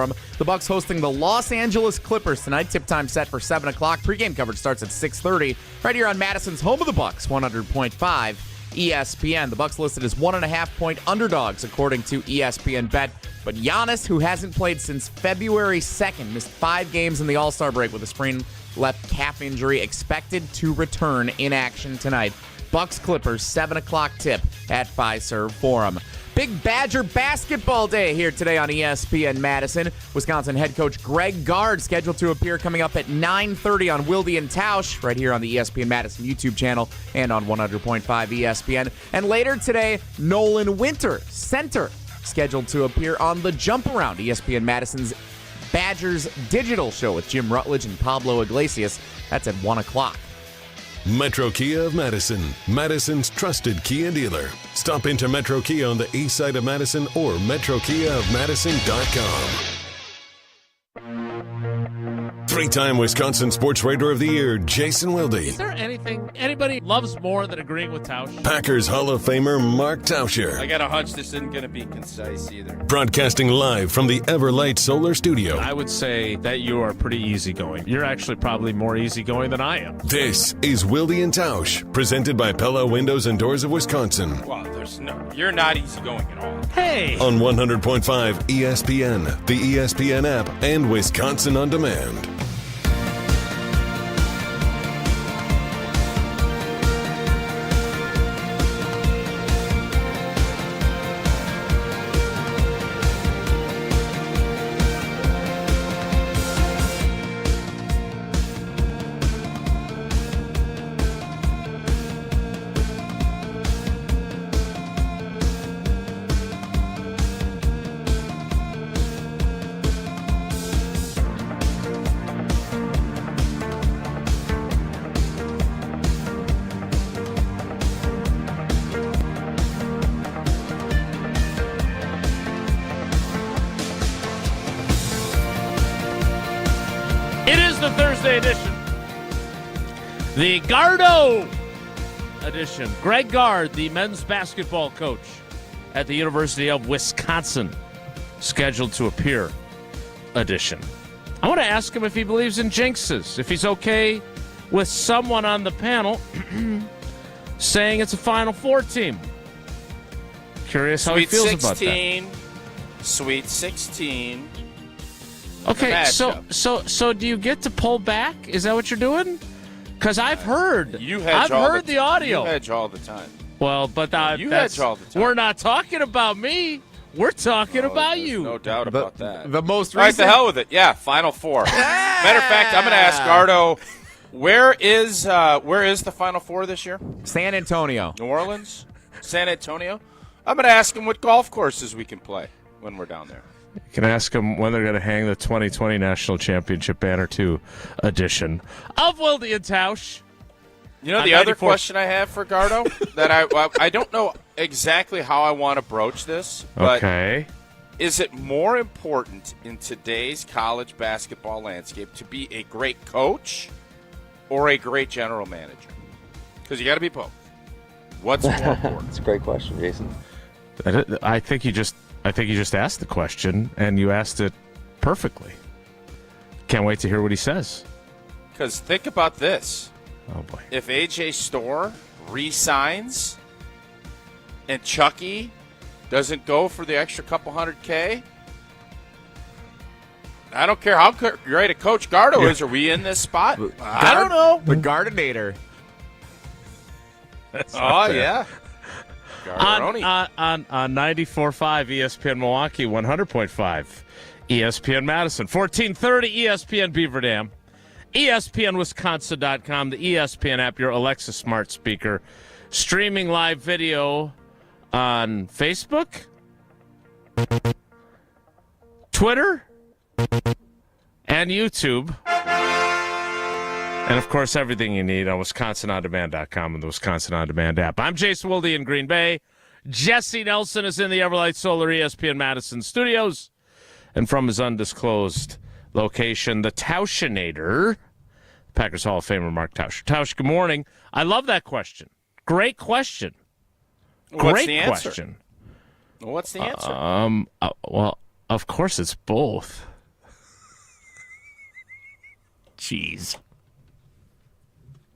The Bucks hosting the Los Angeles Clippers tonight. Tip time set for 7 o'clock. Pre-game coverage starts at 6:30 right here on Madison's home of the Bucks, 100.5 ESPN. The Bucks listed as 1.5-point underdogs according to ESPN Bet. But Giannis, who hasn't played since February 2nd, missed 5 games in the All-Star break with a sprained left calf injury, expected to return in action tonight. Bucks Clippers, 7 o'clock tip at Fiserv Forum. Big Badger basketball day here today on ESPN Madison. Wisconsin head coach Greg Gard scheduled to appear coming up at 9:30 on Wilde and Tausch right here on the ESPN Madison YouTube channel and on 100.5 ESPN. And later today, Nolan Winter, center, scheduled to appear on The Jump Around, ESPN Madison's Badgers digital show with Jim Rutledge and Pablo Iglesias. That's at 1 o'clock. Metro Kia of Madison, Madison's trusted Kia dealer. Stop into Metro Kia on the east side of Madison or metrokiaofmadison.com. Three-time Wisconsin Sports Writer of the Year, Jason Wilde. Is there anything anybody loves more than agreeing with Tausch? Packers Hall of Famer Mark Attanasio. I got a hunch this isn't going to be concise either. Broadcasting live from the Everlight Solar Studio. I would say that you are pretty easygoing. You're actually probably more easygoing than I am. This is Wilde and Tausch, presented by Pella Windows and Doors of Wisconsin. Well, you're not easygoing at all. Hey! On 100.5 ESPN, the ESPN app, and Wisconsin On Demand. It is the Thursday edition. The Gardo edition. Greg Gard, the men's basketball coach at the University of Wisconsin, scheduled to appear edition. I want to ask him if he believes in jinxes, if he's okay with someone on the panel saying it's a Final Four team. Curious how he feels about that. Sweet 16. Okay, so do you get to pull back? Is that what you're doing? Because I've heard the audio. You hedge all the time. Well, but you hedge all the time. We're not talking about me. We're talking about you. No doubt about that. The most All right, recent. the hell with it. Yeah, Final Four. Matter of fact, I'm going to ask Gardo, where is the Final Four this year? San Antonio. New Orleans? San Antonio? I'm going to ask him what golf courses we can play when we're down there. You can ask them when they're going to hang the 2020 National Championship Banner 2 edition of Wilde and Tausch. You know, the other question I have for Gardo, that I don't know exactly how I want to broach this, but is it more important in today's college basketball landscape to be a great coach or a great general manager? Because you got to be both. What's more important? That's a great question, Jason. I think you just asked the question, and you asked it perfectly. Can't wait to hear what he says. Because think about this. Oh, boy. If A.J. Storr re-signs and Chucky doesn't go for the extra couple $100K, I don't care how great a coach Gardo is. Are we in this spot? I don't know. The Gardinator. Yeah. On 94.5 ESPN Milwaukee, 100.5 ESPN Madison, 1430 ESPN Beaver Dam, ESPNWisconsin.com, the ESPN app, your Alexa smart speaker, streaming live video on Facebook, Twitter, and YouTube. And, of course, everything you need on WisconsinOnDemand.com and the Wisconsin On Demand app. I'm Jason Wilde in Green Bay. Jesse Nelson is in the Everlight Solar ESPN Madison studios. And from his undisclosed location, the Tauschinator, Packers Hall of Famer Mark Attanasio. Tausch, good morning. I love that question. Great question. What's Great the answer? question. What's the answer? Well, Of course it's both. Jeez.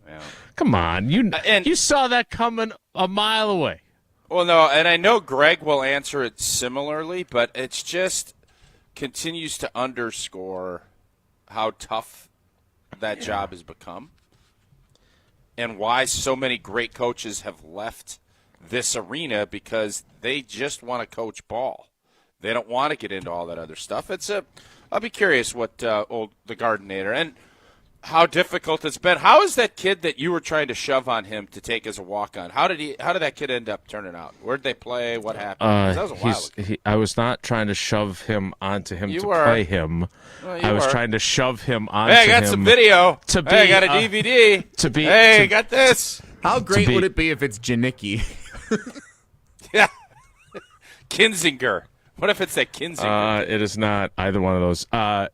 Yeah. Come on. You saw that coming a mile away. Well, no, and I know Greg will answer it similarly, but it's just continues to underscore how tough that job has become and why so many great coaches have left this arena, because they just want to coach ball. They don't want to get into all that other stuff. I'll be curious what the Gardinator and how difficult it's been. How is that kid that you were trying to shove on him to take as a walk-on? How did that kid end up turning out? Where'd they play? What happened? 'Cause that was a while ago. I was not trying to shove him onto him play him. Well, I was trying to shove him onto him. Hey, I got some video. I got a DVD. I got this. How great would it be if it's Janicki? Yeah. Kinzinger. What if it's that Kinzinger? It is not either one of those. I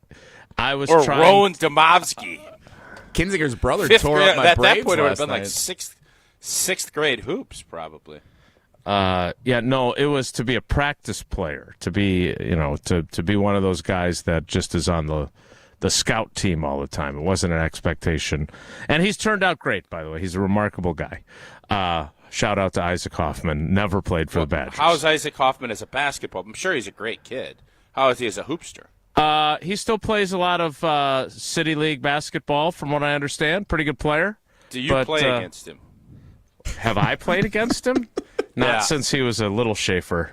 was or trying. Rowan Domovsky. Kinzinger's brother Fifth tore grade, up my that Braves would have last been night. like sixth grade hoops, probably. No, it was to be a practice player, to be to be one of those guys that just is on the scout team all the time. It wasn't an expectation, and he's turned out great. By the way, he's a remarkable guy. Shout out to Isaac Hoffman. Never played for the Badgers. How's Isaac Hoffman as a basketball? I'm sure he's a great kid. How is he as a hoopster? He still plays a lot of City League basketball, from what I understand. Pretty good player. Do you play against him? Have I played against him? Not since he was a little Schaefer,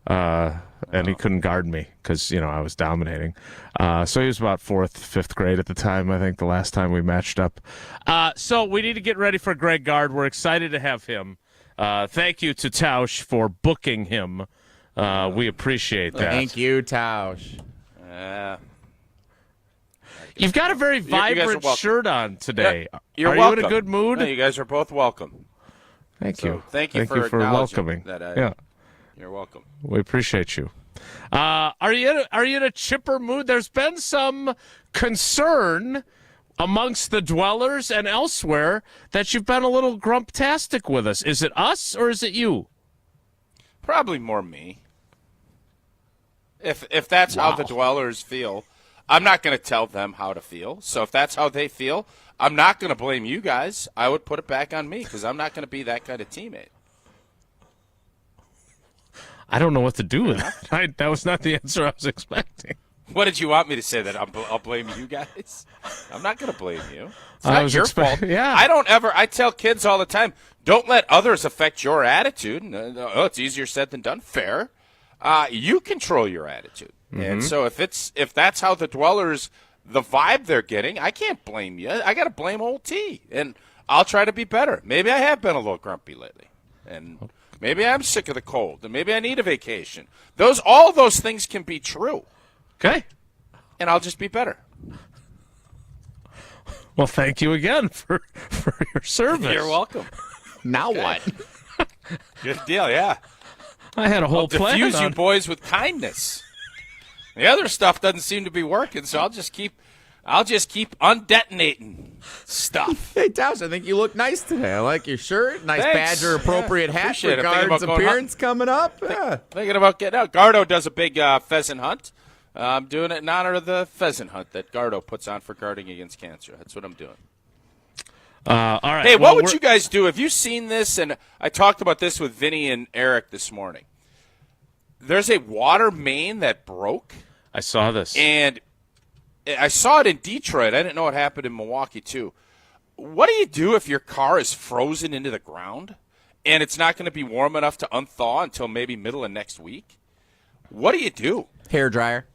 and he couldn't guard me because I was dominating. So he was about 4th, 5th grade at the time, I think, the last time we matched up. So we need to get ready for Greg Gard. We're excited to have him. Thank you to Tausch for booking him. We appreciate that. Thank you, Tausch. You've got a very vibrant shirt on today. You're Are welcome. you in a good mood? No, you guys are both welcome. Thank you. Thank you for welcoming. That. You're welcome. We appreciate you. Are you in a chipper mood? There's been some concern amongst the dwellers and elsewhere that you've been a little grumptastic with us. Is it us or is it you? Probably more me. If that's how the dwellers feel, I'm not going to tell them how to feel. So if that's how they feel, I'm not going to blame you guys. I would put it back on me because I'm not going to be that kind of teammate. I don't know what to do with that. That was not the answer I was expecting. What did you want me to say? That I'll blame you guys? I'm not going to blame you. It's not your fault. Yeah. I tell kids all the time, don't let others affect your attitude. It's easier said than done. Fair. You control your attitude. Mm-hmm. And so if that's how the dwellers, the vibe they're getting, I can't blame you. I got to blame old T. And I'll try to be better. Maybe I have been a little grumpy lately. And maybe I'm sick of the cold. And maybe I need a vacation. All those things can be true. Okay. And I'll just be better. Well, thank you again for your service. You're welcome. Now what? Good deal, yeah. I had a whole plan. Diffuse you boys with kindness. The other stuff doesn't seem to be working, so I'll just keep undetonating stuff. Hey, Tausch, I think you look nice today. I like your shirt. Nice Thanks. Badger-appropriate hat for Gard's appearance coming up. Yeah. Thinking about getting out. Gardo does a big pheasant hunt. I'm doing it in honor of the pheasant hunt that Gardo puts on for guarding against cancer. That's what I'm doing. All right. Hey, what would you guys do? Have you seen this? And I talked about this with Vinny and Eric this morning. There's a water main that broke. I saw this. And I saw it in Detroit. I didn't know it happened in Milwaukee, too. What do you do if your car is frozen into the ground and it's not going to be warm enough to unthaw until maybe middle of next week? What do you do? Hair dryer.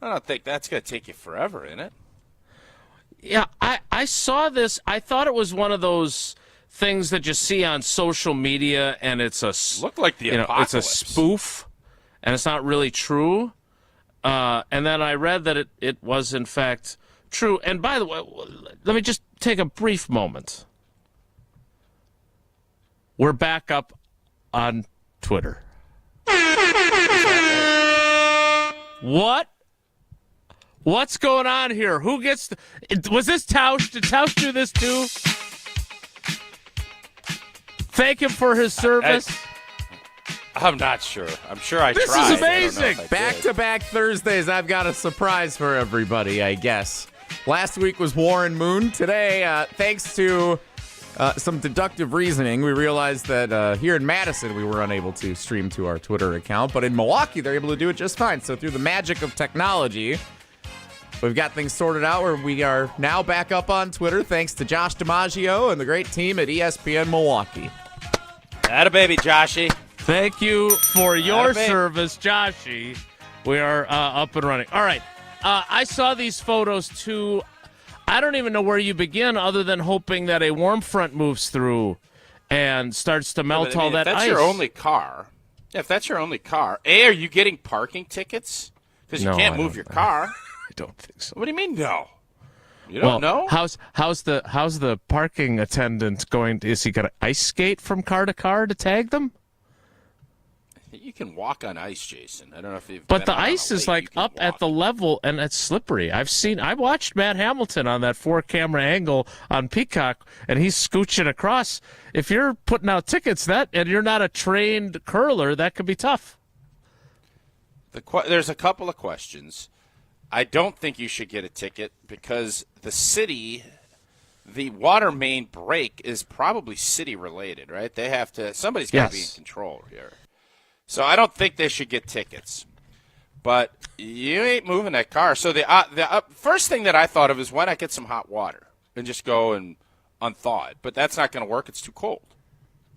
I don't think that's going to take you forever, innit? Yeah, I saw this. I thought it was one of those things that you see on social media, and it's looked like the apocalypse. It's a spoof, and it's not really true. And then I read that it was in fact true. And by the way, let me just take a brief moment. We're back up on Twitter. What? What's going on here? Who gets... was this Tausch? Did Tausch do this too? Thank him for his service. I'm not sure. I'm sure I This tried. is amazing. Back-to-back Thursdays, I've got a surprise for everybody, I guess. Last week was Warren Moon. Today, thanks to some deductive reasoning, we realized that here in Madison, we were unable to stream to our Twitter account, but in Milwaukee, they're able to do it just fine. So through the magic of technology, we've got things sorted out where we are now back up on Twitter thanks to Josh DiMaggio and the great team at ESPN Milwaukee. Atta baby, Joshy. Thank you for your service, Joshy. We are up and running. All right. I saw these photos, too. I don't even know where you begin other than hoping that a warm front moves through and starts to melt all that ice. If that's your only car, A, are you getting parking tickets? Because you can't move your car. I don't think so. What do you mean, no? You don't know? How's the parking attendant going? Is he going to ice skate from car to car to tag them? You can walk on ice, Jason. I don't know if you've. But the ice is like up at the level, and it's slippery. I watched Matt Hamilton on that 4-camera angle on Peacock, and he's scooching across. If you're putting out tickets, and you're not a trained curler, that could be tough. There's a couple of questions. I don't think you should get a ticket because the city, the water main break is probably city related, right? They have to. Somebody's got to be in control here. So I don't think they should get tickets. But you ain't moving that car. So the first thing that I thought of is why not get some hot water and just go and unthaw it. But that's not going to work. It's too cold,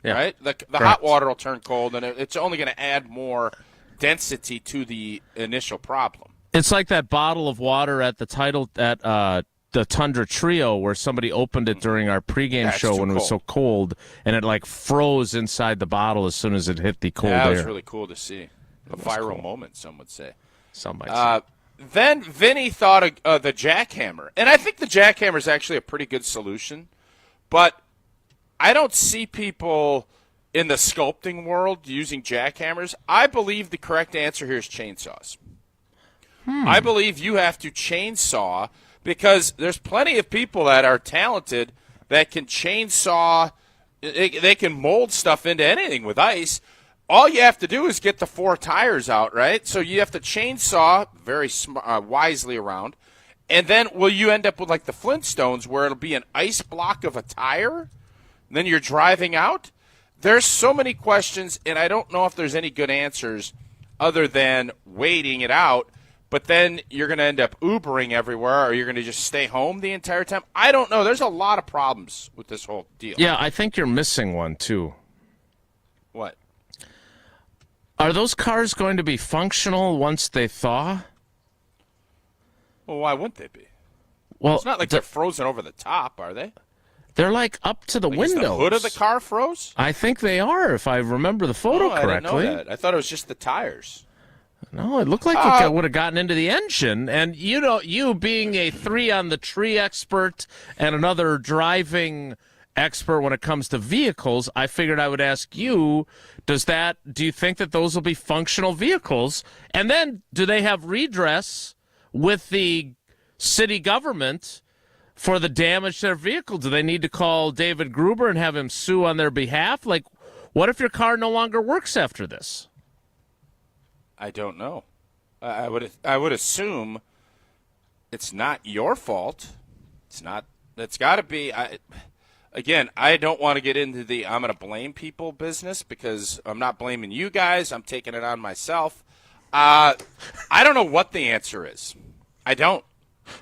right? The hot water will turn cold, and it's only going to add more density to the initial problem. It's like that bottle of water at the Tundra Trio where somebody opened it during our pregame show when it was so cold, and it like froze inside the bottle as soon as it hit the cold air. That was really cool to see. A viral moment, some would say. Some might say. Then Vinny thought of the jackhammer, and I think the jackhammer is actually a pretty good solution, but I don't see people in the sculpting world using jackhammers. I believe the correct answer here is chainsaws. I believe you have to chainsaw because there's plenty of people that are talented that can chainsaw. They can mold stuff into anything with ice. All you have to do is get the 4 tires out, right? So you have to chainsaw very wisely around. And then will you end up with like the Flintstones where it'll be an ice block of a tire? And then you're driving out? There's so many questions, and I don't know if there's any good answers other than waiting it out. But then you're going to end up Ubering everywhere, or you're going to just stay home the entire time. I don't know. There's a lot of problems with this whole deal. Yeah, I think you're missing one, too. What? Are those cars going to be functional once they thaw? Well, why wouldn't they be? Well, it's not like they're frozen over the top, are they? They're like up to the windows. Is the hood of the car froze? I think they are, if I remember the photo correctly. I didn't know that. I thought it was just the tires. No, it looked like it would have gotten into the engine. And, you being a 3-on-the-tree expert and another driving expert when it comes to vehicles, I figured I would ask you, do you think that those will be functional vehicles? And then do they have redress with the city government for the damage to their vehicle? Do they need to call David Gruber and have him sue on their behalf? Like, what if your car no longer works after this? I don't know. I would assume it's not your fault. It's not. It's got to be. Again, I don't want to get into the I'm going to blame people business because I'm not blaming you guys. I'm taking it on myself. I don't know what the answer is. I don't.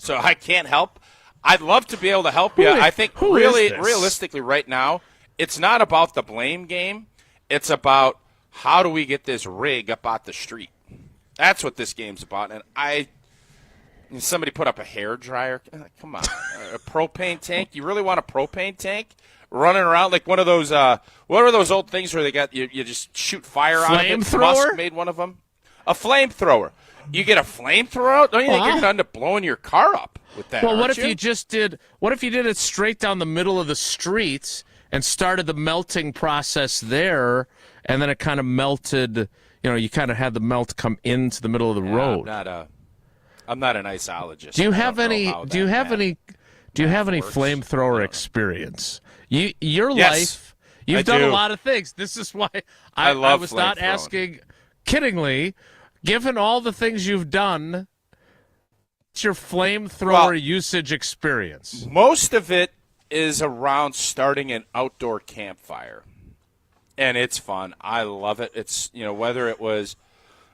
So I can't help. I'd love to be able to help you. I think realistically right now, it's not about the blame game. It's about how do we get this rig up out the street? That's what this game's about. And somebody put up a hair dryer. Come on, a propane tank. You really want a propane tank running around like one of those? What are those old things where they got you just shoot fire out of it? Flamethrower? Musk made one of them. A flamethrower. You get a flamethrower out? Don't you think you're going to end up blowing your car up with that? Well, what if you did it straight down the middle of the street and started the melting process there, and then it kind of melted? You kind of had the melt come into the middle of the road. I'm not an iceologist. Do you have any flamethrower experience? Your You've done a lot of things. This is why I was not asking kiddingly. Given all the things you've done, what's your flamethrower usage experience? Most of it is around starting an outdoor campfire. And it's fun. I love it. It's, whether it was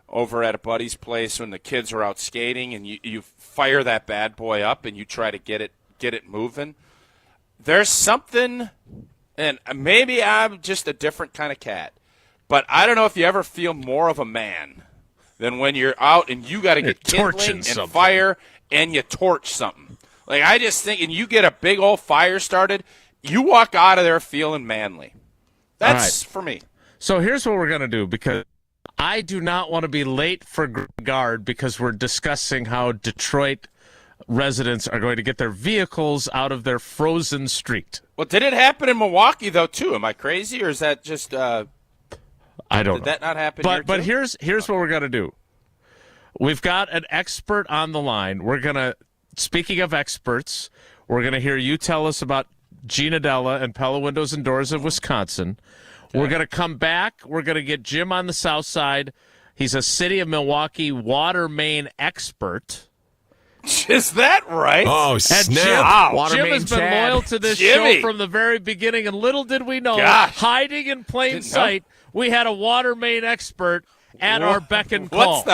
over at a buddy's place when the kids are out skating and you fire that bad boy up and you try to get it moving. There's something, and maybe I'm just a different kind of cat, but I don't know if you ever feel more of a man than when you're out and you got to get kindling and fire and you torch something. Like, I just think, and you get a big old fire started, you walk out of there feeling manly. That's for me. So here's what we're going to do, because I do not want to be late for Greg Gard because we're discussing how Detroit residents are going to get their vehicles out of their frozen street. Well, did it happen in Milwaukee, though, too? Am I crazy, or is that just I don't know. Did that not happen here, But here's what we're going to do. We've got an expert on the line. We're going to, speaking of experts, we're going to hear you tell us about Gina Della and Pella Windows and Doors of Wisconsin. Okay. We're going to come back. We're going to get Jim on the south side. He's a city of Milwaukee water main expert. Is that right? Oh, snap. Jim has been loyal to this show from the very beginning, and little did we know, hiding in plain sight, we had a water main expert at our beck and call.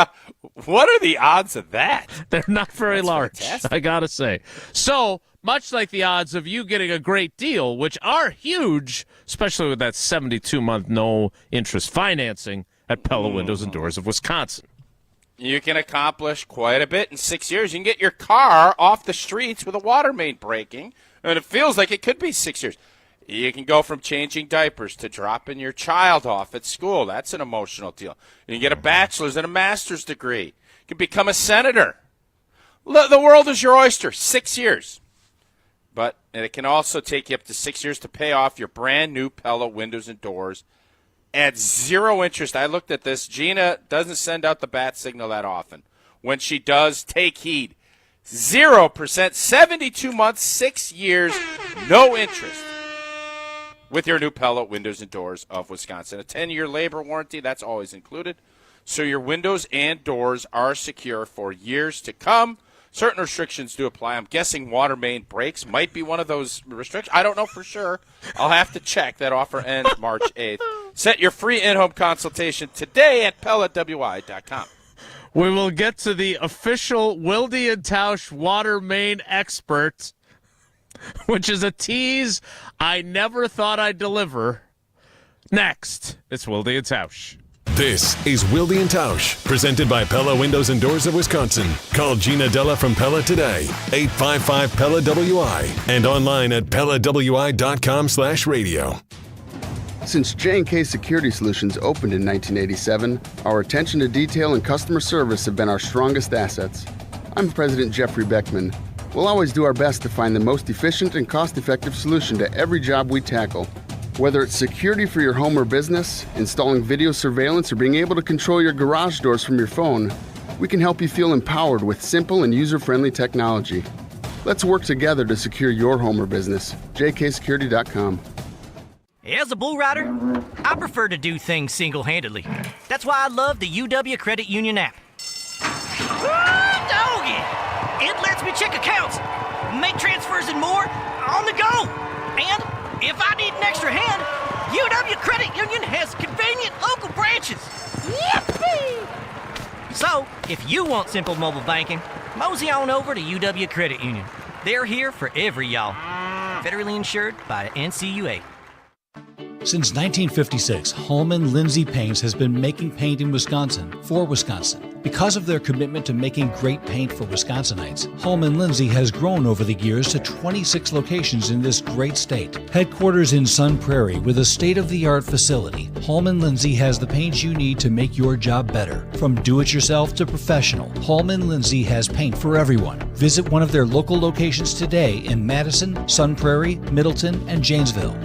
What are the odds of that? They're not very large, fantastic. I got to say. So, much like the odds of you getting a great deal, which are huge, especially with that 72-month no-interest financing at Pella Windows and Doors of Wisconsin. You can accomplish quite a bit in 6 years. You can get your car off the streets with a water main breaking, and it feels like it could be 6 years. You can go from changing diapers to dropping your child off at school. That's an emotional deal. You can get a bachelor's and a master's degree. You can become a senator. The world is your oyster. 6 years. But it can also take you up to 6 years to pay off your brand-new Pella windows and doors at zero interest. I looked at this. Gina doesn't send out the bat signal that often. When she does, take heed. 0%, 72 months, 6 years, no interest with your new Pella Windows and Doors of Wisconsin. A 10-year labor warranty, that's always included. So your windows and doors are secure for years to come. Certain restrictions do apply. I'm guessing water main breaks might be one of those restrictions. I don't know for sure. I'll have to check. That offer ends March 8th. Set your free in-home consultation today at PellaWI.com. We will get to the official Wilde and Tausch water main expert, which is a tease I never thought I'd deliver. Next, it's Wilde and Tausch. This is Wilde and Tausch, presented by Pella Windows and Doors of Wisconsin. Call Gina Della from Pella today, 855-PELLA-WI, and online at PellaWI.com/radio. Since J&K Security Solutions opened in 1987, our attention to detail and customer service have been our strongest assets. I'm President Jeffrey Beckman. We'll always do our best to find the most efficient and cost-effective solution to every job we tackle. Whether it's security for your home or business, installing video surveillance, or being able to control your garage doors from your phone, we can help you feel empowered with simple and user-friendly technology. Let's work together to secure your home or business. jksecurity.com. As a bull rider, I prefer to do things single-handedly. That's why I love the UW Credit Union app. Doggy! It lets me check accounts, make transfers and more on the go. And if I need an extra hand, UW Credit Union has convenient local branches. Yippee! So, if you want simple mobile banking, mosey on over to UW Credit Union. They're here for every y'all. Federally insured by NCUA. Since 1956, Holman Lindsay Paints has been making paint in Wisconsin for Wisconsin. Because of their commitment to making great paint for Wisconsinites, Holman Lindsay has grown over the years to 26 locations in this great state. Headquarters in Sun Prairie with a state-of-the-art facility, Holman Lindsay has the paint you need to make your job better. From do-it-yourself to professional, Holman Lindsay has paint for everyone. Visit one of their local locations today in Madison, Sun Prairie, Middleton, and Janesville.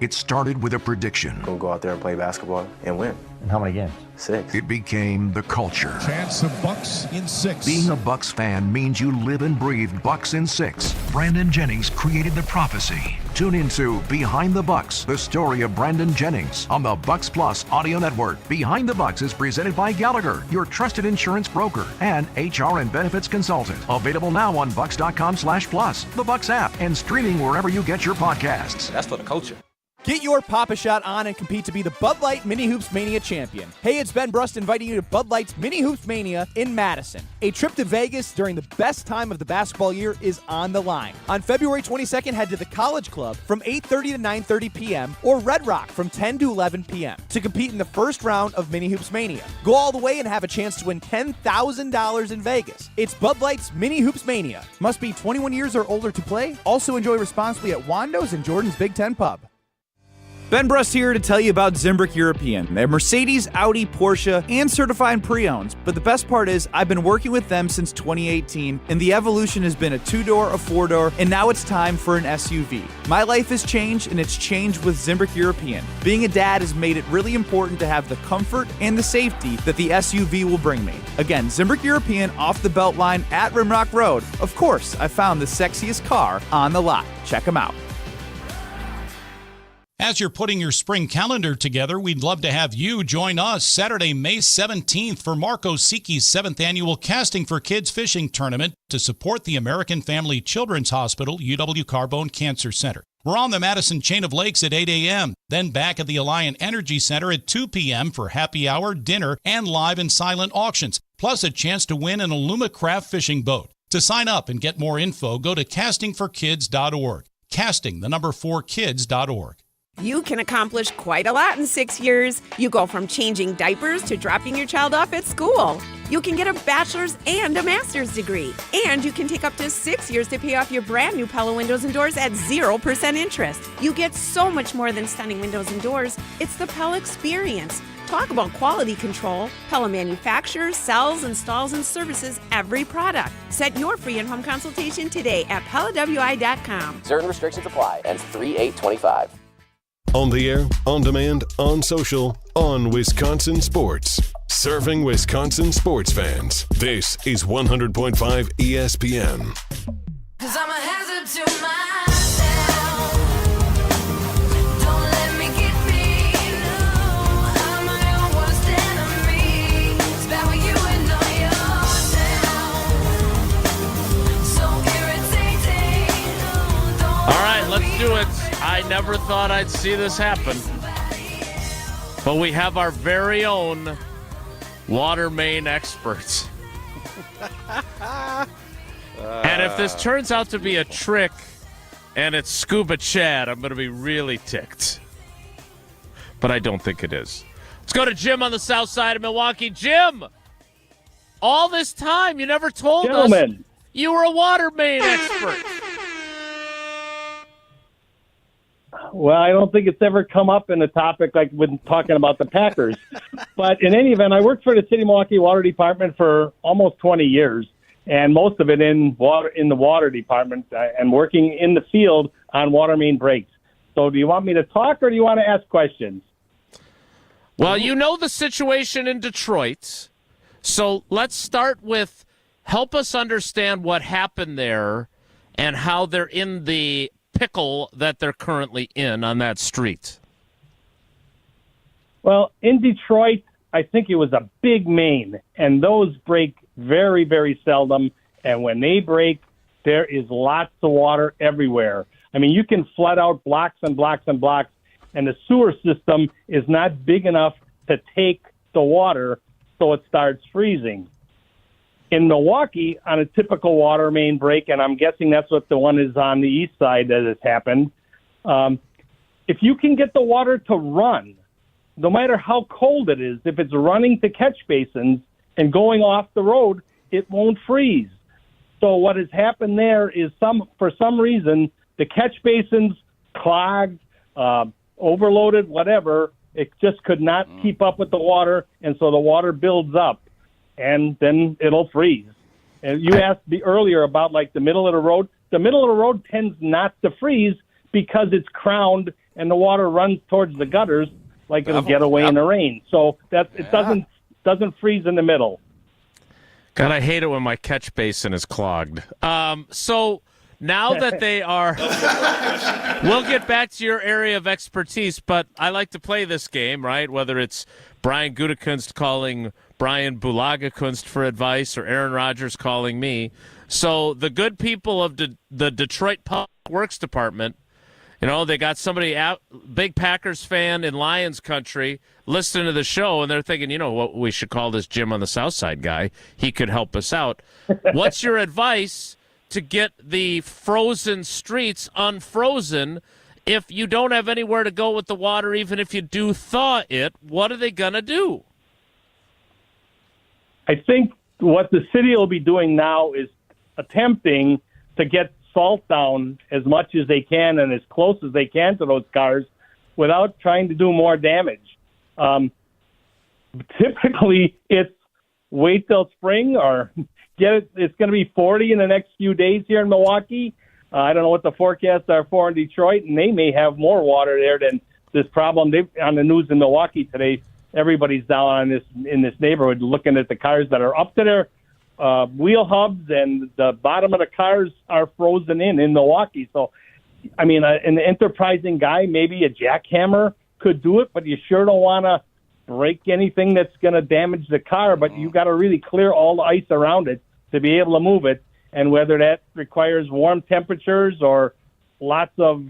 It started with a prediction. Gonna go out there and play basketball and win. And how many games? 6. It became the culture. Chance of Bucks in 6. Being a Bucks fan means you live and breathe Bucks in 6. Brandon Jennings created the prophecy. Tune into Behind the Bucks, the story of Brandon Jennings on the Bucks Plus audio network. Behind the Bucks is presented by Gallagher, your trusted insurance broker and HR and benefits consultant. Available now on bucks.com/plus, the Bucks app, and streaming wherever you get your podcasts. That's for the culture. Get your Pop-A-Shot on and compete to be the Bud Light Mini Hoops Mania champion. Hey, it's Ben Brust inviting you to Bud Light's Mini Hoops Mania in Madison. A trip to Vegas during the best time of the basketball year is on the line. On February 22nd, head to the College Club from 8:30 to 9:30 p.m. or Red Rock from 10 to 11 p.m. to compete in the first round of Mini Hoops Mania. Go all the way and have a chance to win $10,000 in Vegas. It's Bud Light's Mini Hoops Mania. Must be 21 years or older to play. Also enjoy responsibly at Wando's and Jordan's Big Ten Pub. Ben Brust here to tell you about Zimbrick European. They're Mercedes, Audi, Porsche, and certified pre-owned. But the best part is I've been working with them since 2018, and the evolution has been a 2-door, a 4-door, and now it's time for an SUV. My life has changed, and it's changed with Zimbrick European. Being a dad has made it really important to have the comfort and the safety that the SUV will bring me. Again, Zimbrick European off the Beltline at Rimrock Road. Of course, I found the sexiest car on the lot. Check them out. As you're putting your spring calendar together, we'd love to have you join us Saturday, May 17th for Mark Osiki's 7th Annual Casting for Kids Fishing Tournament to support the American Family Children's Hospital, UW Carbone Cancer Center. We're on the Madison Chain of Lakes at 8 a.m., then back at the Alliant Energy Center at 2 p.m. for happy hour, dinner, and live and silent auctions, plus a chance to win an Alumacraft fishing boat. To sign up and get more info, go to castingforkids.org. Casting4kids.org. You can accomplish quite a lot in 6 years. You go from changing diapers to dropping your child off at school. You can get a bachelor's and a master's degree. And you can take up to 6 years to pay off your brand new Pella windows and doors at 0% interest. You get so much more than stunning windows and doors. It's the Pella experience. Talk about quality control. Pella manufactures, sells, installs, and services every product. Set your free in-home consultation today at PellaWI.com. Certain restrictions apply. Ends 3/8/25. On the air, on demand, on social, on Wisconsin Sports. Serving Wisconsin sports fans. This is 100.5 ESPN. 'Cause I'm a hazard to myself. Don't let me get me. No, I'm my own worst enemy. It's bad when you know yourself. So irritating. All right, let's do it. I never thought I'd see this happen. But we have our very own water main experts. And if this turns out to be a trick and it's Scuba Chad, I'm going to be really ticked. But I don't think it is. Let's go to Jim on the south side of Milwaukee. Jim, all this time you never told us you were a water main expert. Well, I don't think it's ever come up in a topic like when talking about the Packers. But in any event, I worked for the City of Milwaukee Water Department for almost 20 years, and most of it in the water department and working in the field on water main breaks. So do you want me to talk or do you want to ask questions? Well, you know the situation in Detroit. So let's start with help us understand what happened there and how they're in the pickle that they're currently in on that street. Well, in Detroit, I think it was a big main, and those break very, very seldom. And when they break, there is lots of water everywhere. I mean, you can flood out blocks and blocks and blocks, and the sewer system is not big enough to take the water, so it starts freezing. In Milwaukee, on a typical water main break, and I'm guessing that's what the one is on the east side that has happened, if you can get the water to run, no matter how cold it is, if it's running to catch basins and going off the road, it won't freeze. So what has happened there is for some reason, the catch basins clogged, overloaded, whatever. It just could not keep up with the water, and so the water builds up. And then it'll freeze. And you asked me earlier about like the middle of the road. The middle of the road tends not to freeze because it's crowned and the water runs towards the gutters like it'll get away in the rain. So it doesn't freeze in the middle. God, I hate it when my catch basin is clogged. So now that they are, we'll get back to your area of expertise, but I like to play this game, right? Whether it's Brian Gutekunst calling Brian Bulaga-Kunst for advice or Aaron Rodgers calling me. So the good people of the Detroit Public Works Department, they got somebody out, big Packers fan in Lions country, listening to the show, and they're thinking, what, we should call this Jim on the South Side guy. He could help us out. What's your advice to get the frozen streets unfrozen if you don't have anywhere to go with the water, even if you do thaw it? What are they going to do? I think what the city will be doing now is attempting to get salt down as much as they can and as close as they can to those cars without trying to do more damage. Typically, it's wait till spring or get it. It's going to be 40 in the next few days here in Milwaukee. I don't know what the forecasts are for in Detroit, and they may have more water there than this problem. On the news in Milwaukee today, everybody's down in this neighborhood looking at the cars that are up to their wheel hubs, and the bottom of the cars are frozen in Milwaukee. So, I mean, an enterprising guy, maybe a jackhammer could do it, but you sure don't want to break anything that's going to damage the car. But you got to really clear all the ice around it to be able to move it. And whether that requires warm temperatures or lots of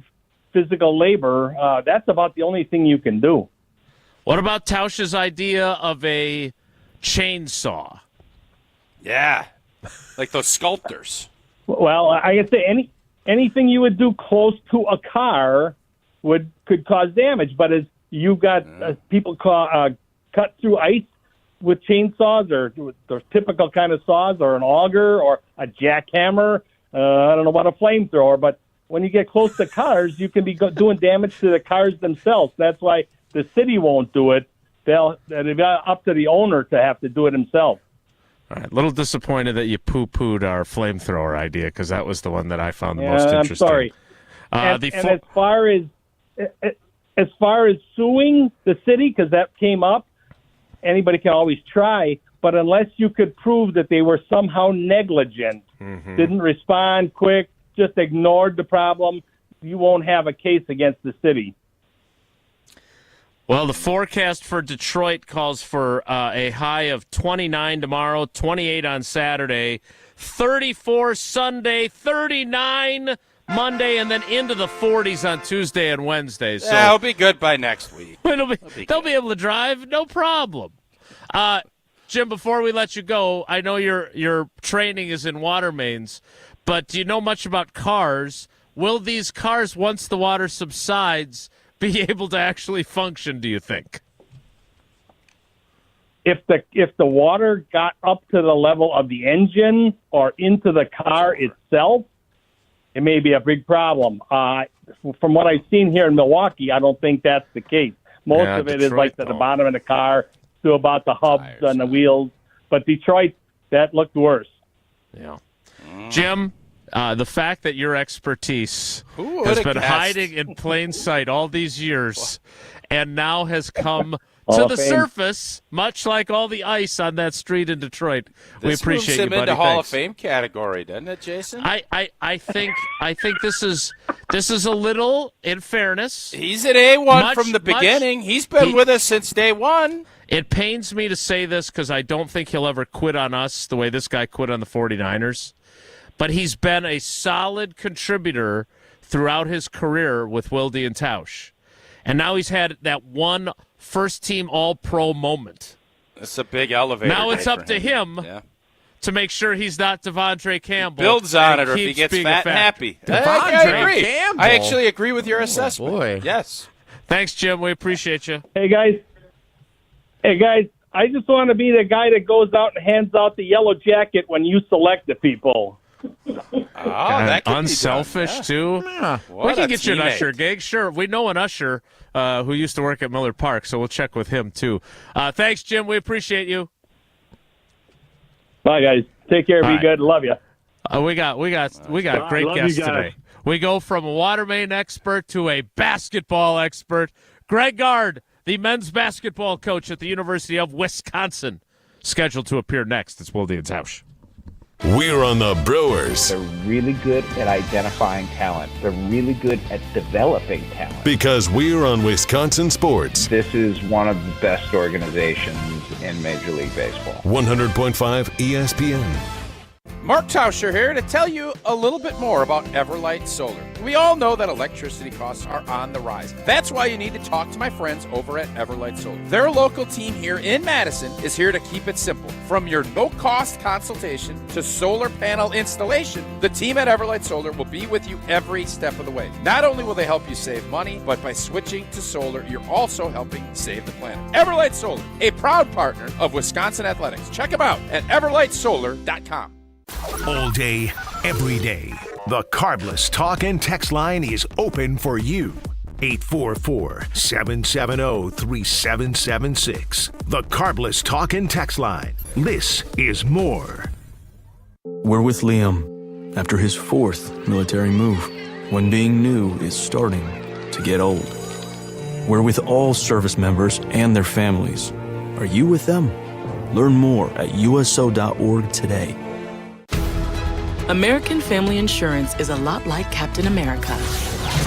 physical labor, that's about the only thing you can do. What about Tausch's idea of a chainsaw? Yeah, like those sculptors. Well, I could say anything you would do close to a car could cause damage. But as you've got people cut through ice with chainsaws or the typical kind of saws or an auger or a jackhammer, I don't know about a flamethrower, but when you get close to cars, you can be doing damage to the cars themselves. That's why the city won't do it. They'll up to the owner to have to do it himself. All right, a little disappointed that you poo-pooed our flamethrower idea because that was the one that I found the most interesting. I'm sorry. And as far as suing the city, because that came up, anybody can always try. But unless you could prove that they were somehow negligent, didn't respond quick, just ignored the problem, you won't have a case against the city. Well, the forecast for Detroit calls for a high of 29 tomorrow, 28 on Saturday, 34 Sunday, 39 Monday, and then into the 40s on Tuesday and Wednesday. So it'll be good by next week. They'll be able to drive, no problem. Jim, before we let you go, I know your training is in water mains, but do you know much about cars? Will these cars, once the water subsides, be able to actually function, do you think? If the water got up to the level of the engine or into the car itself, it may be a big problem. From what I've seen here in Milwaukee, I don't think that's the case. Most of it is like to the bottom of the car to about the hubs and the wheels. But Detroit, that looked worse. Yeah. Jim, the fact that your expertise has been hiding in plain sight all these years and now has come to the surface, much like all the ice on that street in Detroit. We appreciate you, buddy. This moves him into Hall of Fame category, doesn't it, Jason? I think this is a little, in fairness. He's an A1 from the beginning. He's been with us since day one. It pains me to say this because I don't think he'll ever quit on us the way this guy quit on the 49ers. But he's been a solid contributor throughout his career with Wilde and Tausch. And now he's had that one first-team All-Pro moment. That's a big elevator. Now it's up to him to make sure he's not Devondre Campbell. Builds on it, or if he gets fat and happy. I agree. Campbell. I actually agree with your assessment. Boy. Yes. Thanks, Jim. We appreciate you. Hey, guys, I just want to be the guy that goes out and hands out the yellow jacket when you select the people. That could unselfish, too. Yeah. We can get you an usher gig. Sure. We know an usher who used to work at Miller Park, so we'll check with him, too. Thanks, Jim. We appreciate you. Bye, guys. Take care. Be good. Love you. We got great guests today. We go from a water main expert to a basketball expert. Greg Gard, the men's basketball coach at the University of Wisconsin, scheduled to appear next. It's Wilde and Tausch. We're on the Brewers. They're really good at identifying talent. They're really good at developing talent. Because we're on Wisconsin sports. This is one of the best organizations in Major League Baseball. 100.5 ESPN. Mark Attanasio here to tell you a little bit more about Everlight Solar. We all know that electricity costs are on the rise. That's why you need to talk to my friends over at Everlight Solar. Their local team here in Madison is here to keep it simple. From your no-cost consultation to solar panel installation, the team at Everlight Solar will be with you every step of the way. Not only will they help you save money, but by switching to solar, you're also helping save the planet. Everlight Solar, a proud partner of Wisconsin Athletics. Check them out at everlightsolar.com. All day, every day, the Carbless Talk and Text line is open for you. 844-770-3776. The Carbless Talk and Text line. This is more. We're with Liam after his 4th military move, when being new is starting to get old. We're with all service members and their families. Are you with them? Learn more at USO.org today. American Family Insurance is a lot like Captain America.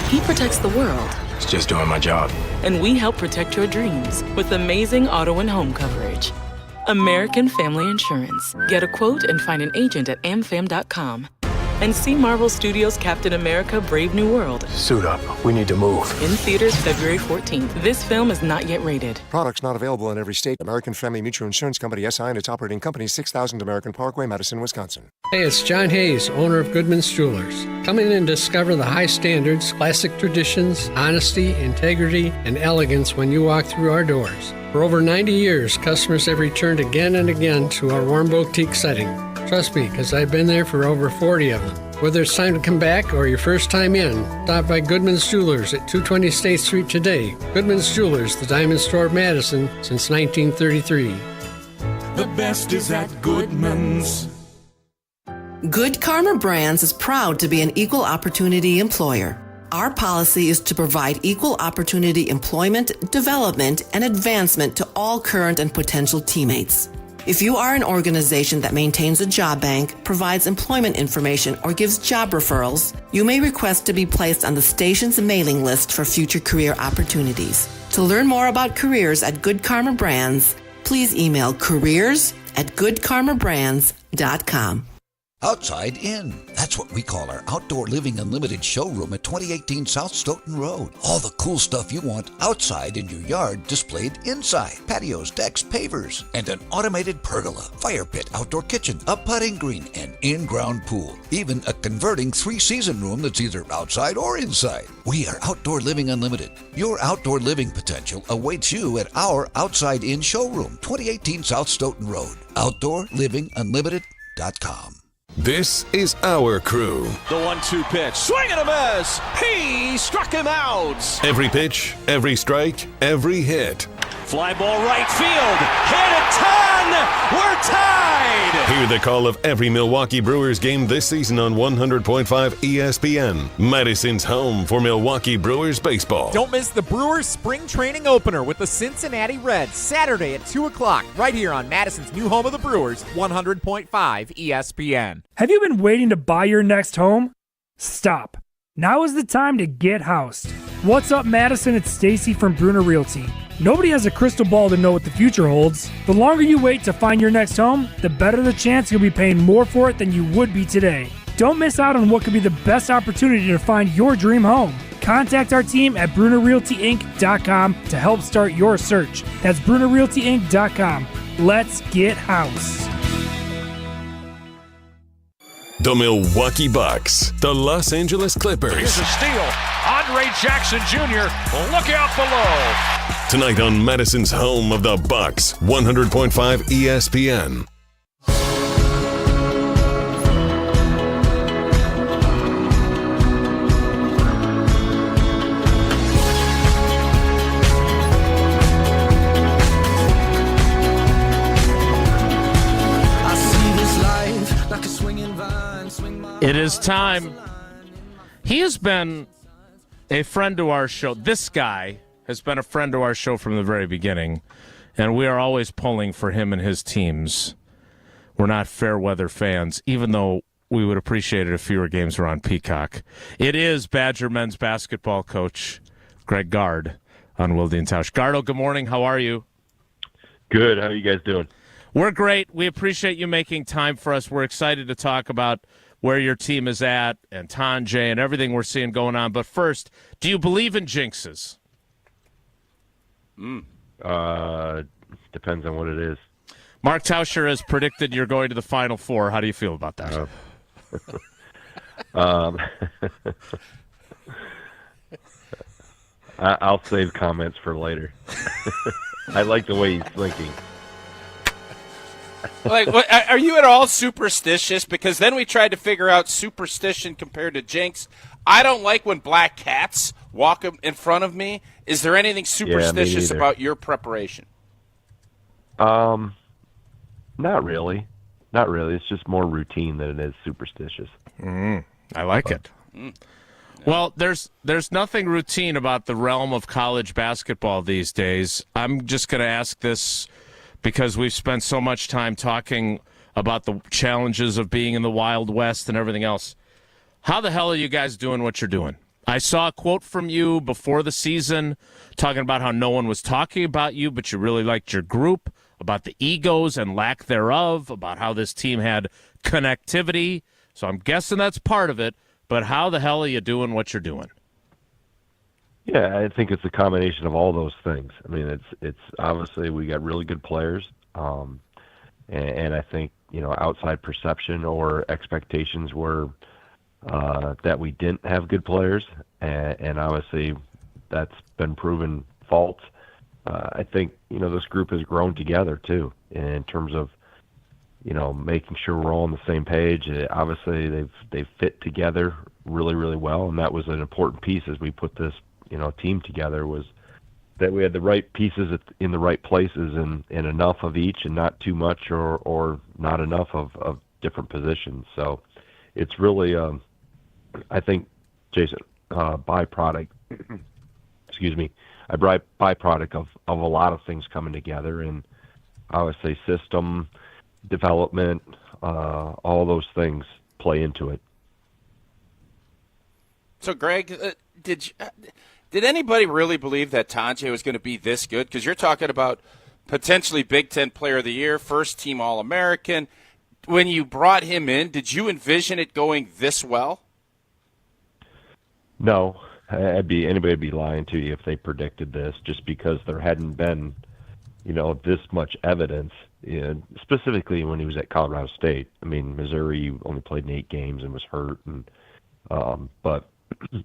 He protects the world. It's just doing my job. And we help protect your dreams with amazing auto and home coverage. American Family Insurance. Get a quote and find an agent at amfam.com. And see Marvel Studios' Captain America: Brave New World. Suit up. We need to move. In theaters February 14th. This film is not yet rated. Products not available in every state. American Family Mutual Insurance Company, SI, and its operating company, 6000 American Parkway, Madison, Wisconsin. Hey, it's John Hayes, owner of Goodman's Jewelers. Come in and discover the high standards, classic traditions, honesty, integrity, and elegance when you walk through our doors. For over 90 years, customers have returned again and again to our warm boutique setting. Trust me, because I've been there for over 40 of them. Whether it's time to come back or your first time in, stop by Goodman's Jewelers at 220 State Street today. Goodman's Jewelers, the diamond store of Madison since 1933. The best is at Goodman's. Good Karma Brands is proud to be an equal opportunity employer. Our policy is to provide equal opportunity employment, development, and advancement to all current and potential teammates. If you are an organization that maintains a job bank, provides employment information, or gives job referrals, you may request to be placed on the station's mailing list for future career opportunities. To learn more about careers at Good Karma Brands, please email careers@goodkarmabrands.com. Outside In. That's what we call our Outdoor Living Unlimited showroom at 2018 South Stoughton Road. All the cool stuff you want outside in your yard displayed inside. Patios, decks, pavers, and an automated pergola, fire pit, outdoor kitchen, a putting green, and in-ground pool. Even a converting 3-season room that's either outside or inside. We are Outdoor Living Unlimited. Your outdoor living potential awaits you at our Outside In showroom, 2018 South Stoughton Road. OutdoorLivingUnlimited.com. This is our crew. The 1-2 pitch. Swing and a miss. He struck him out. Every pitch, every strike, every hit. Fly ball right field. Hit a ton. We're tied. Hear the call of every Milwaukee Brewers game this season on 100.5 ESPN. Madison's home for Milwaukee Brewers baseball. Don't miss the Brewers spring training opener with the Cincinnati Reds Saturday at 2 o'clock right here on Madison's new home of the Brewers, 100.5 ESPN. Have you been waiting to buy your next home? Stop. Now is the time to get housed. What's up, Madison? It's Stacy from Bruner Realty. Nobody has a crystal ball to know what the future holds. The longer you wait to find your next home, the better the chance you'll be paying more for it than you would be today. Don't miss out on what could be the best opportunity to find your dream home. Contact our team at BrunerRealtyInc.com to help start your search. That's BrunerRealtyInc.com. Let's get housed. The Milwaukee Bucks, the Los Angeles Clippers. Here's a steal. Andre Jackson Jr. Look out below. Tonight on Madison's home of the Bucks, 100.5 ESPN. It is time. He has been a friend to our show. This guy has been a friend to our show from the very beginning, and we are always pulling for him and his teams. We're not fair weather fans, even though we would appreciate it if fewer games were on Peacock. It is Badger men's basketball coach Greg Gard on Wilde and Tausch. Gardo, good morning. How are you? Good. How are you guys doing? We're great. We appreciate you making time for us. We're excited to talk about where your team is at and Tanjay and everything we're seeing going on. But first, do you believe in jinxes? Depends on what it is. Mark Tauscher has predicted you're going to the Final Four. How do you feel about that? I'll save comments for later. I like the way he's thinking. Like, what, are you at all superstitious? Because then we tried to figure out superstition compared to jinx. I don't like when black cats walk in front of me. Is there anything superstitious about your preparation? Not really. Not really. It's just more routine than it is superstitious. I like it. Well, there's nothing routine about the realm of college basketball these days. I'm just going to ask this because we've spent so much time talking about the challenges of being in the Wild West and everything else. How the hell are you guys doing what you're doing? I saw a quote from you before the season talking about how no one was talking about you, but you really liked your group, about the egos and lack thereof, about how this team had connectivity. So I'm guessing that's part of it, but how the hell are you doing what you're doing? Yeah, I think it's a combination of all those things. I mean, it's obviously we got really good players, and I think, outside perception or expectations were that we didn't have good players, and obviously that's been proven false. I think, this group has grown together, too, in terms of, making sure we're all on the same page. Obviously, they've fit together really, really well, and that was an important piece as we put this, team together, was that we had the right pieces in the right places and enough of each and not too much or not enough of different positions. So it's really, I think, Jason, byproduct, excuse me, a byproduct of a lot of things coming together, and I would say system development, all those things play into it. So, Greg, did anybody really believe that Tanjay was going to be this good? Because you're talking about potentially Big Ten Player of the Year, first-team All-American. When you brought him in, did you envision it going this well? No. Anybody would be lying to you if they predicted this, just because there hadn't been, this much evidence, specifically when he was at Colorado State. I mean, Missouri only played in 8 games and was hurt, but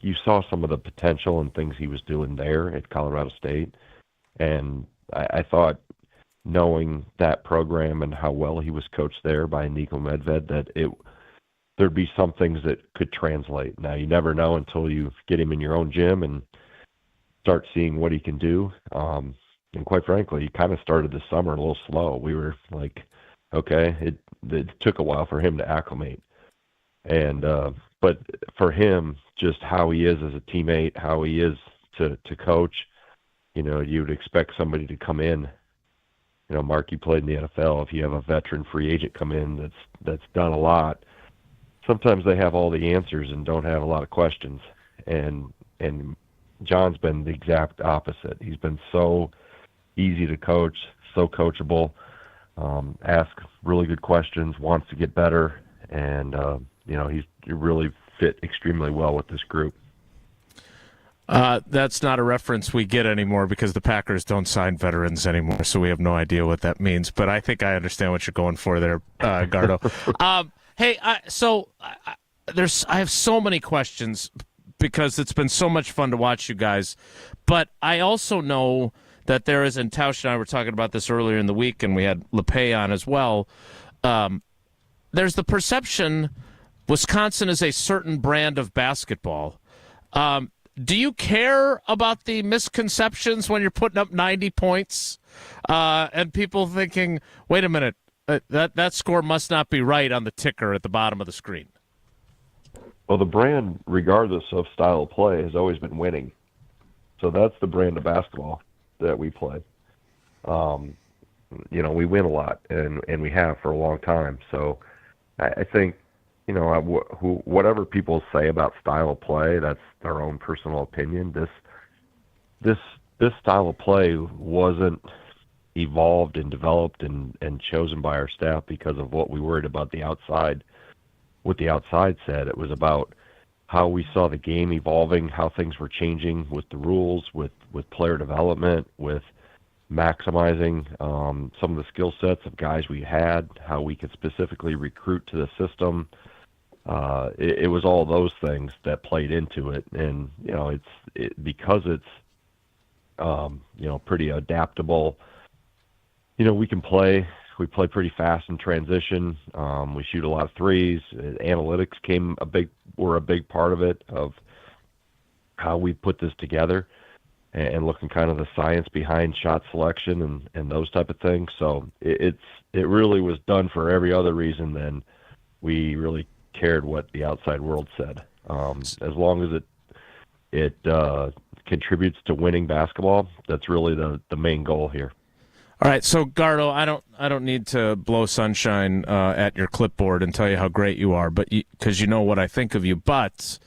you saw some of the potential and things he was doing there at Colorado State, and I thought, knowing that program and how well he was coached there by Niko Medved, that there'd be some things that could translate. Now, you never know until you get him in your own gym and start seeing what he can do. And quite frankly, he kind of started the summer a little slow. We were like, okay, it took a while for him to acclimate. And but for him, just how he is as a teammate, how he is to coach, you'd expect somebody to come in. Mark, you played in the NFL. If you have a veteran free agent come in that's done a lot, sometimes they have all the answers and don't have a lot of questions. And John's been the exact opposite. He's been so easy to coach, so coachable, ask really good questions, wants to get better, and he's really fit extremely well with this group. That's not a reference we get anymore because the Packers don't sign veterans anymore, so we have no idea what that means. But I think I understand what you're going for there, Gardo. Hey, I have so many questions because it's been so much fun to watch you guys. But I also know that there is, and Tausch and I were talking about this earlier in the week, and we had LePay on as well. There's the perception Wisconsin is a certain brand of basketball. Do you care about the misconceptions when you're putting up 90 points and people thinking, wait a minute, that score must not be right on the ticker at the bottom of the screen? Well, the brand, regardless of style of play, has always been winning. So that's the brand of basketball that we play. We win a lot, and we have for a long time. So I think, whatever people say about style of play, that's their own personal opinion. This style of play wasn't evolved and developed and chosen by our staff because of what we worried about the outside. What the outside said. It was about how we saw the game evolving, how things were changing with the rules, with player development, with maximizing some of the skill sets of guys we had, how we could specifically recruit to the system. It was all those things that played into it, and because it's pretty adaptable. We can play. We play pretty fast in transition. We shoot a lot of threes. Analytics were a big part of it, of how we put this together, and looking kind of the science behind shot selection and those type of things. So it really was done for every other reason than we really cared what the outside world said. As long as it contributes to winning basketball, that's really the main goal here. All right, so Gardo, I don't need to blow sunshine at your clipboard and tell you how great you are, but because you know what I think of you. But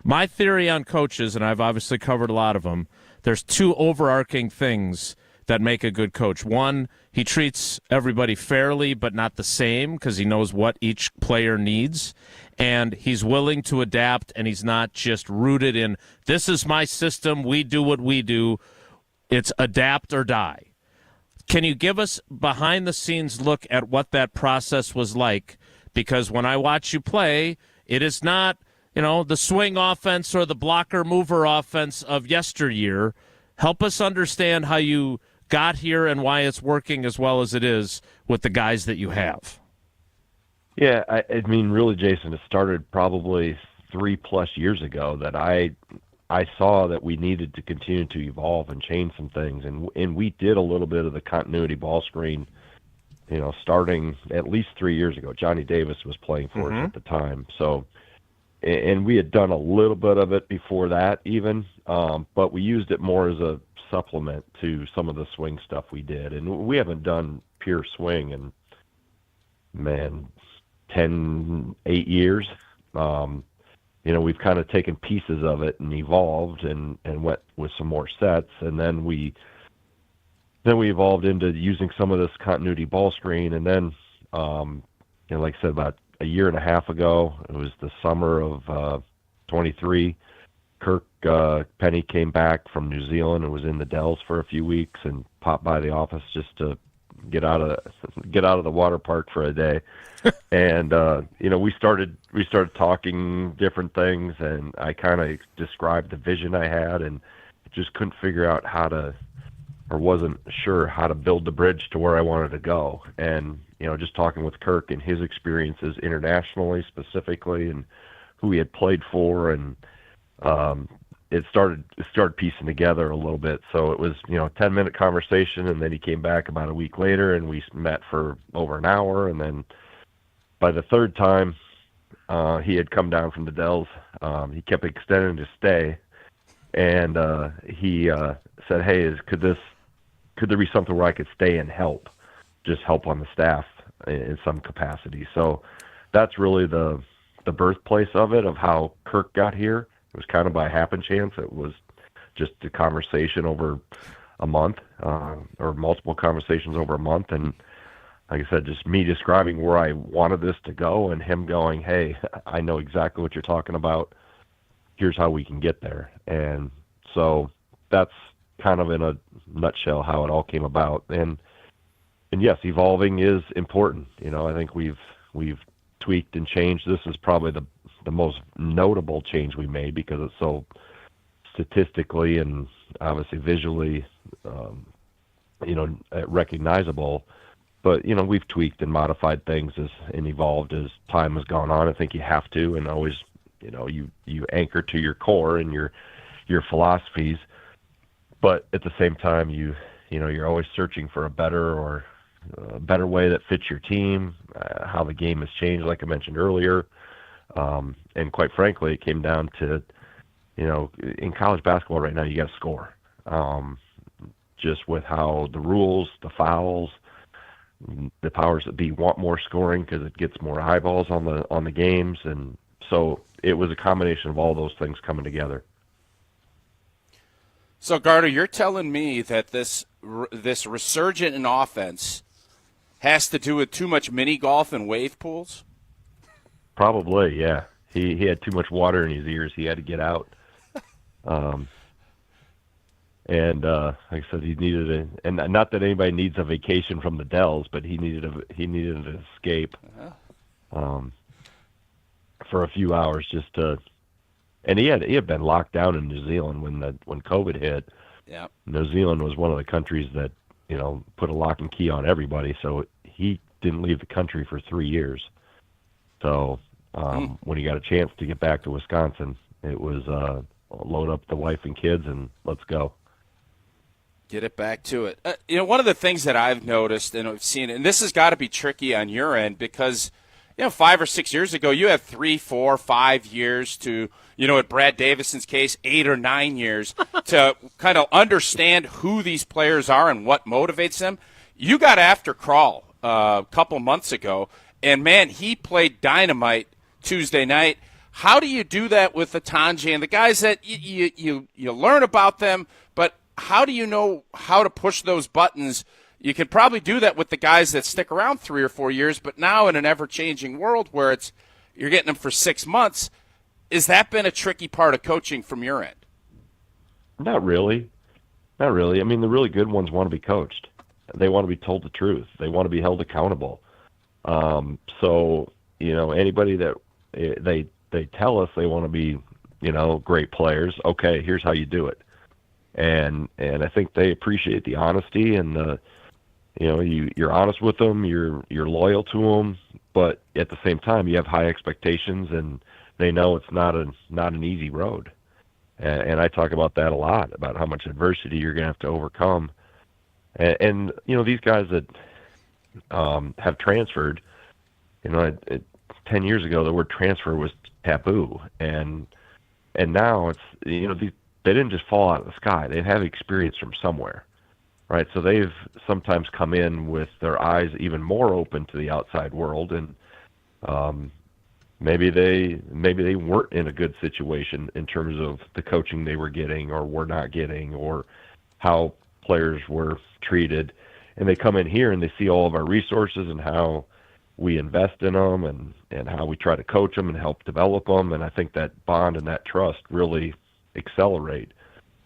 my theory on coaches, and I've obviously covered a lot of them, there's two overarching things that make a good coach. One, he treats everybody fairly but not the same because he knows what each player needs, and he's willing to adapt, and he's not just rooted in, this is my system, we do what we do. It's adapt or die. Can you give us behind-the-scenes look at what that process was like? Because when I watch you play, it is not, the swing offense or the blocker-mover offense of yesteryear. Help us understand how you got here and why it's working as well as it is with the guys that you have. Yeah, I mean, really, Jason, it started probably 3+ years ago that I saw that we needed to continue to evolve and change some things, and we did a little bit of the continuity ball screen, starting at least 3 years ago. Johnny Davis was playing for us at the time, so, and we had done a little bit of it before that even, but we used it more as a supplement to some of the swing stuff we did, and we haven't done pure swing in 8 years. We've kind of taken pieces of it and evolved and went with some more sets, and then we evolved into using some of this continuity ball screen, and then like I said, about a year and a half ago, it was the summer of 23. Kirk Penny came back from New Zealand and was in the Dells for a few weeks and popped by the office just to get out of the water park for a day. And we started talking different things, and I kind of described the vision I had, and just couldn't figure out wasn't sure how to build the bridge to where I wanted to go. And just talking with Kirk and his experiences internationally specifically, and who he had played for, and it started piecing together a little bit. So it was, 10-minute conversation, and then he came back about a week later, and we met for over an hour. And then by the third time he had come down from the Dells, he kept extending his stay, and he said, hey, could there be something where I could stay and help on the staff in some capacity? So that's really the birthplace of it, of how Kirk got here. It was kind of by happen chance. It was just a conversation over a month, or multiple conversations over a month. And like I said, just me describing where I wanted this to go, and him going, hey, I know exactly what you're talking about. Here's how we can get there. And so that's kind of in a nutshell how it all came about. And yes, evolving is important. I think we've tweaked and changed. This is probably the most notable change we made because it's so statistically and obviously visually, recognizable. But, we've tweaked and modified things and evolved as time has gone on. I think you have to, and always, you anchor to your core and your philosophies. But at the same time, you're always searching for a better way that fits your team, how the game has changed, like I mentioned earlier. And quite frankly, it came down to, in college basketball right now, you got to score. Just with how the rules, the fouls, the powers that be want more scoring because it gets more eyeballs on the games, and so it was a combination of all those things coming together. So, Gardo, you're telling me that this resurgent in offense has to do with too much mini golf and wave pools? Probably, yeah. He had too much water in his ears. He had to get out. And like I said, he needed and not that anybody needs a vacation from the Dells, but he needed an escape for a few hours just to. And he had been locked down in New Zealand when COVID hit. Yeah. New Zealand was one of the countries that put a lock and key on everybody, so he didn't leave the country for 3 years. So when he got a chance to get back to Wisconsin, it was load up the wife and kids and let's go. Get it back to it. One of the things that I've noticed and I've seen, and this has got to be tricky on your end because, 5 or 6 years ago, you had 3, 4, 5 years to, at Brad Davison's case, 8 or 9 years to kind of understand who these players are and what motivates them. You got after Krall a couple months ago, and, man, he played dynamite Tuesday night. How do you do that with Atanji and the guys that you learn about them, but how do you know how to push those buttons? You can probably do that with the guys that stick around 3 or 4 years, but now in an ever-changing world where you're getting them for 6 months, has that been a tricky part of coaching from your end? Not really. I mean, the really good ones want to be coached. They want to be told the truth. They want to be held accountable. So, anybody that they tell us they want to be, great players, okay, here's how you do it. And I think they appreciate the honesty and you're honest with them, you're loyal to them, but at the same time you have high expectations and they know it's not an easy road. And I talk about that a lot, about how much adversity you're going to have to overcome. And these guys that have transferred, 10 years ago the word transfer was taboo, and now it's they didn't just fall out of the sky. They have experience from somewhere, right? So they've sometimes come in with their eyes even more open to the outside world, and maybe they weren't in a good situation in terms of the coaching they were getting or were not getting, or how players were treated, and they come in here and they see all of our resources and how we invest in them and how we try to coach them and help develop them, and I think that bond and that trust really accelerate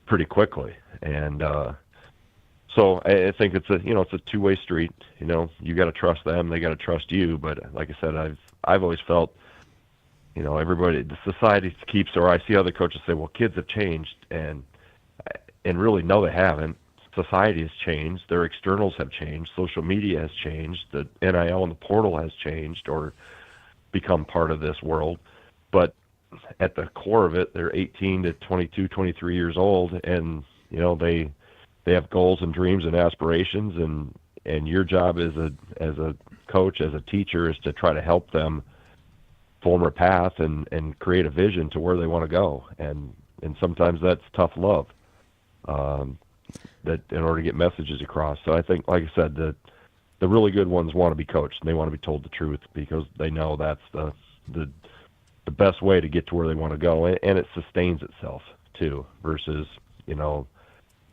pretty quickly. And so I think it's a two-way street. You got to trust them, they got to trust you. But like I said, I've always felt everybody, the society keeps, or I see other coaches say, well, kids have changed, and really no, they haven't. Society has changed, their externals have changed, social media has changed, the NIL and the portal has changed or become part of this world. But at the core of it, they're 18 to 22, 23 years old, and they have goals and dreams and aspirations, and your job as a coach, as a teacher, is to try to help them form a path and create a vision to where they want to go. And sometimes that's tough love. That in order to get messages across. So I think, like I said, the really good ones want to be coached and they want to be told the truth because they know that's the best way to get to where they want to go, and it sustains itself too, versus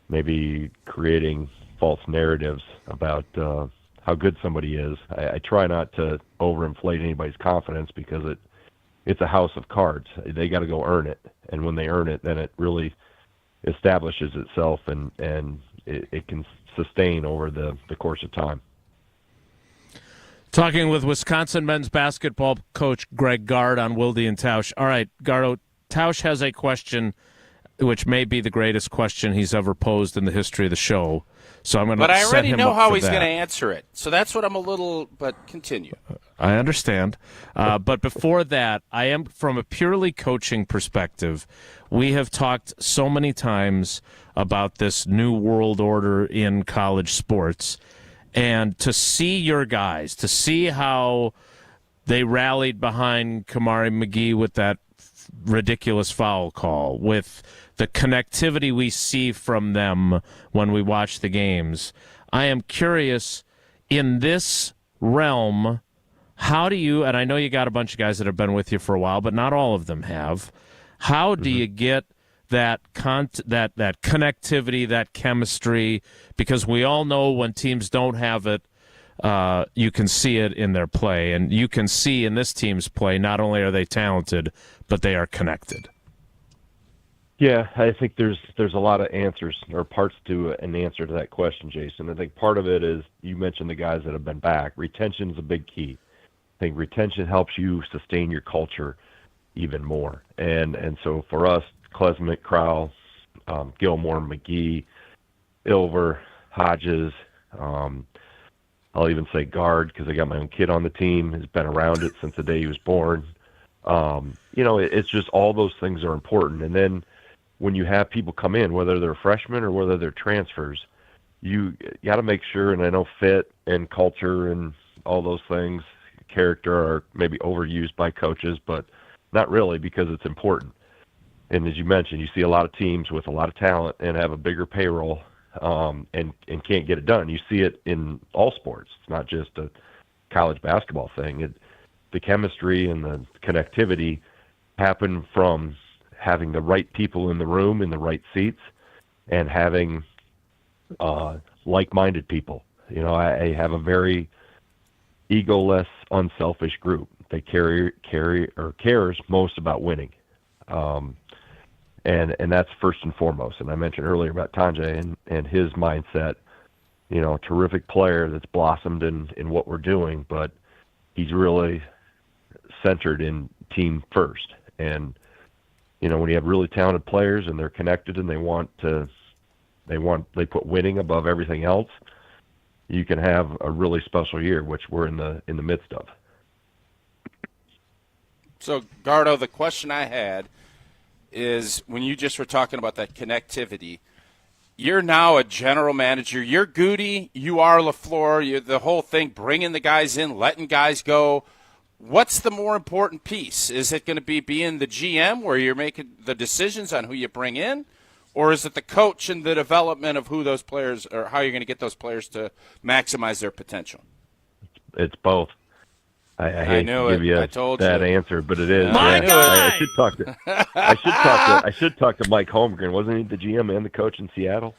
maybe creating false narratives about how good somebody is. I try not to overinflate anybody's confidence because it's a house of cards. They got to go earn it, and when they earn it, then it really establishes itself and it can sustain over the course of time. Talking with Wisconsin men's basketball coach Greg Gard on Wilde and Tausch. All right, Gardo, Tausch has a question which may be the greatest question he's ever posed in the history of the show. So I'm going to set him up for that. But I already know how he's going to answer it. So that's what I'm a little, but continue. I understand. But before that, I am, from a purely coaching perspective, we have talked so many times about this new world order in college sports. And to see your guys, to see how they rallied behind Kamari McGee with that ridiculous foul call, with the connectivity we see from them when we watch the games. I am curious, in this realm, how do you, and I know you got a bunch of guys that have been with you for a while, but not all of them have, how do you get that connectivity, that chemistry? Because we all know when teams don't have it, you can see it in their play, and you can see in this team's play, not only are they talented, but they are connected. Yeah, I think there's a lot of answers or parts to an answer to that question, Jason. I think part of it is you mentioned the guys that have been back. Retention is a big key. I think retention helps you sustain your culture even more. And so for us, Klesmit, Crowell, Gilmore, McGee, Ilver, Hodges, I'll even say Gard because I got my own kid on the team. Has been around it since the day he was born. It's just all those things are important. And then when you have people come in, whether they're freshmen or whether they're transfers, you got to make sure, and I know fit and culture and all those things, character are maybe overused by coaches, but not really because it's important. And as you mentioned, you see a lot of teams with a lot of talent and have a bigger payroll and can't get it done. You see it in all sports. It's not just a college basketball thing. The chemistry and the connectivity happen from having the right people in the room in the right seats and having like-minded people. I have a very egoless, unselfish group. They cares most about winning. And that's first and foremost. And I mentioned earlier about Tanjay and his mindset, a terrific player that's blossomed in what we're doing, but he's really centered in team first. And, when you have really talented players and they're connected and they put winning above everything else, you can have a really special year, which we're in the midst of. So, Gardo, the question I had is when you just were talking about that connectivity, you're now a general manager. You're Goody. You are LaFleur. You're the whole thing, bringing the guys in, letting guys go. What's the more important piece? Is it going to be being the GM where you're making the decisions on who you bring in? Or is it the coach and the development of who those players or how you're going to get those players to maximize their potential? It's both. I hate to give you that answer, but it is. I should talk to Mike Holmgren. Wasn't he the GM and the coach in Seattle?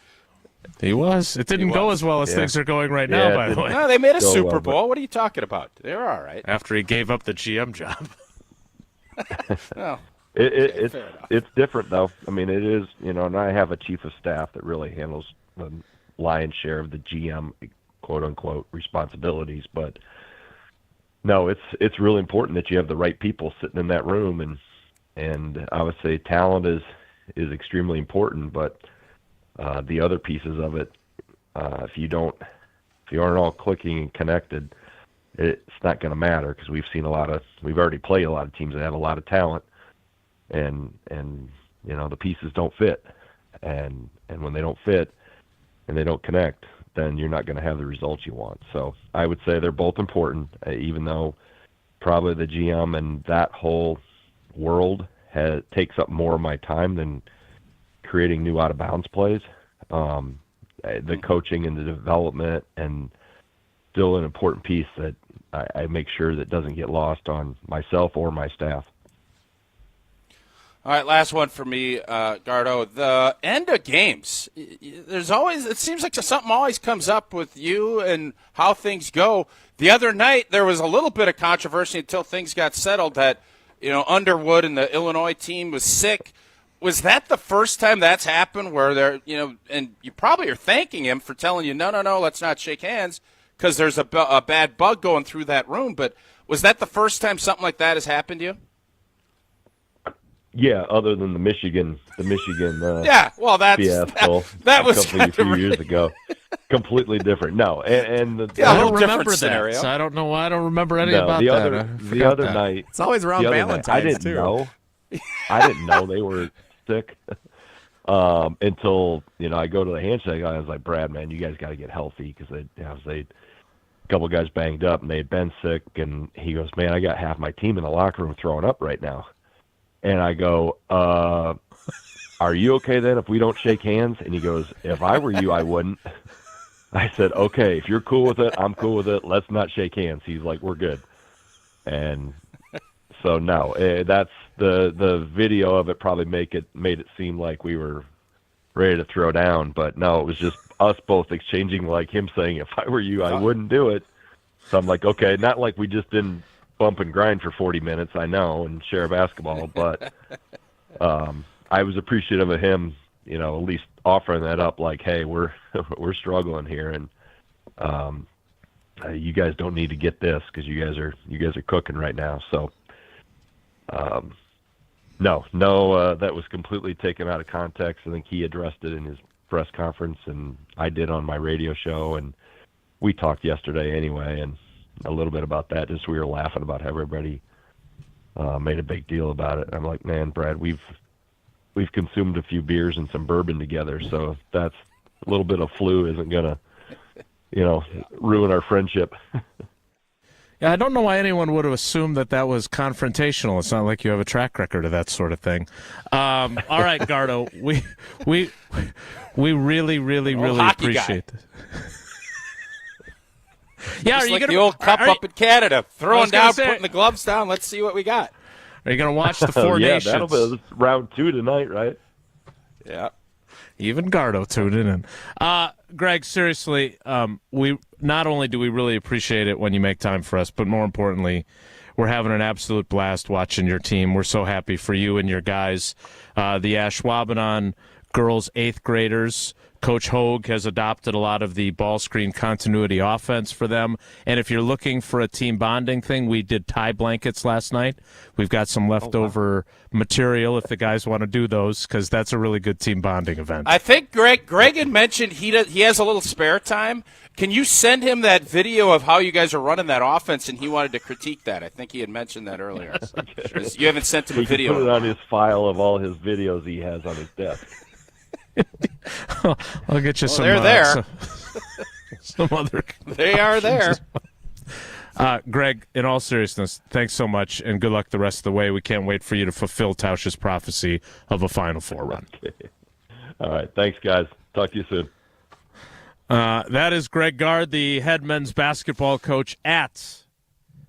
He was. It didn't go as well as things are going right now, by the way. No, they made a Super Bowl. What are you talking about? They were all right. After he gave up the GM job. No. It's different, though. I mean, it is, and I have a chief of staff that really handles the lion's share of the GM, quote-unquote, responsibilities. But, no, it's really important that you have the right people sitting in that room. And I would say talent is extremely important, but the other pieces of it, if you aren't all clicking and connected, it's not going to matter because we've already played a lot of teams that have a lot of talent. And the pieces don't fit, and when they don't fit and they don't connect, then you're not going to have the results you want. So I would say they're both important, even though probably the GM and that whole world takes up more of my time than creating new out of bounds plays. The coaching and the development and still an important piece that I make sure that doesn't get lost on myself or my staff. All right, last one for me, Gardo. The end of games. It seems like something always comes up with you and how things go. The other night, there was a little bit of controversy until things got settled that, Underwood and the Illinois team was sick. Was that the first time that's happened where they're, and you probably are thanking him for telling you, no, let's not shake hands because there's a bad bug going through that room. But was that the first time something like that has happened to you? Yeah, other than the Michigan yeah, well, fiasco that was a few years ago. Completely different. No, and I don't remember that. Scenario. So I don't know why I don't remember any about that. The other night, it's always around Valentine's. I didn't know. I didn't know they were sick until I go to the handshake. I was like, Brad, man, you guys got to get healthy because they a couple guys banged up and they had been sick, and he goes, man, I got half my team in the locker room throwing up right now. And I go, are you okay then if we don't shake hands? And he goes, if I were you, I wouldn't. I said, okay, if you're cool with it, I'm cool with it. Let's not shake hands. He's like, we're good. And so no, that's the video of it probably made it seem like we were ready to throw down, but no, it was just us both exchanging, like him saying, if I were you, I wouldn't do it. So I'm like, okay, not like we just didn't bump and grind for 40 minutes, I know, and share basketball, but I was appreciative of him, at least offering that up, like, hey, we're struggling here, and you guys don't need to get this because you guys are cooking right now. So no, that was completely taken out of context. I think he addressed it in his press conference, and I did on my radio show, and we talked yesterday anyway, and a little bit about that. Just we were laughing about how everybody made a big deal about it. I'm like, man, Brad, we've consumed a few beers and some bourbon together, so that's a little bit of flu isn't gonna, ruin our friendship. Yeah, I don't know why anyone would have assumed that was confrontational. It's not like you have a track record of that sort of thing. All right, Gardo, we really appreciate this. Yeah, it's are you like gonna the old cup up in Canada, throwing down, putting the gloves down. Let's see what we got. Are you going to watch the Four Nations? That'll be round 2 tonight, right? Yeah. Even Gardo tuned in. Greg, seriously, we not only do we really appreciate it when you make time for us, but more importantly, we're having an absolute blast watching your team. We're so happy for you and your guys. The Ashwaubenon girls 8th graders, Coach Hogue has adopted a lot of the ball screen continuity offense for them. And if you're looking for a team bonding thing, we did tie blankets last night. We've got some leftover material if the guys want to do those, because that's a really good team bonding event. I think Greg had mentioned he has a little spare time. Can you send him that video of how you guys are running that offense, and he wanted to critique that? I think he had mentioned that earlier. Okay. You haven't sent him a video. He can put it on his file of all his videos he has on his desk. I'll get you some. They're there. Some other. They are there. Greg, in all seriousness, thanks so much, and good luck the rest of the way. We can't wait for you to fulfill Tausch's prophecy of a Final Four run. Okay. All right. Thanks, guys. Talk to you soon. That is Greg Gard, the head men's basketball coach at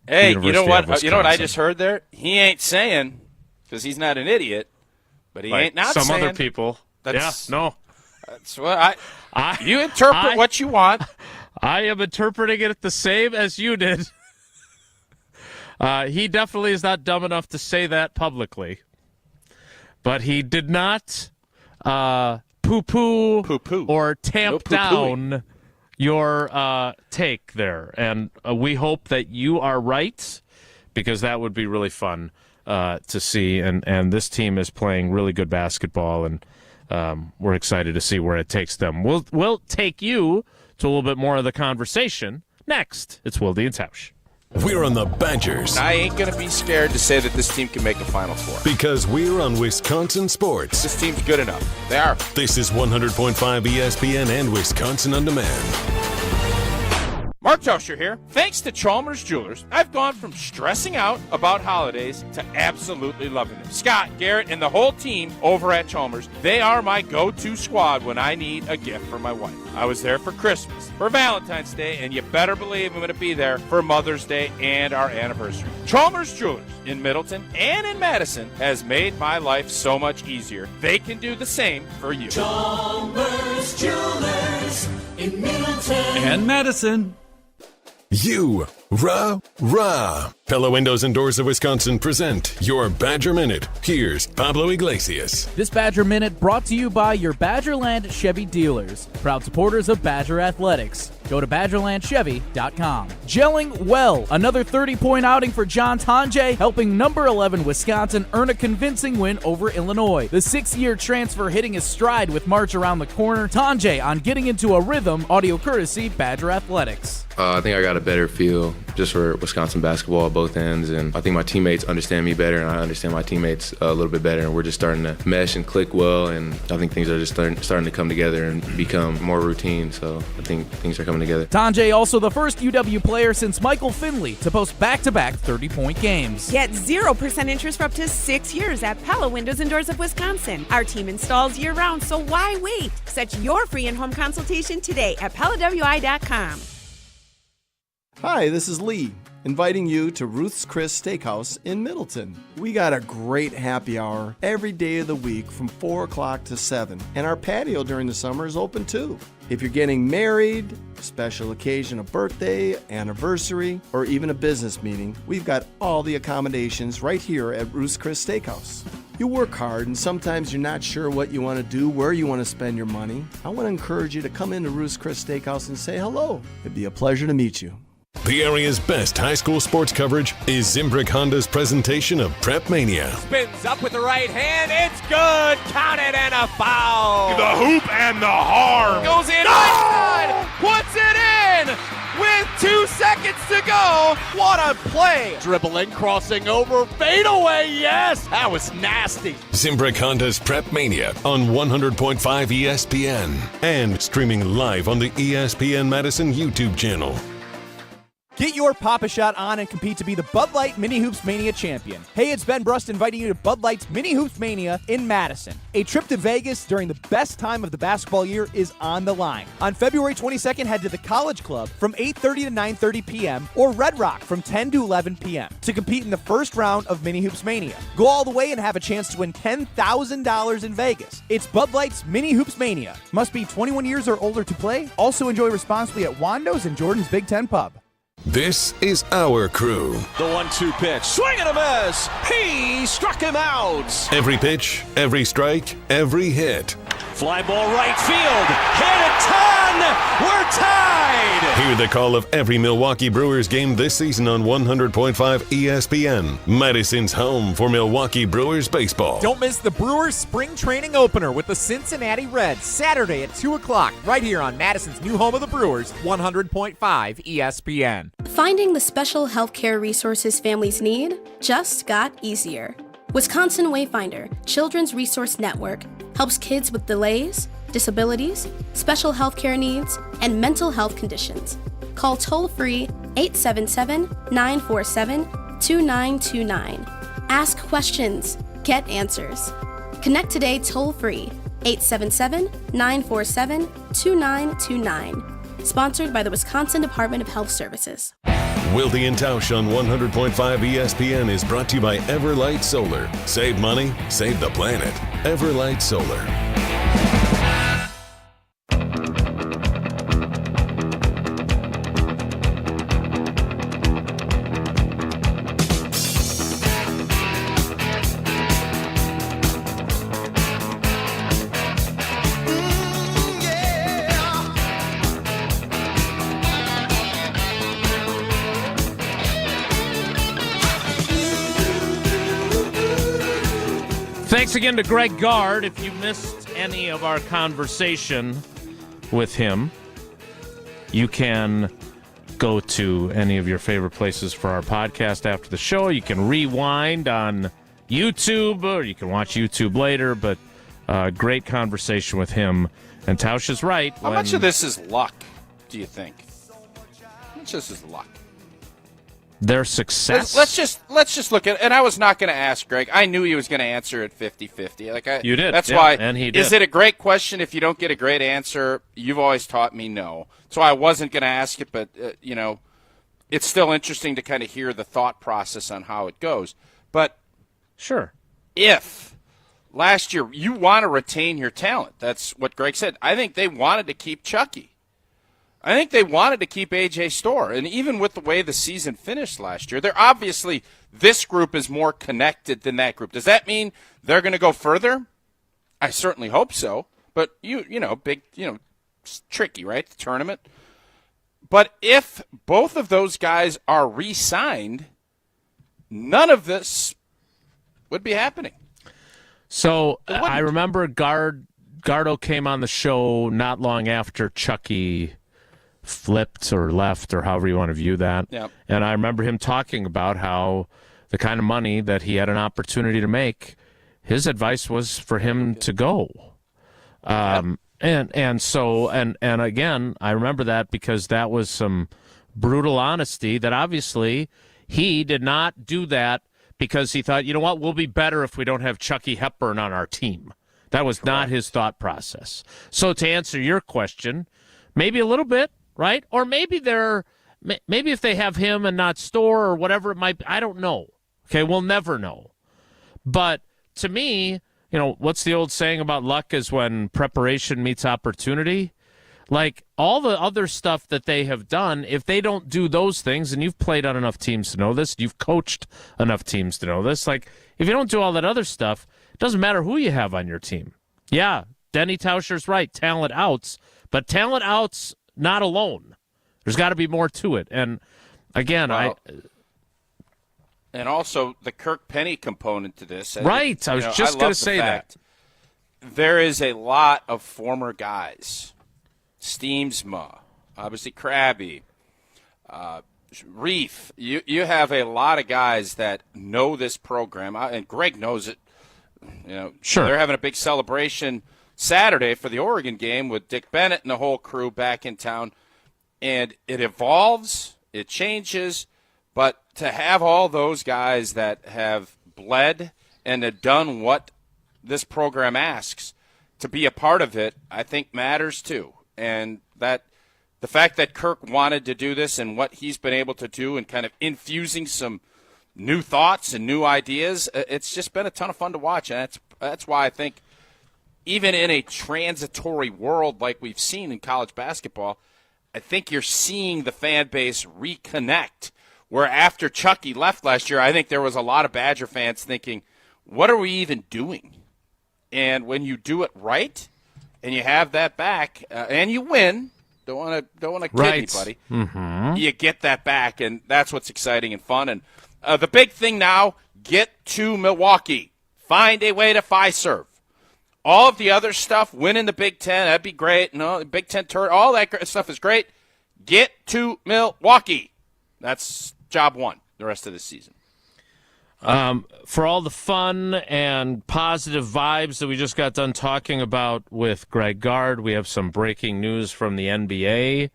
Hey, University you know what? of Wisconsin. You know what I just heard there? He ain't saying, because he's not an idiot, but he ain't not some saying. Some other people. That's what you interpret what you want. I am interpreting it the same as you did. He definitely is not dumb enough to say that publicly. But he did not poo-poo or tamp down your take there. And we hope that you are right, because that would be really fun to see. And this team is playing really good basketball, and we're excited to see where it takes them. We'll take you to a little bit more of the conversation next. It's Wilde and Tausch. We're on the Badgers. I ain't going to be scared to say that this team can make a Final Four. Because we're on Wisconsin Sports. This team's good enough. They are. This is 100.5 ESPN and Wisconsin On Demand. Mark Attanasio here. Thanks to Chalmers Jewelers, I've gone from stressing out about holidays to absolutely loving them. Scott, Garrett, and the whole team over at Chalmers, they are my go-to squad when I need a gift for my wife. I was there for Christmas, for Valentine's Day, and you better believe I'm going to be there for Mother's Day and our anniversary. Chalmers Jewelers in Middleton and in Madison has made my life so much easier. They can do the same for you. Chalmers Jewelers in Middleton and Madison. You, rah. Pella Windows and Doors of Wisconsin present your Badger Minute. Here's Pablo Iglesias. This Badger Minute brought to you by your Badgerland Chevy dealers, proud supporters of Badger Athletics. Go to BadgerlandChevy.com. Gelling well. Another 30-point outing for John Tonje, helping number 11 Wisconsin earn a convincing win over Illinois. The 6-year transfer hitting his stride with March around the corner. Tonje on getting into a rhythm. Audio courtesy Badger Athletics. I think I got a better feel just for Wisconsin basketball at both ends, and I think my teammates understand me better, and I understand my teammates a little bit better, and we're just starting to mesh and click well, and I think things are just starting to come together and become more routine, so I think things are coming together. Tanjay also the first UW player since Michael Finley to post back-to-back 30-point games. Get 0% interest for up to 6 years at Pella Windows and Doors of Wisconsin. Our team installs year-round, so why wait? Set your free in-home consultation today at PellaWI.com. Hi, this is Lee, inviting you to Ruth's Chris Steakhouse in Middleton. We got a great happy hour every day of the week from 4 o'clock to 7, and our patio during the summer is open too. If you're getting married, special occasion, a birthday, anniversary, or even a business meeting, we've got all the accommodations right here at Ruth's Chris Steakhouse. You work hard and sometimes you're not sure what you want to do, where you want to spend your money. I want to encourage you to come into Ruth's Chris Steakhouse and say hello. It'd be a pleasure to meet you. The area's best high school sports coverage is Zimbrick Honda's presentation of Prep Mania. Spins up with the right hand. It's good. Count it and a foul. The hoop and the harm. Goes in. Einstein puts it in with 2 seconds to go. What a play. Dribbling, crossing over, fade away. Yes, that was nasty. Zimbrick Honda's Prep Mania on 100.5 ESPN and streaming live on the ESPN Madison YouTube channel. Get your Pop-A-Shot on and compete to be the Bud Light Mini Hoops Mania champion. Hey, it's Ben Brust inviting you to Bud Light's Mini Hoops Mania in Madison. A trip to Vegas during the best time of the basketball year is on the line. On February 22nd, head to the College Club from 8:30 to 9:30 p.m. or Red Rock from 10 to 11 p.m. to compete in the first round of Mini Hoops Mania. Go all the way and have a chance to win $10,000 in Vegas. It's Bud Light's Mini Hoops Mania. Must be 21 years or older to play. Also enjoy responsibly at Wando's and Jordan's Big Ten Pub. This is our crew. The 1-2 pitch. Swing and a miss. He struck him out. Every pitch, every strike, every hit. Fly ball right field. Hit a ton. We're tied. Hear the call of every Milwaukee Brewers game this season on 100.5 ESPN. Madison's home for Milwaukee Brewers baseball. Don't miss the Brewers spring training opener with the Cincinnati Reds Saturday at 2 o'clock right here on Madison's new home of the Brewers, 100.5 ESPN. Finding the special healthcare resources families need just got easier. Wisconsin Wayfinder Children's Resource Network helps kids with delays, disabilities, special healthcare needs, and mental health conditions. Call toll-free 877-947-2929. Ask questions, get answers. Connect today toll-free 877-947-2929. Sponsored by the Wisconsin Department of Health Services. Wilde and Tausch on 100.5 ESPN is brought to you by Everlight Solar. Save money, save the planet. Everlight Solar. Thanks again to Greg Gard. If you missed any of our conversation with him, you can go to any of your favorite places for our podcast after the show. You can rewind on YouTube, or you can watch YouTube later, but great conversation with him. And Tausch is right. How much of this is luck, do you think? How much of this is luck? Their success. Let's just look at, and I was not going to ask Greg. I knew he was going to answer it 50-50. You did. That's yeah, why. And he did. Is it a great question if you don't get a great answer? You've always taught me no. So I wasn't going to ask it, but it's still interesting to kind of hear the thought process on how it goes. But sure, if last year you want to retain your talent, that's what Greg said. I think they wanted to keep Chucky. I think they wanted to keep A.J. Storr, and even with the way the season finished last year, they're obviously this group is more connected than that group. Does that mean they're going to go further? I certainly hope so, but it's tricky, right? The tournament. But if both of those guys are re-signed, none of this would be happening. So I remember Gardo came on the show not long after Chucky flipped or left or however you want to view that. Yep. And I remember him talking about how the kind of money that he had an opportunity to make, his advice was for him to go. And again, I remember that because that was some brutal honesty that obviously he did not do that because he thought, you know what, we'll be better if we don't have Chucky Hepburn on our team. That was not his thought process. So to answer your question, maybe a little bit, right? Or maybe if they have him and not Storr or whatever it might be, I don't know. Okay, we'll never know. But to me, what's the old saying about luck is when preparation meets opportunity? Like all the other stuff that they have done, if they don't do those things, and you've played on enough teams to know this, you've coached enough teams to know this, like if you don't do all that other stuff, it doesn't matter who you have on your team. Yeah, Denny Tauscher's right, talent outs, but talent outs not alone. There's got to be more to it. And again, and also the Kirk Penny component to this. Right, I was just going to say that. There is a lot of former guys. Steamsma, obviously Krabby, Reef. You have a lot of guys that know this program, and Greg knows it. Sure. They're having a big celebration Saturday for the Oregon game with Dick Bennett and the whole crew back in town, and it evolves, it changes, but to have all those guys that have bled and have done what this program asks to be a part of it, I think matters too. And that the fact that Kirk wanted to do this and what he's been able to do and kind of infusing some new thoughts and new ideas, it's just been a ton of fun to watch. And that's why I think even in a transitory world like we've seen in college basketball, I think you're seeing the fan base reconnect. Where after Chucky left last year, I think there was a lot of Badger fans thinking, what are we even doing? And when you do it right and you have that back and you win, don't want to kid anybody, you get that back, and that's what's exciting and fun. And the big thing now, get to Milwaukee. Find a way to Fiserv. All of the other stuff, winning the Big Ten, that'd be great. The Big Ten tour, all that stuff is great. Get to Milwaukee. That's job one the rest of the season. For all the fun and positive vibes that we just got done talking about with Greg Gard, we have some breaking news from the NBA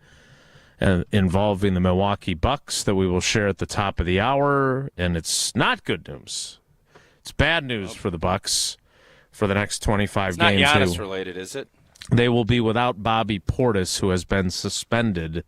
involving the Milwaukee Bucks that we will share at the top of the hour, and it's not good news. It's bad news for the Bucks for the next 25 games. It's not Giannis related, is it? They will be without Bobby Portis, who has been suspended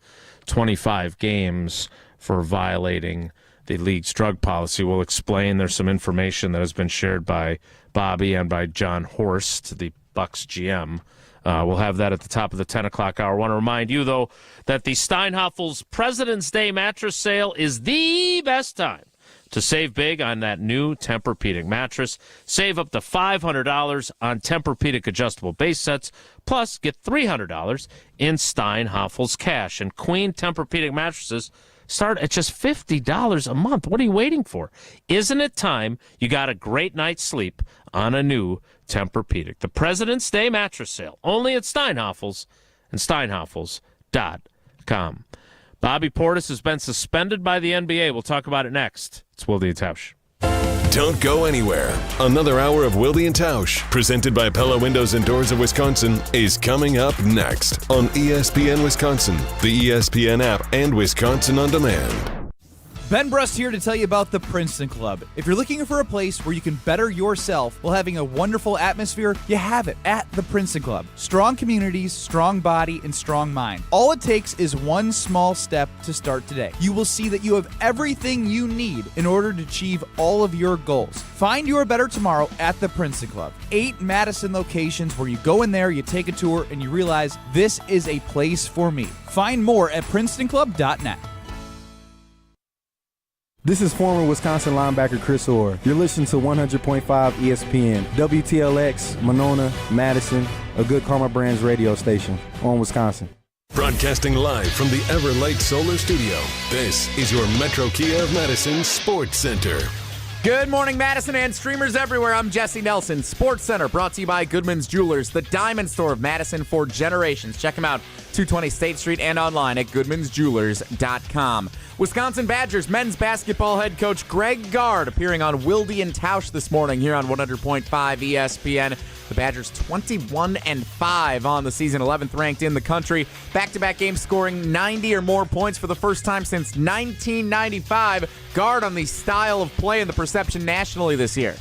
25 games for violating the league's drug policy. We'll explain. There's some information that has been shared by Bobby and by John Horst, the Bucks GM. We'll have that at the top of the 10 o'clock hour. I want to remind you, though, that the Steinhafels President's Day mattress sale is the best time to save big on that new Tempur-Pedic mattress. Save up to $500 on Tempur-Pedic adjustable base sets, plus get $300 in Steinhafels cash. And Queen Tempur-Pedic mattresses start at just $50 a month. What are you waiting for? Isn't it time you got a great night's sleep on a new Tempur-Pedic? The President's Day mattress sale, only at Steinhafels and Steinhafels.com. Bobby Portis has been suspended by the NBA. We'll talk about it next. It's Wilde and Tausch. Don't go anywhere. Another hour of Wilde and Tausch, presented by Pella Windows and Doors of Wisconsin, is coming up next on ESPN Wisconsin, the ESPN app, and Wisconsin On Demand. Ben Brust here to tell you about the Princeton Club. If you're looking for a place where you can better yourself while having a wonderful atmosphere, you have it at the Princeton Club. Strong communities, strong body, and strong mind. All it takes is one small step to start today. You will see that you have everything you need in order to achieve all of your goals. Find your better tomorrow at the Princeton Club. 8 Madison locations where you go in there, you take a tour, and you realize this is a place for me. Find more at PrincetonClub.net. This is former Wisconsin linebacker Chris Orr. You're listening to 100.5 ESPN, WTLX, Monona, Madison, a Good Karma Brands radio station on Wisconsin. Broadcasting live from the Everlight Solar Studio, this is your Metro Kia of Madison Sports Center. Good morning, Madison and streamers everywhere. I'm Jesse Nelson. Sports Center brought to you by Goodman's Jewelers, the diamond store of Madison for generations. Check them out, 220 State Street and online at goodmansjewelers.com. Wisconsin Badgers men's basketball head coach Greg Gard appearing on Wilde and Tausch this morning here on 100.5 ESPN. The Badgers 21-5 on the season, 11th ranked in the country. Back-to-back games scoring 90 or more points for the first time since 1995. Gard on the style of play and the perception nationally this year.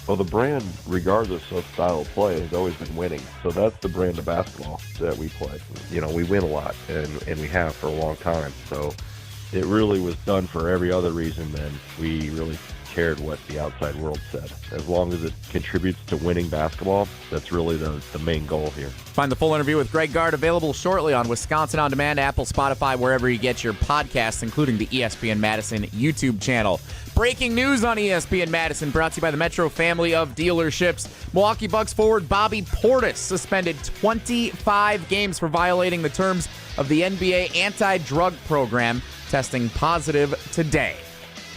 Well, the brand, regardless of style of play, has always been winning. So that's the brand of basketball that we play. You know, we win a lot, and we have for a long time. So it really was done for every other reason than we really cared what the outside world said. As long as it contributes to winning basketball, that's really the main goal here. Find the full interview with Greg Gard available shortly on Wisconsin On Demand, Apple, Spotify, wherever you get your podcasts, including the ESPN Madison YouTube channel. Breaking news on ESPN Madison, brought to you by the Metro family of dealerships. Milwaukee Bucks forward Bobby Portis suspended 25 games for violating the terms of the NBA anti-drug program, testing positive today.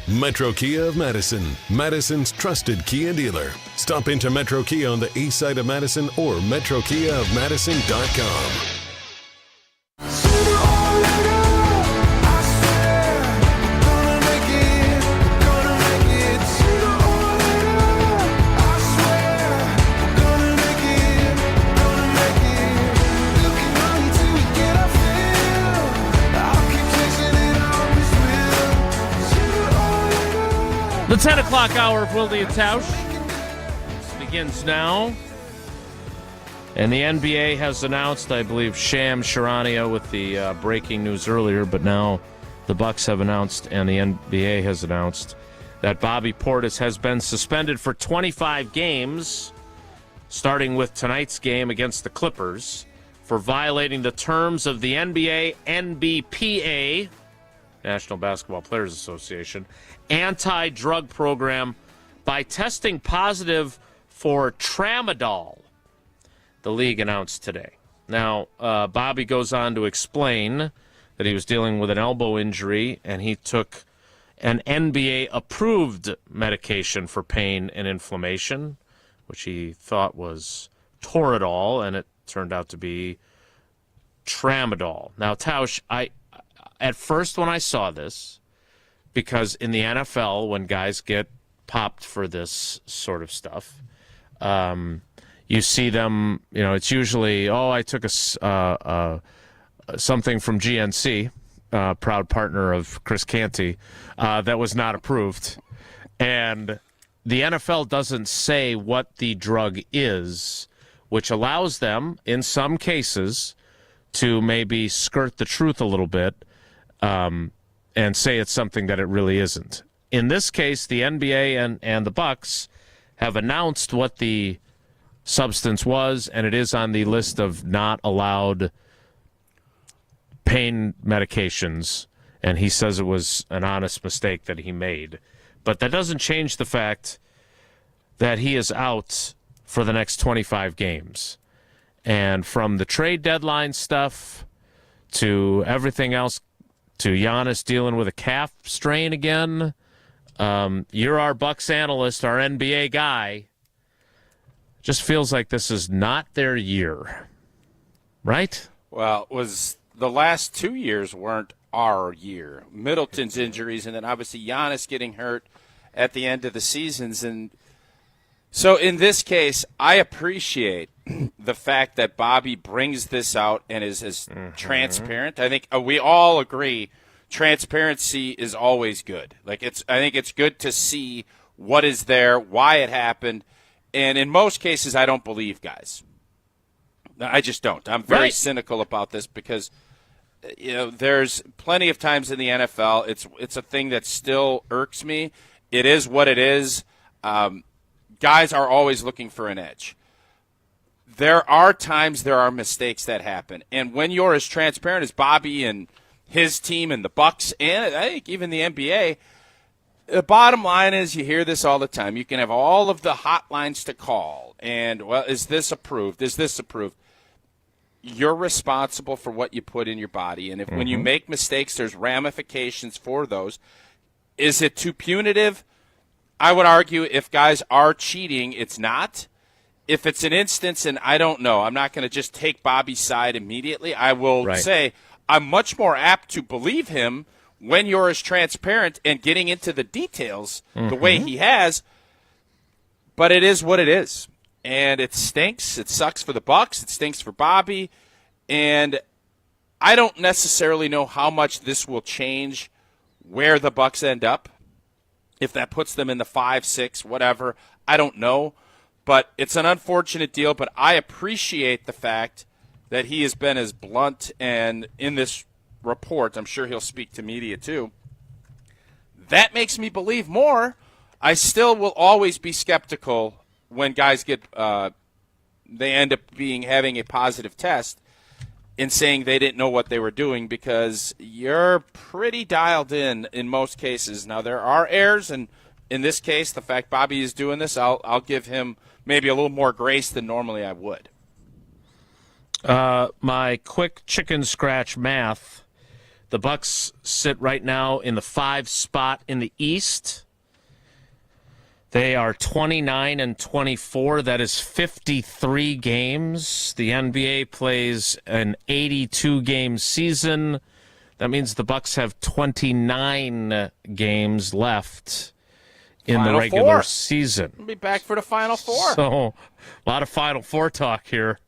Metro Kia of Madison, Madison's trusted Kia dealer. Stop into Metro Kia on the east side of Madison or metrokiaofmadison.com. The 10 o'clock hour of Wilde and Tausch begins now. And the NBA has announced, I believe, Sham Charania with the breaking news earlier, but now the Bucks have announced and the NBA has announced that Bobby Portis has been suspended for 25 games, starting with tonight's game against the Clippers, for violating the terms of the NBA NBPA, National Basketball Players Association, anti-drug program by testing positive for tramadol, the league announced today. Now, Bobby goes on to explain that he was dealing with an elbow injury and he took an NBA-approved medication for pain and inflammation, which he thought was Toradol, and it turned out to be tramadol. Now, Tausch, at first when I saw this, because in the NFL, when guys get popped for this sort of stuff, you see them, you know, it's usually, I took something from GNC, proud partner of Chris Canty, that was not approved. And the NFL doesn't say what the drug is, which allows them, in some cases, to maybe skirt the truth a little bit, and say it's something that it really isn't. In this case, the NBA and the Bucks have announced what the substance was, and it is on the list of not allowed pain medications, and he says it was an honest mistake that he made. But that doesn't change the fact that he is out for the next 25 games. And from the trade deadline stuff to everything else, to Giannis dealing with a calf strain again. You're our Bucks analyst, our NBA guy. Just feels like this is not their year, right? Well, the last 2 years weren't our year. Middleton's injuries, and then obviously Giannis getting hurt at the end of the seasons. And so in this case, I appreciate the fact that Bobby brings this out and is transparent. I think we all agree transparency is always good. I think it's good to see what is there, why it happened, and in most cases I don't believe guys. I just don't. I'm very cynical about this because there's plenty of times in the NFL it's a thing that still irks me. It is what it is. Guys are always looking for an edge. There are times there are mistakes that happen. And when you're as transparent as Bobby and his team and the Bucks and I think even the NBA, the bottom line is you hear this all the time. You can have all of the hotlines to call and, is this approved? Is this approved? You're responsible for what you put in your body. And when you make mistakes, there's ramifications for those. Is it too punitive? I would argue if guys are cheating, it's not. If it's an instance, and I don't know, I'm not going to just take Bobby's side immediately. I will say I'm much more apt to believe him when you're as transparent and getting into the details the way he has. But it is what it is. And it stinks. It sucks for the Bucs. It stinks for Bobby. And I don't necessarily know how much this will change where the Bucs end up. If that puts them in the 5, 6, whatever, I don't know. But it's an unfortunate deal, but I appreciate the fact that he has been as blunt, and in this report, I'm sure he'll speak to media too. That makes me believe more. I still will always be skeptical when guys get they end up having a positive test in saying they didn't know what they were doing, because you're pretty dialed in most cases. Now, there are errors, and in this case, the fact Bobby is doing this, I'll give him maybe a little more grace than normally I would. My quick chicken scratch math, the Bucs sit right now in the 5 spot in the East. They are 29-24. That is 53 games. The NBA plays an 82-game season. That means the Bucs have 29 games left in the regular season. We'll be back for the Final Four. So, a lot of Final Four talk here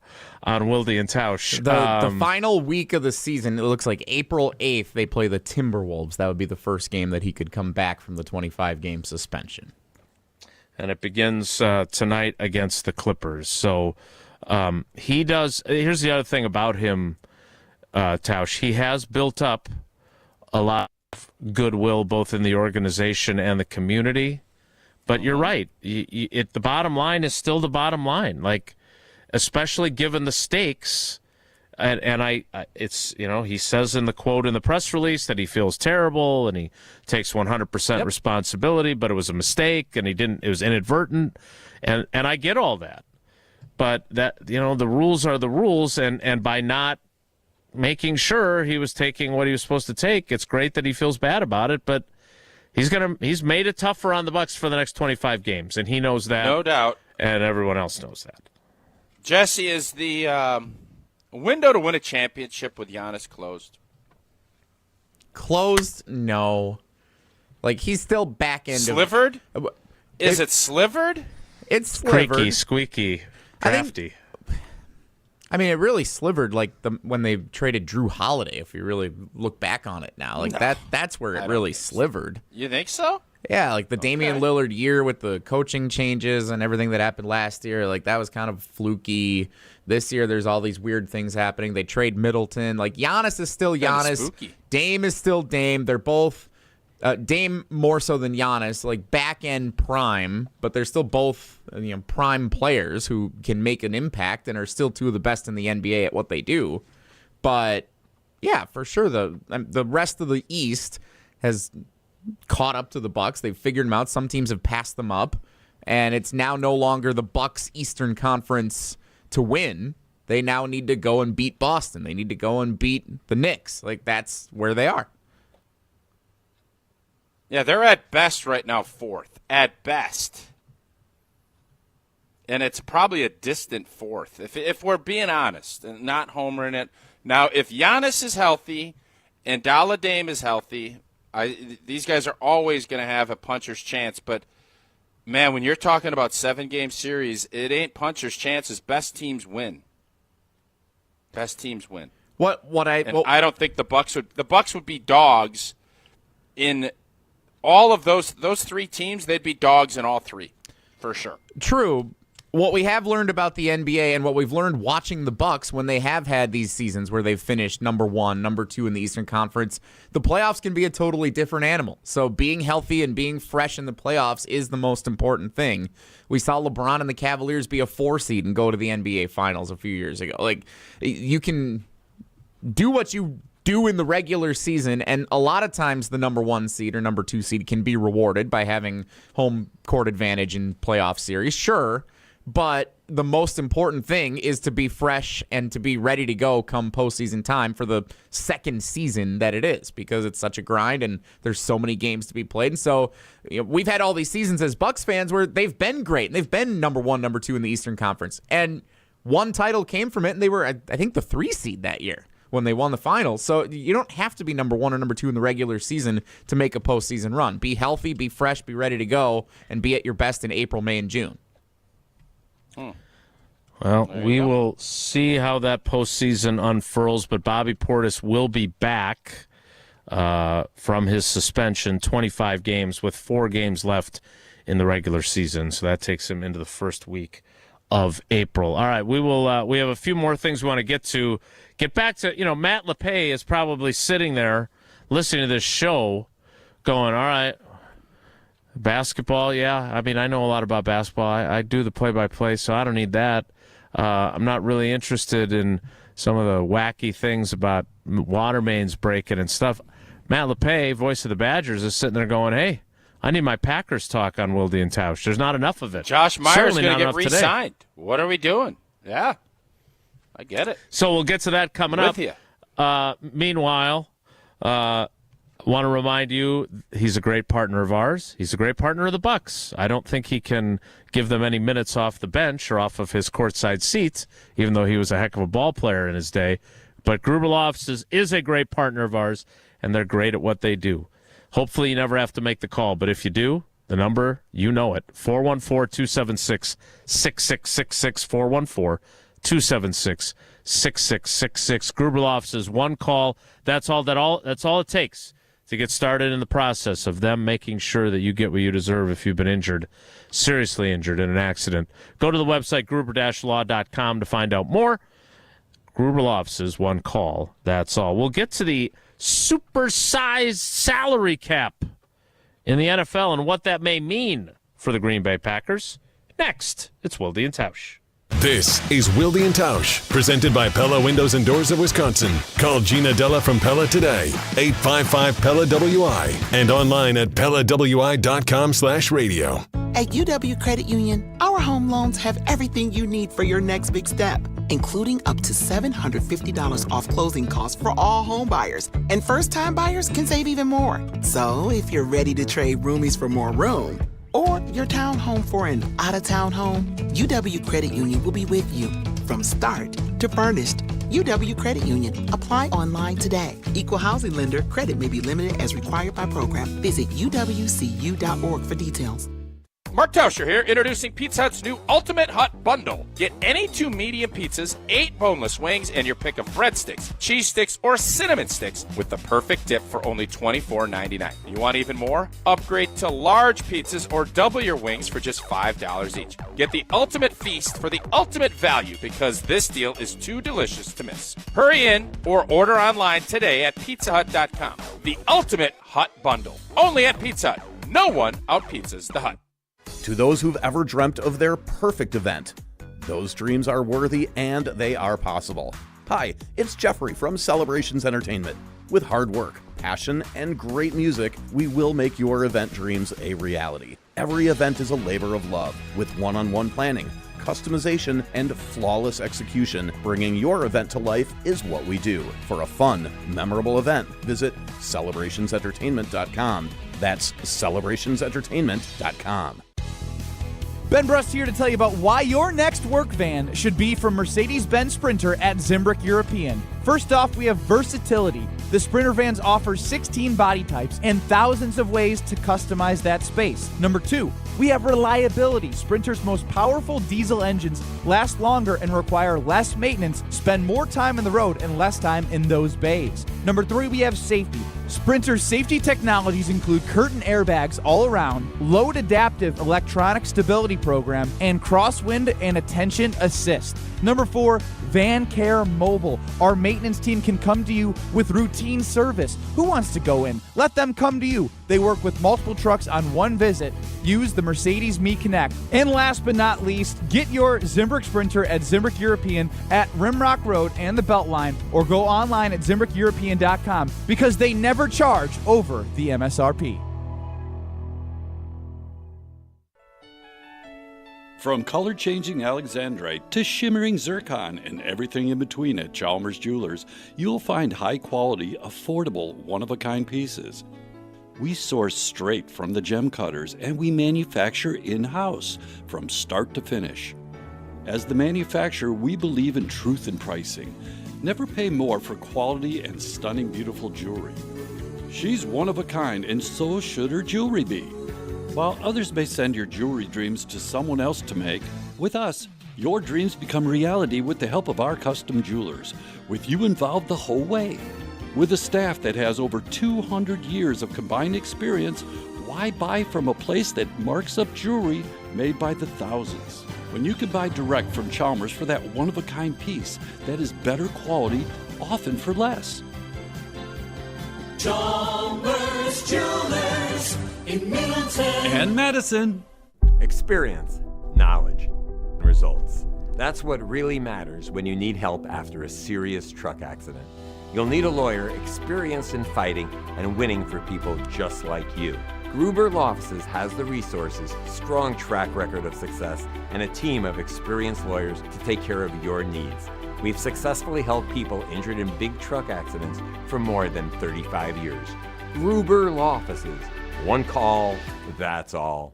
on Wilde and Tausch. The final week of the season, it looks like April 8th, they play the Timberwolves. That would be the first game that he could come back from the 25-game suspension. And it begins tonight against the Clippers. So he does. Here's the other thing about him, Tausch. He has built up a lot of goodwill both in the organization and the community. But you're right. The bottom line is still the bottom line. Like, especially given the stakes. And it's, he says in the quote in the press release that he feels terrible and he takes 100% responsibility, but it was a mistake and it was inadvertent. And I get all that. But that, the rules are the rules. And by not making sure he was taking what he was supposed to take, it's great that he feels bad about it, but he's made it tougher on the Bucs for the next 25 games. And he knows that. No doubt. And everyone else knows that. Jesse, is the window to win a championship with Giannis closed? Closed? No. Like, he's still back end. Slivered? Is it slivered? It's slivered. Creaky, squeaky, drafty. I mean, it really slivered like when they traded Drew Holiday, if you really look back on it now. Like, that's where it really slivered. You think so? Yeah, like the Damian Lillard year with the coaching changes and everything that happened last year, like that was kind of fluky. This year, there's all these weird things happening. They trade Middleton. Like, Giannis is still Giannis. Dame is still Dame. They're both Dame more so than Giannis, like back-end prime, but they're still both prime players who can make an impact and are still two of the best in the NBA at what they do. But, yeah, for sure, the rest of the East has caught up to the Bucs. They've figured them out. Some teams have passed them up, and it's now no longer the Bucs Eastern Conference to win. They now need to go and beat Boston. They need to go and beat the Knicks. Like, that's where they are. Yeah, they're at best right now 4th. At best. And it's probably a distant 4th, if we're being honest and not homering it. Now, if Giannis is healthy and Dalla Dame is healthy, these guys are always going to have a puncher's chance. But, man, when you're talking about 7-game series, it ain't puncher's chances. Best teams win. Best teams win. I don't think the Bucs would be dogs in all of those 3 teams. They'd be dogs in all 3, for sure. True. What we have learned about the NBA and what we've learned watching the Bucs when they have had these seasons where they've finished number 1, number 2 in the Eastern Conference, the playoffs can be a totally different animal. So being healthy and being fresh in the playoffs is the most important thing. We saw LeBron and the Cavaliers be a 4 seed and go to the NBA Finals a few years ago. Like, you can do what you do in the regular season, and a lot of times the number 1 seed or number 2 seed can be rewarded by having home court advantage in playoff series, sure. But the most important thing is to be fresh and to be ready to go come postseason time for the second season that it is, because it's such a grind and there's so many games to be played. And so we've had all these seasons as Bucs fans where they've been great and they've been number 1, number 2 in the Eastern Conference. And one title came from it, and they were, I think, the 3 seed that year when they won the finals. So you don't have to be number 1 or number 2 in the regular season to make a postseason run. Be healthy, be fresh, be ready to go, and be at your best in April, May, and June. Well, we will see how that postseason unfurls, but Bobby Portis will be back from his suspension, 25 games with 4 games left in the regular season. So that takes him into the first week of April. All right, we will. We have a few more things we want to get to. Get back to, Matt LePay is probably sitting there listening to this show going, all right, basketball, yeah. I mean, I know a lot about basketball. I do the play-by-play, so I don't need that. I'm not really interested in some of the wacky things about water mains breaking and stuff. Matt LePay, voice of the Badgers, is sitting there going, hey, I need my Packers talk on Wilde and Tausch. There's not enough of it. Josh Myers going to get re-signed. What are we doing? Yeah, I get it. So we'll get to that coming up. With you. Meanwhile, want to remind you, he's a great partner of ours. He's a great partner of the Bucs. I don't think he can give them any minutes off the bench or off of his courtside seats, even though he was a heck of a ball player in his day. But Gruber Law Offices is a great partner of ours, and they're great at what they do. Hopefully you never have to make the call, but if you do, the number, you know it, 414-276-6666, 414-276-6666. Gruber Law Offices, one call. That's all it takes to get started in the process of them making sure that you get what you deserve if you've been injured, seriously injured in an accident. Go to the website, gruber-law.com, to find out more. Gruber Law Offices, one call. That's all. We'll get to the supersized salary cap in the NFL and what that may mean for the Green Bay Packers. Next, it's Wilde and Tausch. This is Wilde and Tausch, presented by Pella Windows and Doors of Wisconsin. Call Gina Della from Pella today, 855-PELLA-WI, and online at PellaWI.com/radio. At UW Credit Union, our home loans have everything you need for your next big step, including up to $750 off closing costs for all home buyers. And first-time buyers can save even more. So if you're ready to trade roomies for more room, or your townhome for an out-of-town home, UW Credit Union will be with you from start to furnished. UW Credit Union. Apply online today. Equal housing lender. Credit may be limited as required by program. Visit uwcu.org for details. Mark Attanasio here, introducing Pizza Hut's new Ultimate Hut Bundle. Get any 2 medium pizzas, 8 boneless wings, and your pick of breadsticks, cheese sticks, or cinnamon sticks with the perfect dip for only $24.99. You want even more? Upgrade to large pizzas or double your wings for just $5 each. Get the ultimate feast for the ultimate value, because this deal is too delicious to miss. Hurry in or order online today at pizzahut.com. The Ultimate Hut Bundle. Only at Pizza Hut. No one out-pizzas the Hut. To those who've ever dreamt of their perfect event, those dreams are worthy and they are possible. Hi, it's Jeffrey from Celebrations Entertainment. With hard work, passion, and great music, we will make your event dreams a reality. Every event is a labor of love, with one-on-one planning, customization, and flawless execution. Bringing your event to life is what we do. For a fun, memorable event, visit celebrationsentertainment.com. That's celebrationsentertainment.com. Ben Brust here to tell you about why your next work van should be from Mercedes-Benz Sprinter at Zimbrick European. First off, we have versatility. The Sprinter vans offer 16 body types and thousands of ways to customize that space. Number 2, we have reliability. Sprinter's most powerful diesel engines last longer and require less maintenance, spend more time on the road and less time in those bays. Number 3, we have safety. Sprinter's safety technologies include curtain airbags all around, load adaptive electronic stability program, and crosswind and attention assist. Number 4, Van Care Mobile. Our maintenance team can come to you with routine service. Who wants to go in? Let them come to you. They work with multiple trucks on one visit. Use the Mercedes Me Connect. And last but not least, get your Zimbrick Sprinter at Zimbrick European at Rimrock Road and the Beltline, or go online at ZimbrickEuropean.com, because they never charge over the MSRP. From color-changing alexandrite to shimmering zircon and everything in between at Chalmers Jewelers, you'll find high-quality, affordable, one-of-a-kind pieces. We source straight from the gem cutters, and we manufacture in-house from start to finish. As the manufacturer, we believe in truth in pricing. Never pay more for quality and stunning, beautiful jewelry. She's one of a kind, and so should her jewelry be. While others may send your jewelry dreams to someone else to make, with us, your dreams become reality with the help of our custom jewelers, with you involved the whole way. With a staff that has over 200 years of combined experience, why buy from a place that marks up jewelry made by the thousands? When you can buy direct from Chalmers for that one-of-a-kind piece that is better quality, often for less. Chalmers Jewelers in Middleton and Madison. Experience, knowledge, results. That's what really matters when you need help after a serious truck accident. You'll need a lawyer experienced in fighting and winning for people just like you. Gruber Law Offices has the resources, strong track record of success, and a team of experienced lawyers to take care of your needs. We've successfully helped people injured in big truck accidents for more than 35 years. Gruber Law Offices. One call, that's all.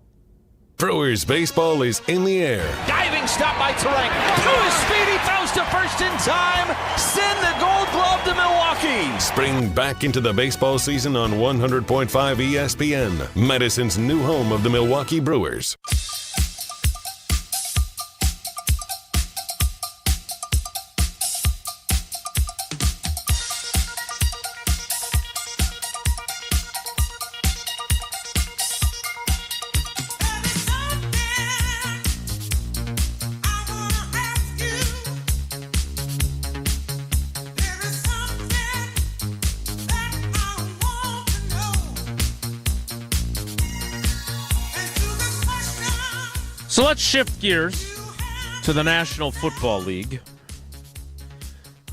Brewers baseball is in the air. Diving stop by Turek. To his feet, he throws to first in time. Send the Gold Glove to Milwaukee. Spring back into the baseball season on 100.5 ESPN, Madison's new home of the Milwaukee Brewers. So let's shift gears to the National Football League.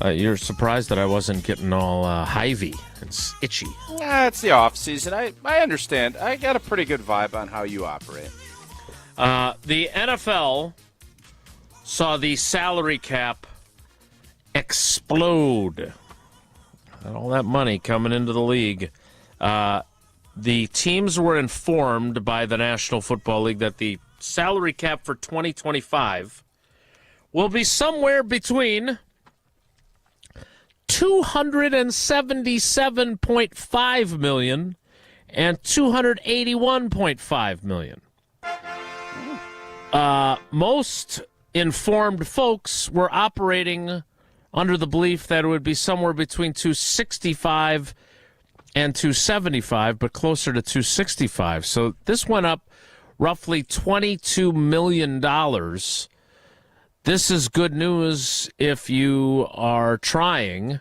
You're surprised that I wasn't getting all hivey. It's itchy. It's the offseason. I understand. I got a pretty good vibe on how you operate. The NFL saw the salary cap explode. Got all that money coming into the league. The teams were informed by the National Football League that the salary cap for 2025 will be somewhere between $277.5 million and $281.5 million. Most informed folks were operating under the belief that it would be somewhere between 265 and 275, but closer to 265. So this went up roughly $22 million. This is good news if you are trying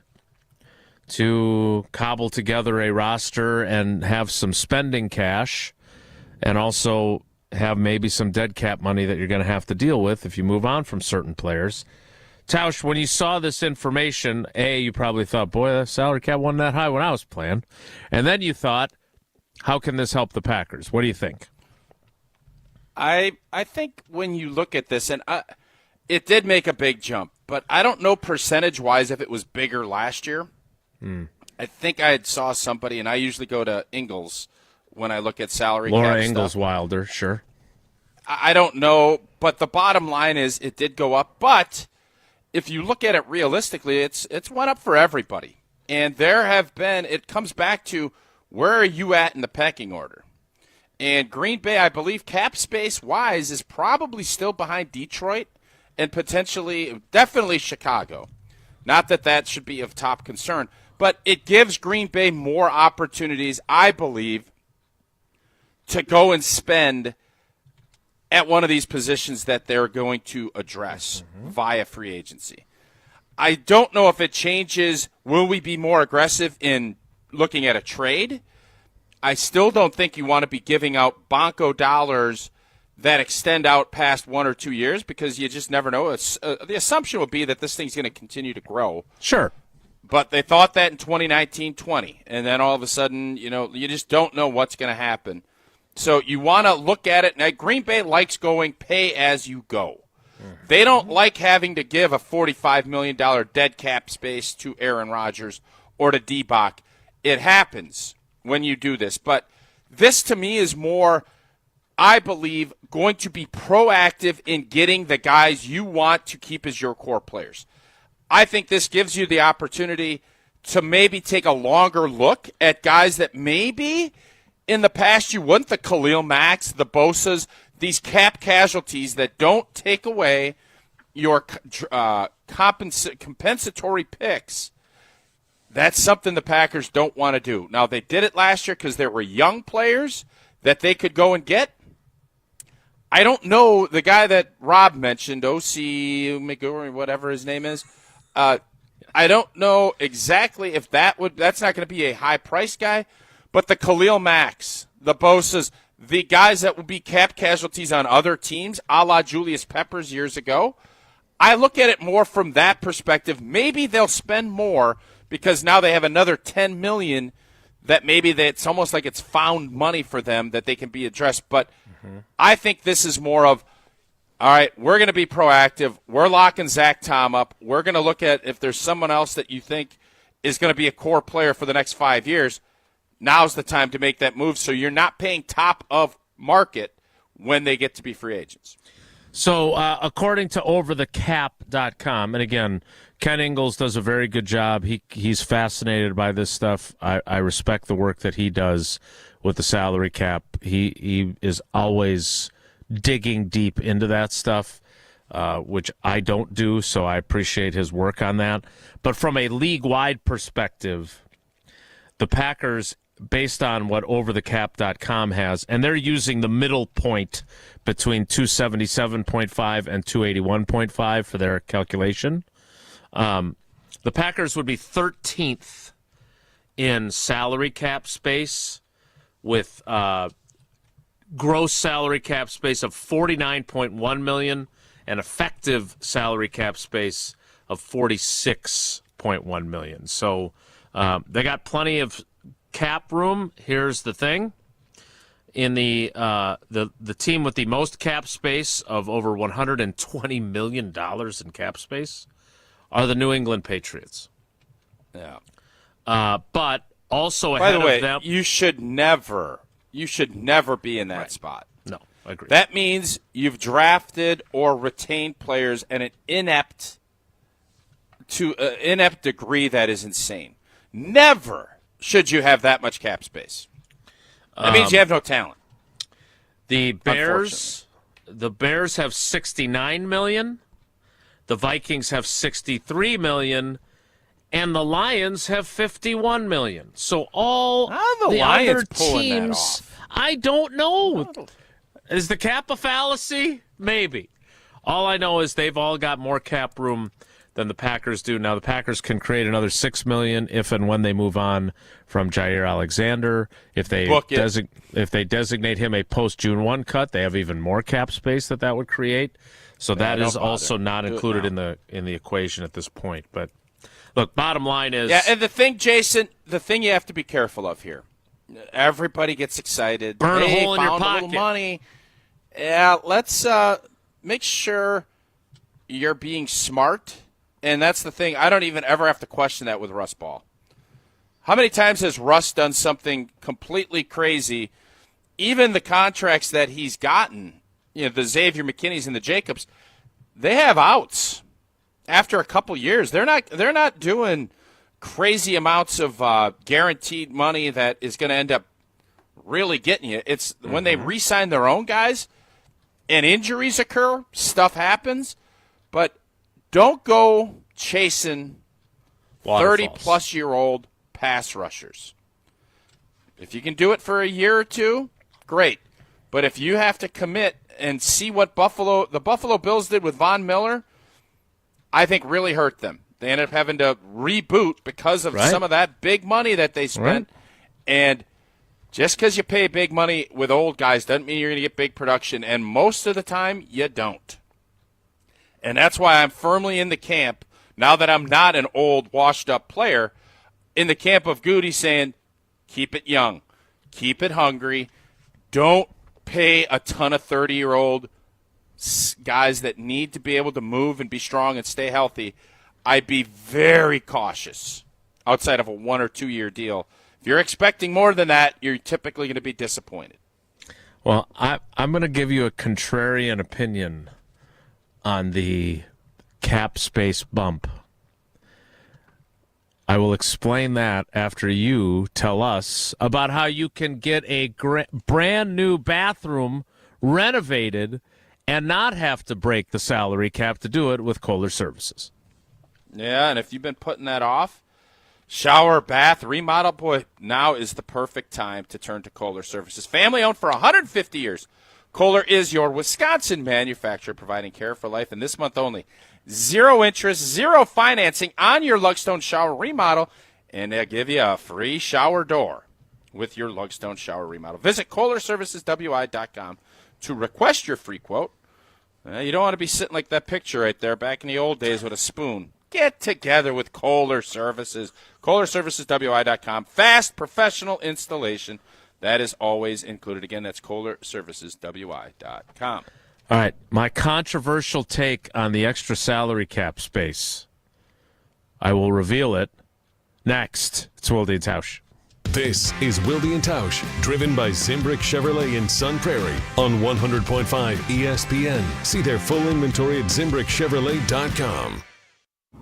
to cobble together a roster and have some spending cash and also have maybe some dead cap money that you're going to have to deal with if you move on from certain players. Tausch, when you saw this information, you probably thought, boy, the salary cap wasn't that high when I was playing. And then you thought, how can this help the Packers? What do you think? I think when you look at this, and it did make a big jump, but I don't know percentage-wise if it was bigger last year. I think I had saw somebody, and I usually go to Ingalls when I look at salary cap Laura stuff. Ingalls Wilder, sure. I don't know, but the bottom line is it did go up. But if you look at it realistically, it's went up for everybody. And there have been, it comes back to where are you at in the pecking order? And Green Bay, I believe, cap space-wise, is probably still behind Detroit and definitely Chicago. Not that that should be of top concern, but it gives Green Bay more opportunities, I believe, to go and spend at one of these positions that they're going to address via free agency. I don't know if it changes. Will we be more aggressive in looking at a trade? I still don't think you want to be giving out bonko dollars that extend out past 1 or 2 years because you just never know. The assumption would be that this thing's going to continue to grow. Sure. But they thought that in 2019-20, and then all of a sudden, you just don't know what's going to happen. So you want to look at it. Now, Green Bay likes going pay as you go. They don't like having to give a $45 million dead cap space to Aaron Rodgers or to D-Bach. It happens when you do this. But this, to me, is more, I believe, going to be proactive in getting the guys you want to keep as your core players. I think this gives you the opportunity to maybe take a longer look at guys that maybe in the past you wouldn't, the Khalil Macks, the Bosas, these cap casualties that don't take away your compensatory picks. That's something the Packers don't want to do. Now, they did it last year because there were young players that they could go and get. I don't know the guy that Rob mentioned, O.C. McGurry, whatever his name is. I don't know exactly if that's not going to be a high-price guy, but the Khalil Macks, the Bosas, the guys that will be cap casualties on other teams, a la Julius Peppers years ago, I look at it more from that perspective. Maybe they'll spend more because now they have another $10 million that maybe it's almost like it's found money for them that they can be addressed. But I think this is more of, all right, we're going to be proactive. We're locking Zach Tom up. We're going to look at if there's someone else that you think is going to be a core player for the next 5 years. Now's the time to make that move so you're not paying top of market when they get to be free agents. So according to overthecap.com, and again, Ken Ingalls does a very good job. He's fascinated by this stuff. I respect the work that he does with the salary cap. He is always digging deep into that stuff, which I don't do, so I appreciate his work on that. But from a league-wide perspective, the Packers, based on what overthecap.com has, and they're using the middle point between 277.5 and 281.5 for their calculation. The Packers would be 13th in salary cap space with gross salary cap space of $49.1 million and effective salary cap space of $46.1 million. So they got plenty of cap room. Here's the thing. In the team with the most cap space of over $120 million in cap space are the New England Patriots. Yeah. But also By ahead the way, of them. you should never be in that spot. No, I agree. That means you've drafted or retained players at an inept degree that is insane. Never should you have that much cap space. That means you have no talent. The Bears have $69 million. The Vikings have $63 million. And the Lions have $51 million. So all the Lions other pulling that teams, off? I don't know. Is the cap a fallacy? Maybe. All I know is they've all got more cap room than the Packers do. Now, the Packers can create another $6 million if and when they move on from Jair Alexander. If they designate him a post-June 1 cut, they have even more cap space that would create. So that is also not included in the equation at this point. But look, bottom line is... Yeah, and the thing, Jason, you have to be careful of here. Everybody gets excited. Burn a hole in your pocket. A little money. Yeah, let's make sure you're being smart. And that's the thing. I don't even ever have to question that with Russ Ball. How many times has Russ done something completely crazy? Even the contracts that he's gotten, the Xavier McKinneys and the Jacobs, they have outs after a couple years. They're not doing crazy amounts of guaranteed money that is going to end up really getting you. It's when they re-sign their own guys and injuries occur, stuff happens. But don't go chasing 30-plus-year-old pass rushers. If you can do it for a year or two, great. But if you have to commit and see what the Buffalo Bills did with Von Miller, I think really hurt them. They ended up having to reboot because of some of that big money that they spent. Right. And just because you pay big money with old guys doesn't mean you're going to get big production. And most of the time, you don't. And that's why I'm firmly in the camp, now that I'm not an old, washed-up player, in the camp of Goody saying, keep it young, keep it hungry, don't pay a ton of 30-year-old guys that need to be able to move and be strong and stay healthy. I'd be very cautious outside of a 1 or 2 year deal. If you're expecting more than that, you're typically going to be disappointed. Well, I'm going to give you a contrarian opinion on the cap space bump. I will explain that after you tell us about how you can get a brand new bathroom renovated and not have to break the salary cap to do it with Kohler Services. Yeah, and if you've been putting that off, shower, bath, remodel, boy, now is the perfect time to turn to Kohler Services. Family-owned for 150 years, Kohler is your Wisconsin manufacturer providing care for life. And this month only, 0 interest, 0 financing on your Lugstone shower remodel, and they'll give you a free shower door with your Lugstone shower remodel. Visit KohlerServicesWI.com to request your free quote. You don't want to be sitting like that picture right there back in the old days with a spoon. Get together with Kohler Services. KohlerServicesWI.com. Fast, professional installation. That is always included. Again, that's KohlerServicesWI.com. All right, my controversial take on the extra salary cap space. I will reveal it next. It's Wilde and Tausch. This is Wilde and Tausch, driven by Zimbrick Chevrolet in Sun Prairie on 100.5 ESPN. See their full inventory at ZimbrickChevrolet.com.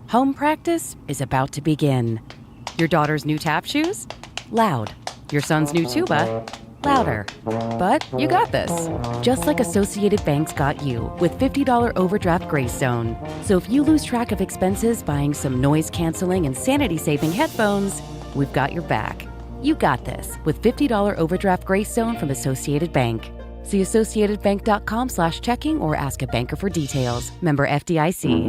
Home practice is about to begin. Your daughter's new tap shoes? Loud. Your son's new tuba? Louder. But you got this. Just like Associated Bank's got you with $50 overdraft Greystone. So if you lose track of expenses buying some noise-canceling and sanity-saving headphones, we've got your back. You got this with $50 overdraft Greystone from Associated Bank. See AssociatedBank.com/checking or ask a banker for details. Member FDIC.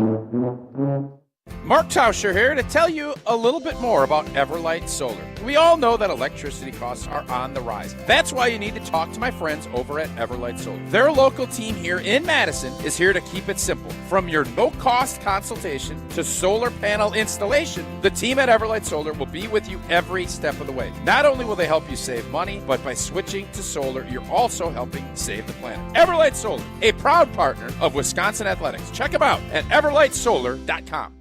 Mark Tauscher here to tell you a little bit more about Everlight Solar. We all know that electricity costs are on the rise. That's why you need to talk to my friends over at Everlight Solar. Their local team here in Madison is here to keep it simple. From your no-cost consultation to solar panel installation, the team at Everlight Solar will be with you every step of the way. Not only will they help you save money, but by switching to solar, you're also helping save the planet. Everlight Solar, a proud partner of Wisconsin Athletics. Check them out at everlightsolar.com.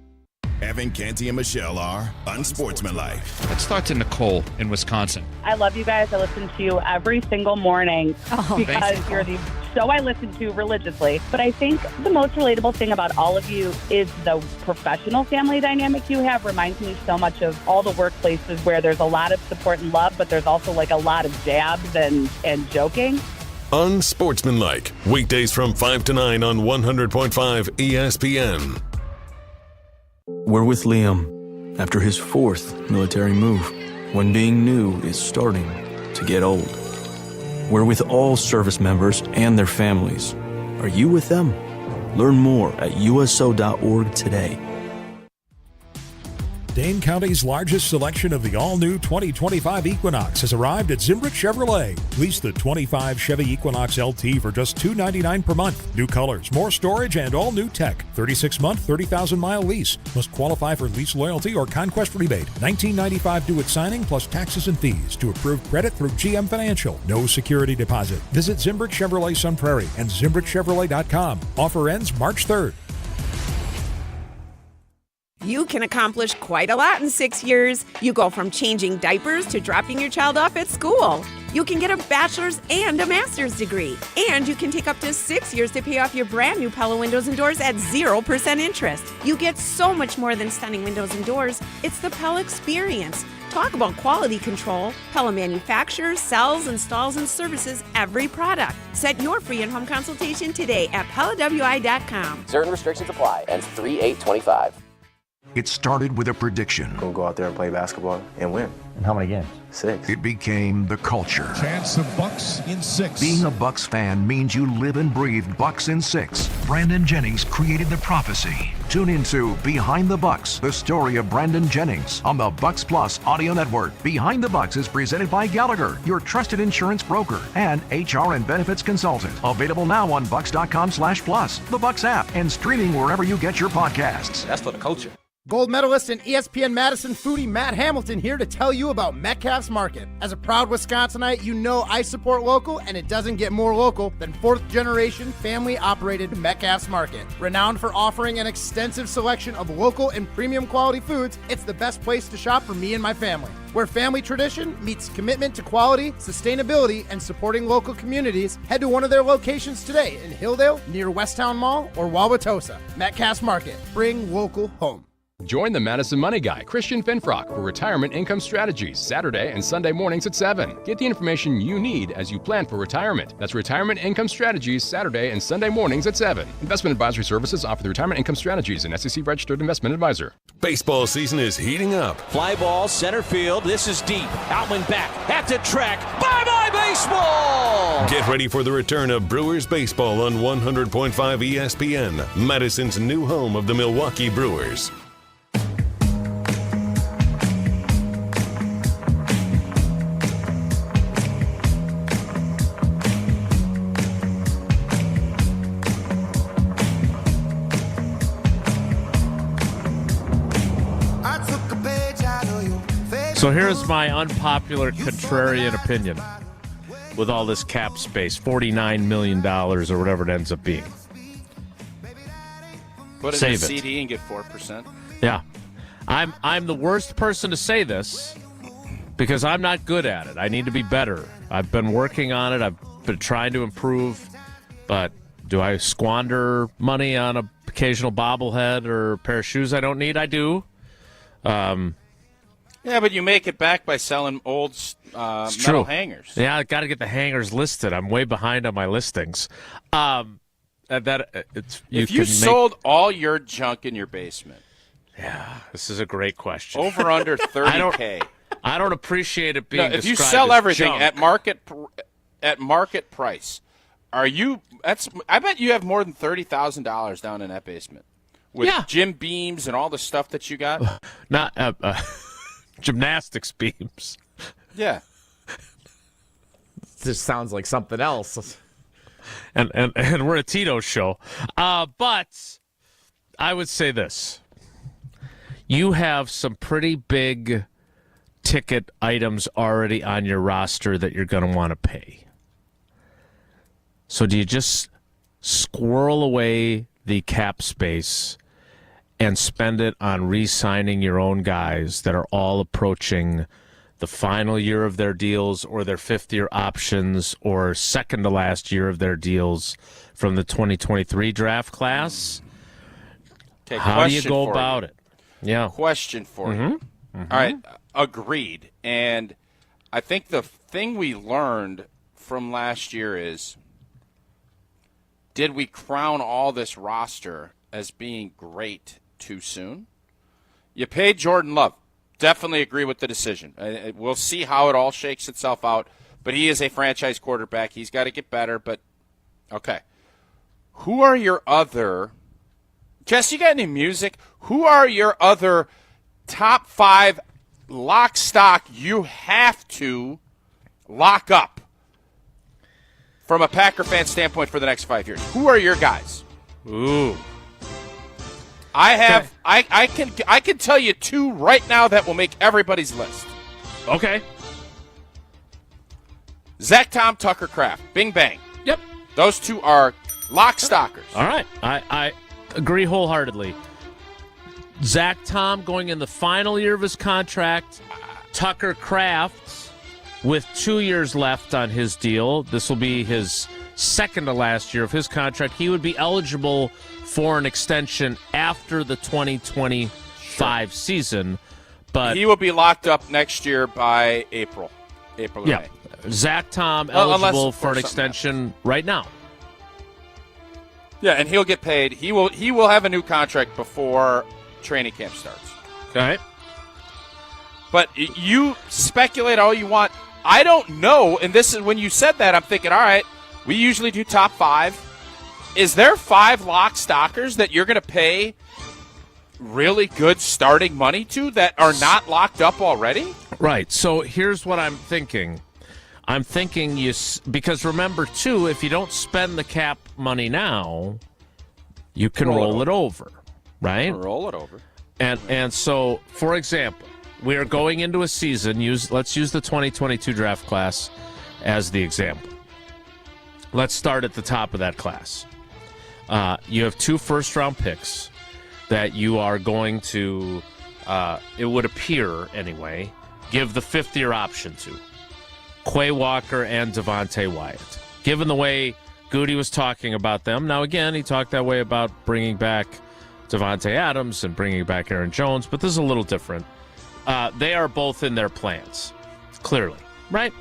Evan, Canty, and Michelle are unsportsmanlike. Let's talk to Nicole in Wisconsin. I love you guys. I listen to you every single morning because you're the show I listen to religiously. But I think the most relatable thing about all of you is the professional family dynamic you have. Reminds me so much of all the workplaces where there's a lot of support and love, but there's also like a lot of jabs and joking. Unsportsmanlike. Weekdays from 5 to 9 on 100.5 ESPN. We're with Liam after his 4th military move, when being new is starting to get old. We're with all service members and their families. Are you with them? Learn more at uso.org today. Dane County's largest selection of the all-new 2025 Equinox has arrived at Zimbrick Chevrolet. Lease the 25 Chevy Equinox LT for just $299 per month. New colors, more storage, and all-new tech. 36-month, 30,000-mile lease. Must qualify for lease loyalty or conquest rebate. $19.95 due at signing plus taxes and fees. To approved credit through GM Financial. No security deposit. Visit Zimbrick Chevrolet Sun Prairie and ZimbrickChevrolet.com. Offer ends March 3rd. You can accomplish quite a lot in 6 years. You go from changing diapers to dropping your child off at school. You can get a bachelor's and a master's degree. And you can take up to 6 years to pay off your brand new Pella windows and doors at 0% interest. You get so much more than stunning windows and doors. It's the Pella experience. Talk about quality control. Pella manufactures, sells, installs, and services every product. Set your free in-home consultation today at PellaWI.com. Certain restrictions apply. Ends 3/8/25. It started with a prediction. We'll go out there and play basketball and win. And how many games? 6. It became the culture. Chance of Bucks in 6. Being a Bucks fan means you live and breathe Bucks in 6. Brandon Jennings created the prophecy. Tune into Behind the Bucks, the story of Brandon Jennings on the Bucks Plus audio network. Behind the Bucks is presented by Gallagher, your trusted insurance broker and HR and benefits consultant. Available now on Bucks.com/plus, the Bucks app, and streaming wherever you get your podcasts. That's for the culture. Gold medalist and ESPN Madison foodie Matt Hamilton here to tell you about Metcalf's Market. As a proud Wisconsinite, you know I support local, and it doesn't get more local than fourth-generation, family-operated Metcalf's Market. Renowned for offering an extensive selection of local and premium quality foods, it's the best place to shop for me and my family. Where family tradition meets commitment to quality, sustainability, and supporting local communities, head to one of their locations today in Hilldale, near Westtown Mall, or Wauwatosa. Metcalf's Market. Bring local home. Join the Madison Money Guy, Christian Finfrock, for Retirement Income Strategies, Saturday and Sunday mornings at 7. Get the information you need as you plan for retirement. That's Retirement Income Strategies, Saturday and Sunday mornings at 7. Investment advisory services offered through Retirement Income Strategies, an SEC-registered investment advisor. Baseball season is heating up. Fly ball, center field. This is deep. Outman back at the track. Bye-bye baseball! Get ready for the return of Brewers baseball on 100.5 ESPN, Madison's new home of the Milwaukee Brewers. So here's my unpopular contrarian opinion with all this cap space, $49 million or whatever it ends up being. Put it in a CD and get 4%. Yeah. I'm the worst person to say this because I'm not good at it. I need to be better. I've been working on it. I've been trying to improve. But do I squander money on an occasional bobblehead or a pair of shoes I don't need? I do. Yeah, but you make it back by selling old metal hangers. Yeah, I got to get the hangers listed. I'm way behind on my listings. If you sold all your junk in your basement. Yeah, this is a great question. Over under 30K. I don't appreciate it being if you described sell as everything junk. at market price, I bet you have more than $30,000 down in that basement with gym beams and all the stuff that you got. Not gymnastics beams. Yeah. This sounds like something else. And we're a Tito show. But I would say this. You have some pretty big ticket items already on your roster that you're going to want to pay. So do you just squirrel away the cap space and spend it on re-signing your own guys that are all approaching the final year of their deals or their fifth-year options or second to last year of their deals from the 2023 draft class? Okay, how do you go about it? Yeah. Question for you. All right, agreed. And I think the thing we learned from last year is, did we crown all this roster as being great too soon? You paid Jordan Love. Definitely agree with the decision. We'll see how it all shakes itself out, but he is a franchise quarterback. He's got to get better, but okay. Who are your other – Jess, you got any music? Who are your other top 5 lock stock you have to lock up from a Packer fan standpoint for the next 5 years? Who are your guys? Ooh. I can tell you 2 right now that will make everybody's list. Okay. Zach Tom, Tucker Kraft. Bing bang. Yep. Those 2 are lock stockers. All right. I agree wholeheartedly. Zach Tom going in the final year of his contract. Tucker Kraft with 2 years left on his deal. This will be his second to last year of his contract. He would be eligible for an extension after the 2025 season. But he will be locked up next year by April or May. Zach Tom eligible for an extension right now. Yeah, and he'll get paid. He will have a new contract before training camp starts. Okay. But you speculate all you want. I don't know, and this is when you said that, I'm thinking, all right, we usually do top 5. Is there 5 lock stockers that you're going to pay really good starting money to that are not locked up already? Right. So here's what I'm thinking. I'm thinking because remember, too, if you don't spend the cap money now, you can roll it over, right? Roll it over. And so, for example, we are going into a season. Let's use the 2022 draft class as the example. Let's start at the top of that class. You have 2 first-round picks that you are going to, it would appear anyway, give the fifth-year option to. Quay Walker and Devontae Wyatt. Given the way Goody was talking about them, now again, he talked that way about bringing back Devontae Adams and bringing back Aaron Jones, but this is a little different. They are both in their plans, clearly, right?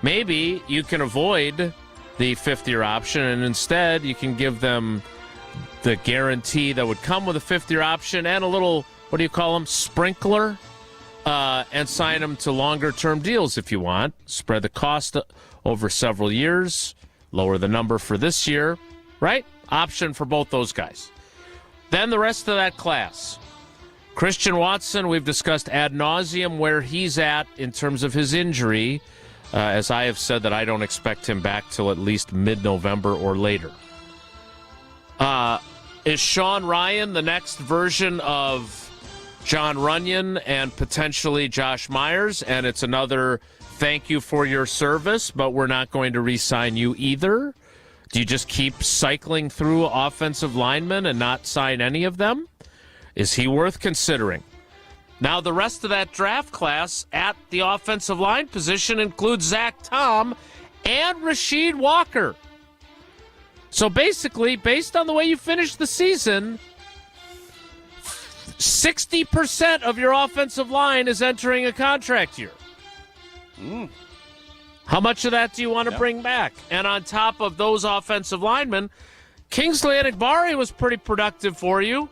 Maybe you can avoid the fifth-year option, and instead you can give them the guarantee that would come with a fifth-year option and a little, what do you call them, sprinkler, and sign them to longer-term deals if you want. Spread the cost over several years, lower the number for this year, right? Option for both those guys. Then the rest of that class. Christian Watson, we've discussed ad nauseum where he's at in terms of his injury, as I have said that I don't expect him back till at least mid-November or later. Is Sean Ryan the next version of John Runyon and potentially Josh Myers? And it's another thank you for your service, but we're not going to re-sign you either. Do you just keep cycling through offensive linemen and not sign any of them? Is he worth considering? Now, the rest of that draft class at the offensive line position includes Zach Tom and Rasheed Walker. So basically, based on the way you finish the season, 60% of your offensive line is entering a contract year. How much of that do you want to bring back? And on top of those offensive linemen, Kingsley Enagbare was pretty productive for you.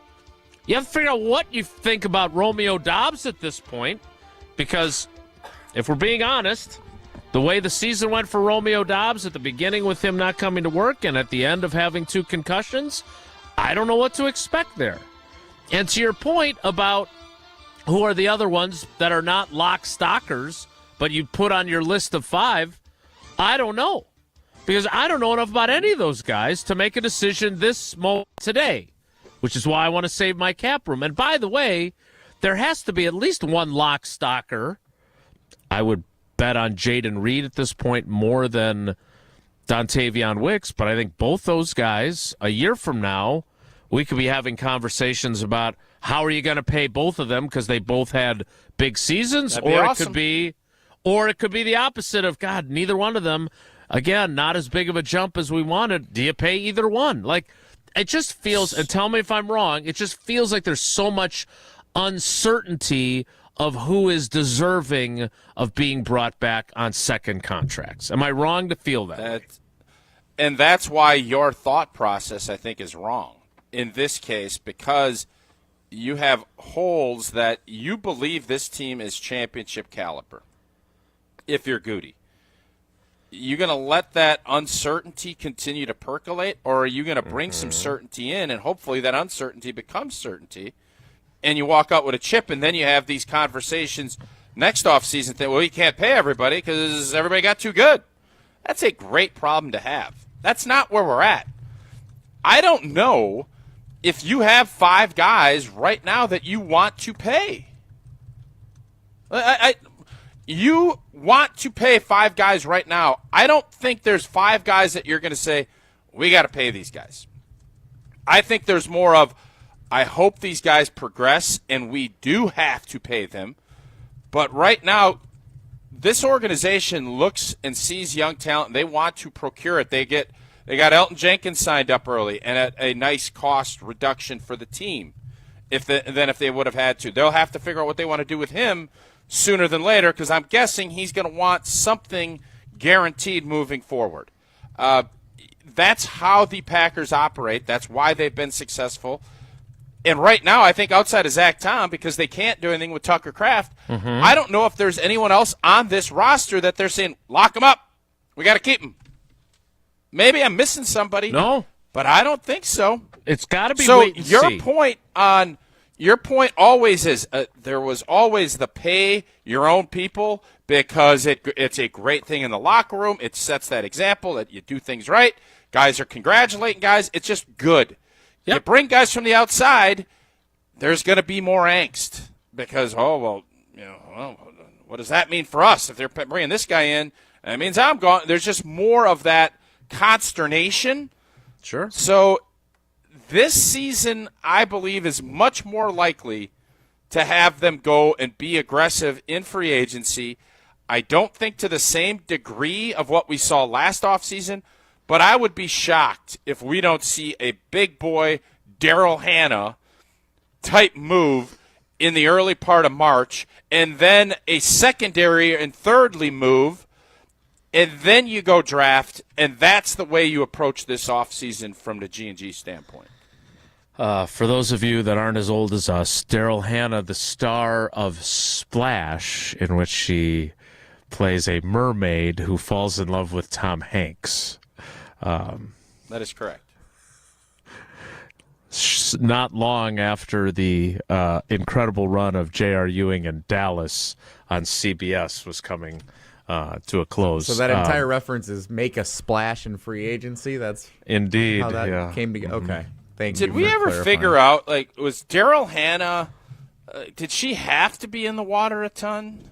You have to figure out what you think about Romeo Doubs at this point, because if we're being honest, the way the season went for Romeo Doubs at the beginning with him not coming to work and at the end of having 2 concussions, I don't know what to expect there. And to your point about who are the other ones that are not lock stockers, but you put on your list of 5, I don't know. Because I don't know enough about any of those guys to make a decision this moment today, which is why I want to save my cap room. And by the way, there has to be at least one lock stocker. I would bet on Jaden Reed at this point more than Dontavion Wicks, but I think both those guys, a year from now, we could be having conversations about how are you going to pay both of them because they both had big seasons, or awesome. It could be the opposite of, God, neither one of them, again, not as big of a jump as we wanted. Do you pay either one? Like, it just feels, and tell me if I'm wrong, it just feels like there's so much uncertainty of who is deserving of being brought back on second contracts. Am I wrong to feel that? And that's why your thought process, I think, is wrong in this case, because you have holes that you believe this team is championship caliber. If you're Goody, you going to let that uncertainty continue to percolate, or are you going to bring some certainty in, and hopefully that uncertainty becomes certainty, and you walk out with a chip, and then you have these conversations next offseason thing, well, you can't pay everybody because everybody got too good. That's a great problem to have. That's not where we're at. I don't know if you have 5 guys right now that you want to pay. You want to pay 5 guys right now. I don't think there's 5 guys that you're going to say, we got to pay these guys. I think there's more of, I hope these guys progress, and we do have to pay them. But right now, this organization looks and sees young talent, and they want to procure it. They got Elton Jenkins signed up early and at a nice cost reduction for the team than if they would have had to. They'll have to figure out what they want to do with him sooner than later, because I'm guessing he's going to want something guaranteed moving forward. That's how the Packers operate. That's why they've been successful. And right now, I think outside of Zach Tom, because they can't do anything with Tucker Kraft, I don't know if there's anyone else on this roster that they're saying, lock him up. We got to keep him. Maybe I'm missing somebody. No. But I don't think so. It's got to be so wait and see. Your point always is there was always the pay your own people, because it's a great thing in the locker room. It sets that example that you do things right. Guys are congratulating guys. It's just good. Yep. You bring guys from the outside, there's going to be more angst because, what does that mean for us? If they're bringing this guy in, that means I'm gone. There's just more of that consternation. Sure. So this season, I believe, is much more likely to have them go and be aggressive in free agency. I don't think to the same degree of what we saw last offseason, but I would be shocked if we don't see a big boy Daryl Hannah type move in the early part of March, and then a secondary and thirdly move, and then you go draft, and that's the way you approach this offseason from the G&G standpoint. For those of you that aren't as old as us, Daryl Hannah, the star of Splash, in which she plays a mermaid who falls in love with Tom Hanks. That is correct. Not long after the incredible run of J.R. Ewing in Dallas on CBS was coming to a close. So that entire reference is make a splash in free agency? That's indeed how that came together. Okay. Thank you. Did we ever figure out, was Daryl Hannah, did she have to be in the water a ton?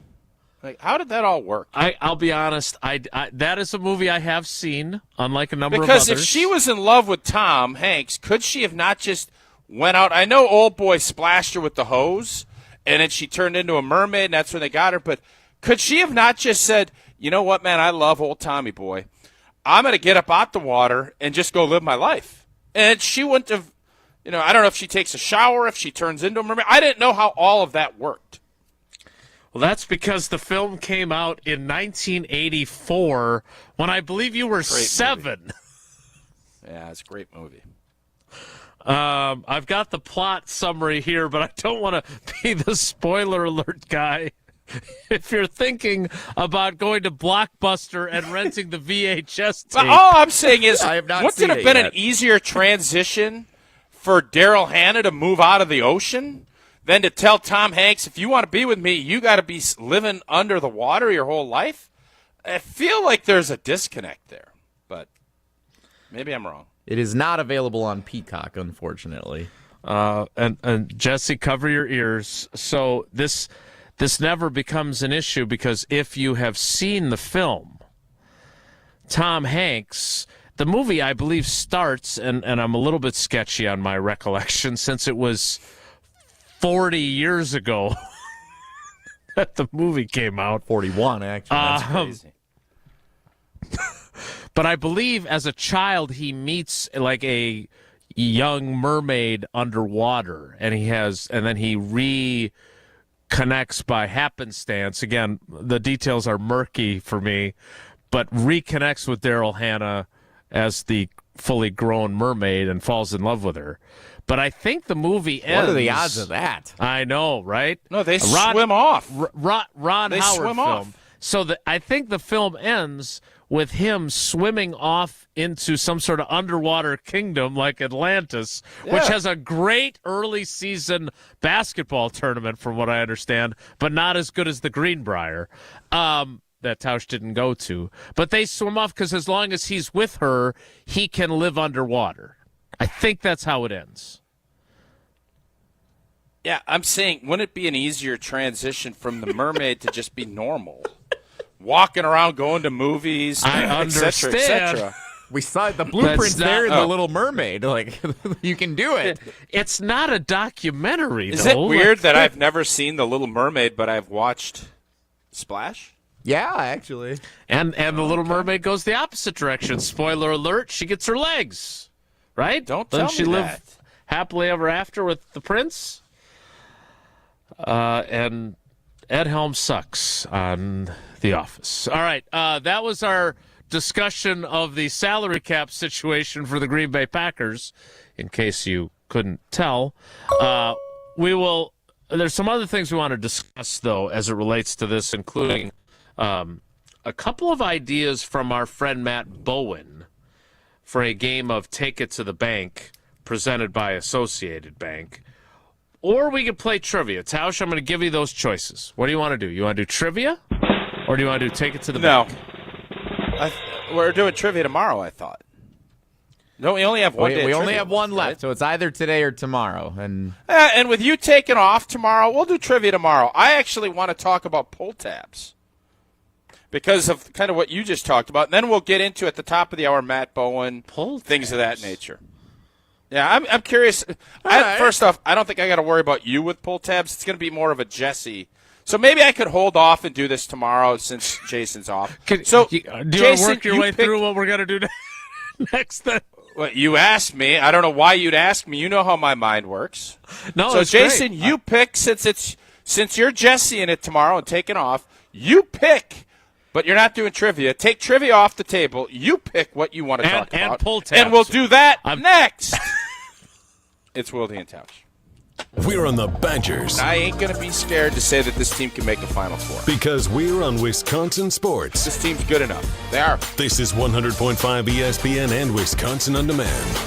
How did that all work? I'll be honest. That is a movie I have seen, unlike a number of others. Because if she was in love with Tom Hanks, could she have not just went out? I know old boy splashed her with the hose, and then she turned into a mermaid, and that's when they got her. But could she have not just said, you know what, man, I love old Tommy boy. I'm going to get up out the water and just go live my life. And she wouldn't have, I don't know if she takes a shower, if she turns into a mermaid. I didn't know how all of that worked. Well, that's because the film came out in 1984 when I believe you were 7. Yeah, it's a great movie. I've got the plot summary here, but I don't want to be the spoiler alert guy. If you're thinking about going to Blockbuster and renting the VHS tape. But all I'm saying is, wouldn't it have been an easier transition for Daryl Hannah to move out of the ocean than to tell Tom Hanks, if you want to be with me, you got to be living under the water your whole life? I feel like there's a disconnect there, but maybe I'm wrong. It is not available on Peacock, unfortunately. And Jesse, cover your ears. So this never becomes an issue because if you have seen the film, Tom Hanks, the movie, I believe, starts, and I'm a little bit sketchy on my recollection since it was 40 years ago that the movie came out. 41, actually. That's crazy. But I believe as a child he meets like a young mermaid underwater, and then he reconnects by happenstance. Again, the details are murky for me, but reconnects with Daryl Hannah as the fully grown mermaid and falls in love with her. But I think the movie ends. What are the odds of that? I know, right? No, they swim off. Ron Howard swim film. off. So I think the film ends with him swimming off into some sort of underwater kingdom like Atlantis, which has a great early season basketball tournament, from what I understand, but not as good as the Greenbrier that Tausch didn't go to. But they swim off because as long as he's with her, he can live underwater. I think that's how it ends. Yeah, I'm saying, wouldn't it be an easier transition from the mermaid to just be normal? Walking around, going to movies, I understand. et cetera. We saw the blueprints there in The Little Mermaid. You can do it. It's not a documentary, Is though. it weird that I've never seen The Little Mermaid, but I've watched Splash? Yeah, actually. And The Little Mermaid goes the opposite direction. Spoiler alert, she gets her legs. Right? Doesn't she live happily ever after with the prince? And Ed Helms sucks on The Office. All right, that was our discussion of the salary cap situation for the Green Bay Packers, in case you couldn't tell. There's some other things we want to discuss, though, as it relates to this, including a couple of ideas from our friend Matt Bowen for a game of Take It to the Bank presented by Associated Bank. Or we could play trivia. Tausch, I'm going to give you those choices. What do you want to do? You want to do trivia? Or do you want to do Take It to the Bank? No. We're doing trivia tomorrow, I thought. No, we only have one day. We only have one left, so it's either today or tomorrow. And with you taking off tomorrow, we'll do trivia tomorrow. I actually want to talk about pull tabs because of kind of what you just talked about. And then we'll get into, at the top of the hour, Matt Bowen, things of that nature. Yeah, I'm curious. First off, I don't think I got to worry about you with pull tabs. It's going to be more of a Jesse. So maybe I could hold off and do this tomorrow since Jason's off. Do you want to work your way through what we're going to do next then? Well, you asked me. I don't know why you'd ask me. You know how my mind works. No, so Jason, you pick since you're Jesse in it tomorrow and taking off. You pick, but you're not doing trivia. Take trivia off the table. You pick what you want to talk about, and pull tabs. And we'll do that next. It's Wilde and Tausch. We're on the Badgers. I ain't going to be scared to say that this team can make a Final Four. Because we're on Wisconsin Sports. This team's good enough. They are. This is 100.5 ESPN and Wisconsin On Demand.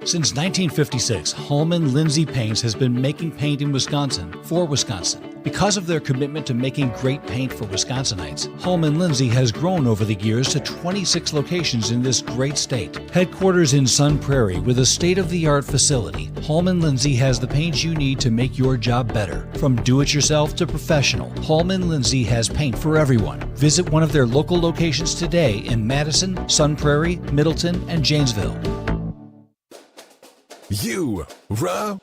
Since 1956, Holman Lindsay Paints has been making paint in Wisconsin for Wisconsin. Because of their commitment to making great paint for Wisconsinites, Holman Lindsay has grown over the years to 26 locations in this great state. Headquarters in Sun Prairie with a state-of-the-art facility, Holman Lindsay has the paint you need to make your job better. From do-it-yourself to professional, Holman Lindsay has paint for everyone. Visit one of their local locations today in Madison, Sun Prairie, Middleton, and Janesville. You, rah.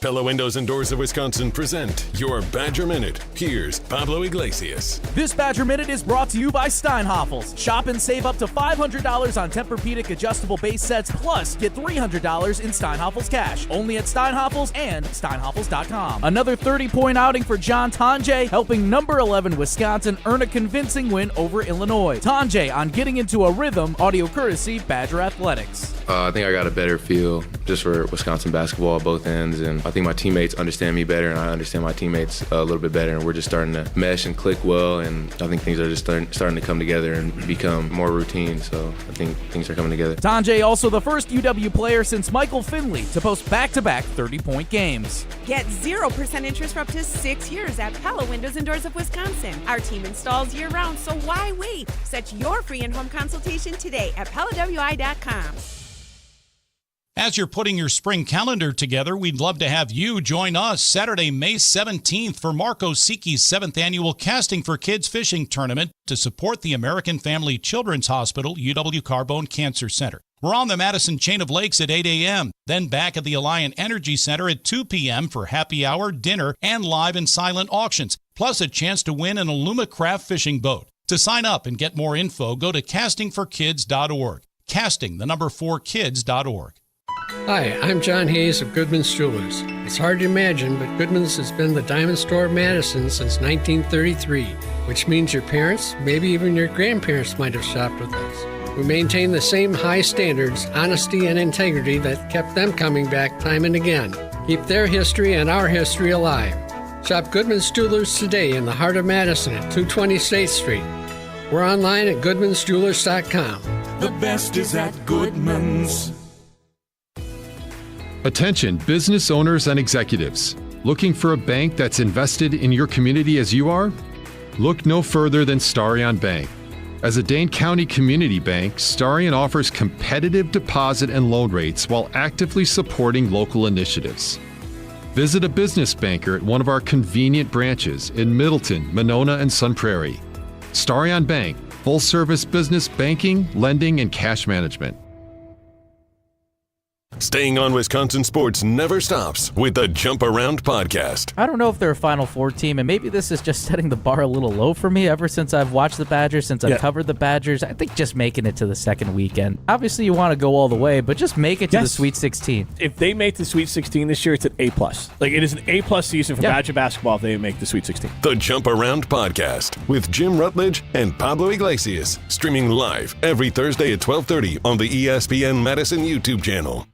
Pella Windows and Doors of Wisconsin present your Badger Minute. Here's Pablo Iglesias. This Badger Minute is brought to you by Steinhoffels. Shop and save up to $500 on Tempur-Pedic adjustable base sets, plus get $300 in Steinhoffels cash. Only at Steinhoffels and Steinhoffels.com. Another 30-point outing for John Tonje, helping number 11 Wisconsin earn a convincing win over Illinois. Tonje on getting into a rhythm, audio courtesy Badger Athletics. I think I got a better feel just for Wisconsin basketball at both ends, and I think my teammates understand me better, and I understand my teammates a little bit better, and we're just starting to mesh and click well, and I think things are just starting to come together and become more routine, so I think things are coming together. Tonje also the first UW player since Michael Finley to post back-to-back 30-point games. Get 0% interest for up to 6 years at Pella Windows and Doors of Wisconsin. Our team installs year-round, so why wait? Set your free in-home consultation today at PellaWI.com. As you're putting your spring calendar together, we'd love to have you join us Saturday, May 17th for Mark Osiki's 7th Annual Casting for Kids Fishing Tournament to support the American Family Children's Hospital, UW Carbone Cancer Center. We're on the Madison Chain of Lakes at 8 a.m., then back at the Alliant Energy Center at 2 p.m. for happy hour, dinner, and live and silent auctions, plus a chance to win an Alumacraft fishing boat. To sign up and get more info, go to castingforkids.org. Casting4kids.org. Hi, I'm John Hayes of Goodman's Jewelers. It's hard to imagine, but Goodman's has been the diamond store of Madison since 1933, which means your parents, maybe even your grandparents might have shopped with us. We maintain the same high standards, honesty, and integrity that kept them coming back time and again. Keep their history and our history alive. Shop Goodman's Jewelers today in the heart of Madison at 220 State Street. We're online at goodmansjewelers.com. The best is at Goodman's. Attention business owners and executives. Looking for a bank that's invested in your community as you are? Look no further than Starion Bank. As a Dane County community bank, Starion offers competitive deposit and loan rates while actively supporting local initiatives. Visit a business banker at one of our convenient branches in Middleton, Monona, and Sun Prairie. Starion Bank, full-service business banking, lending, and cash management. Staying on Wisconsin sports never stops with the Jump Around podcast. I don't know if they're a Final Four team, and maybe this is just setting the bar a little low for me ever since I've watched the Badgers, since I've covered the Badgers. I think just making it to the second weekend. Obviously, you want to go all the way, but just make it to the Sweet 16. If they make the Sweet 16 this year, it's an A+. Like, it is an A+ season for Badger basketball if they make the Sweet 16. The Jump Around podcast with Jim Rutledge and Pablo Iglesias. Streaming live every Thursday at 12:30 on the ESPN Madison YouTube channel.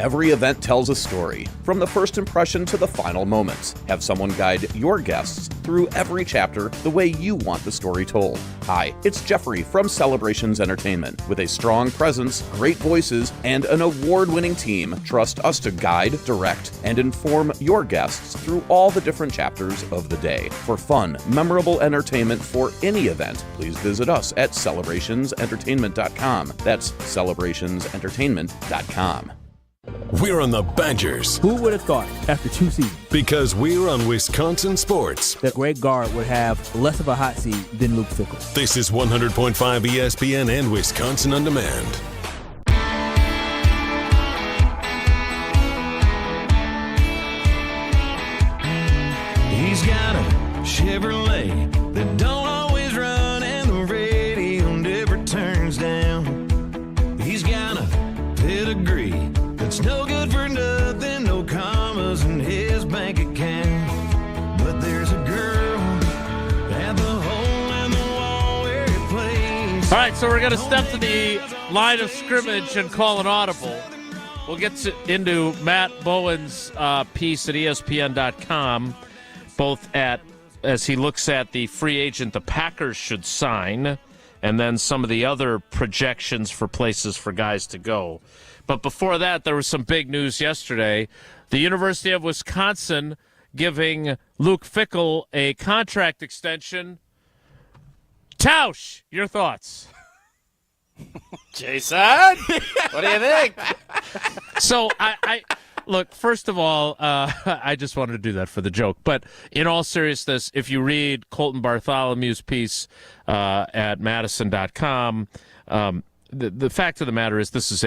Every event tells a story, from the first impression to the final moments. Have someone guide your guests through every chapter the way you want the story told. Hi, it's Jeffrey from Celebrations Entertainment. With a strong presence, great voices, and an award-winning team, trust us to guide, direct, and inform your guests through all the different chapters of the day. For fun, memorable entertainment for any event, please visit us at celebrationsentertainment.com. That's celebrationsentertainment.com. We're on the Badgers. Who would have thought after 2 seasons? Because we're on Wisconsin Sports. That Greg Gard would have less of a hot seat than Luke Fickell. This is 100.5 ESPN and Wisconsin On Demand. He's got a Chevrolet that don't always run and the radio never turns down. He's got a pedigree that's no good for nothing, no commas in his bank account. But there's a girl at the hole in the wall where it plays. All right, so we're going to step to the line of scrimmage and call an audible. We'll get into Matt Bowen's piece at ESPN.com, both as he looks at the free agent the Packers should sign, and then some of the other projections for places for guys to go. But before that, there was some big news yesterday. The University of Wisconsin giving Luke Fickell a contract extension. Tausch, your thoughts? Jason, what do you think? So I look, first of all, I just wanted to do that for the joke. But in all seriousness, if you read Colton Bartholomew's piece at Madison.com, the fact of the matter is this is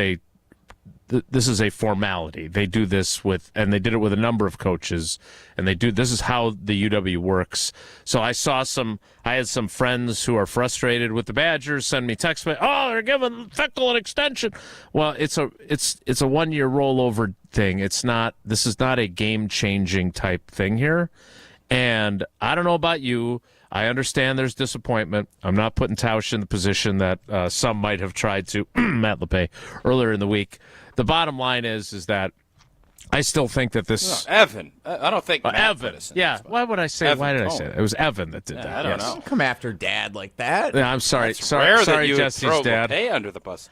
a formality. They do this and they did it with a number of coaches, and this is how the UW works. So I had some friends who are frustrated with the Badgers send me text, oh, they're giving Fickell an extension. Well, it's a 1-year rollover thing. This is not a game-changing type thing here. And I don't know about you. I understand there's disappointment. I'm not putting Tausch in the position that some might have tried to, Matt LePay, earlier in the week. The bottom line is that I still think that this... No, Evan. I don't think Matt Evan. Yeah, why would I say... Why did I say that? It was Evan that did that. I don't know. Come after Dad like that. Yeah, I'm sorry. It's rare sorry, that you Jesse's throw dad. LePay under the bus.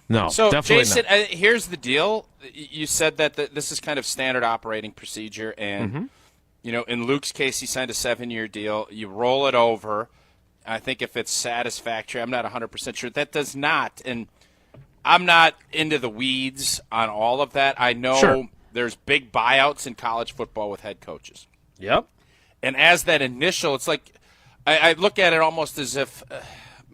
No, so, definitely Jason, not. Here's the deal. You said that this is kind of standard operating procedure, and in Luke's case, he signed a 7-year deal. You roll it over. I think if it's satisfactory, I'm not 100% sure. That does not, and I'm not into the weeds on all of that. I know there's big buyouts in college football with head coaches. Yep. And as that initial, it's like I look at it almost as if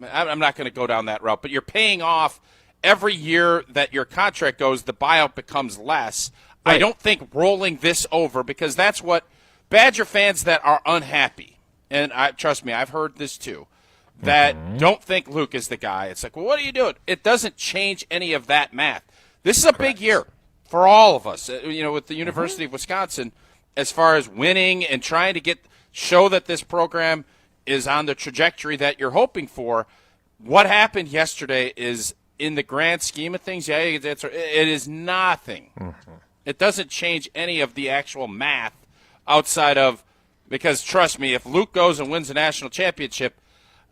I'm not going to go down that route, but you're paying off every year that your contract goes, the buyout becomes less. Right. I don't think rolling this over, because that's what Badger fans that are unhappy, and trust me, I've heard this too, that don't think Luke is the guy. It's like, well, what are you doing? It doesn't change any of that math. This is a big year for all of us, with the University of Wisconsin, as far as winning and trying to show that this program is on the trajectory that you're hoping for. What happened yesterday is, in the grand scheme of things, it is nothing. It doesn't change any of the actual math outside of, because trust me, if Luke goes and wins a national championship,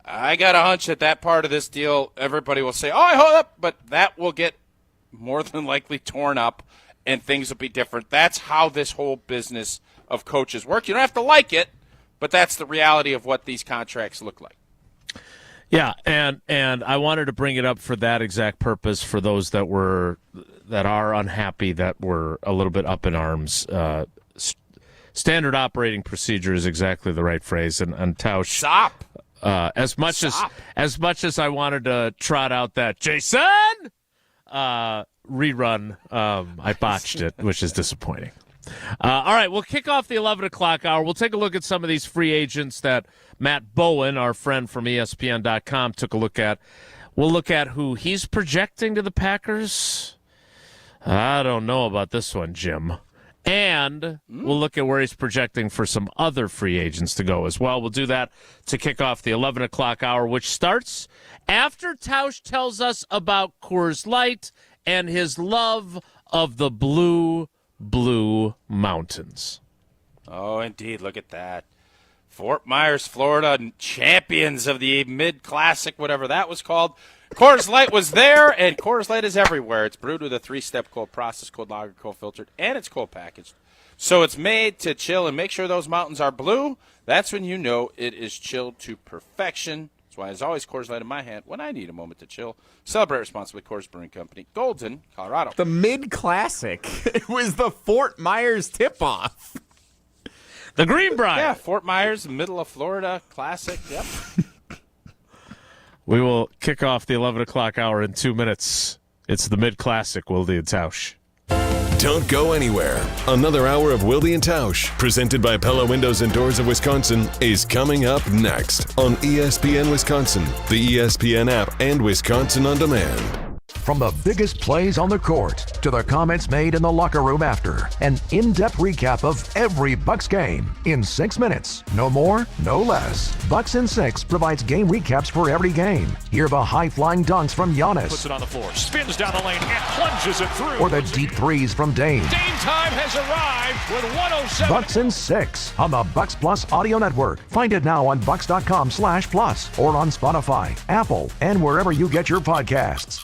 I got a hunch that part of this deal, everybody will say, oh, I hold up, but that will get more than likely torn up and things will be different. That's how this whole business of coaches work. You don't have to like it, but that's the reality of what these contracts look like. Yeah, and I wanted to bring it up for that exact purpose for those that are unhappy, that were a little bit up in arms. Standard operating procedure is exactly the right phrase, and Tausch. Stop. As much as I wanted to trot out that Jason rerun, I botched it, which is disappointing. All right, we'll kick off the 11 o'clock hour. We'll take a look at some of these free agents that Matt Bowen, our friend from ESPN.com, took a look at. We'll look at who he's projecting to the Packers. I don't know about this one, Jim. And we'll look at where he's projecting for some other free agents to go as well. We'll do that to kick off the 11 o'clock hour, which starts after Tausch tells us about Coors Light and his love of the Blue Mountains. Oh, indeed. Look at that. Fort Myers, Florida, champions of the Mid-Classic, whatever that was called. Coors Light was there, and Coors Light is everywhere. It's brewed with a 3-step cold process, cold lager, cold filtered, and it's cold packaged. So it's made to chill and make sure those mountains are blue. That's when you know it is chilled to perfection. That's why there's always Coors Light in my hand when I need a moment to chill. Celebrate responsibly. Coors Brewing Company, Golden, Colorado. The Mid-Classic. It was the Fort Myers tip-off. The Greenbrier. Yeah, Fort Myers, middle of Florida, classic. Yep. We will kick off the 11 o'clock hour in 2 minutes. It's the Mid-Classic, Wilde and Tausch. Don't go anywhere. Another hour of Wilde and Tausch, presented by Pella Windows and Doors of Wisconsin, is coming up next on ESPN Wisconsin, the ESPN app, and Wisconsin On Demand. From the biggest plays on the court to the comments made in the locker room after, an in-depth recap of every Bucks game in 6 minutes. No more, no less. Bucks in 6 provides game recaps for every game. Hear the high-flying dunks from Giannis. Puts it on the floor, spins down the lane, and plunges it through. Or the deep threes from Dame. Dame time has arrived with 107. Bucks in 6 on the Bucks Plus Audio Network. Find it now on bucks.com/plus or on Spotify, Apple, and wherever you get your podcasts.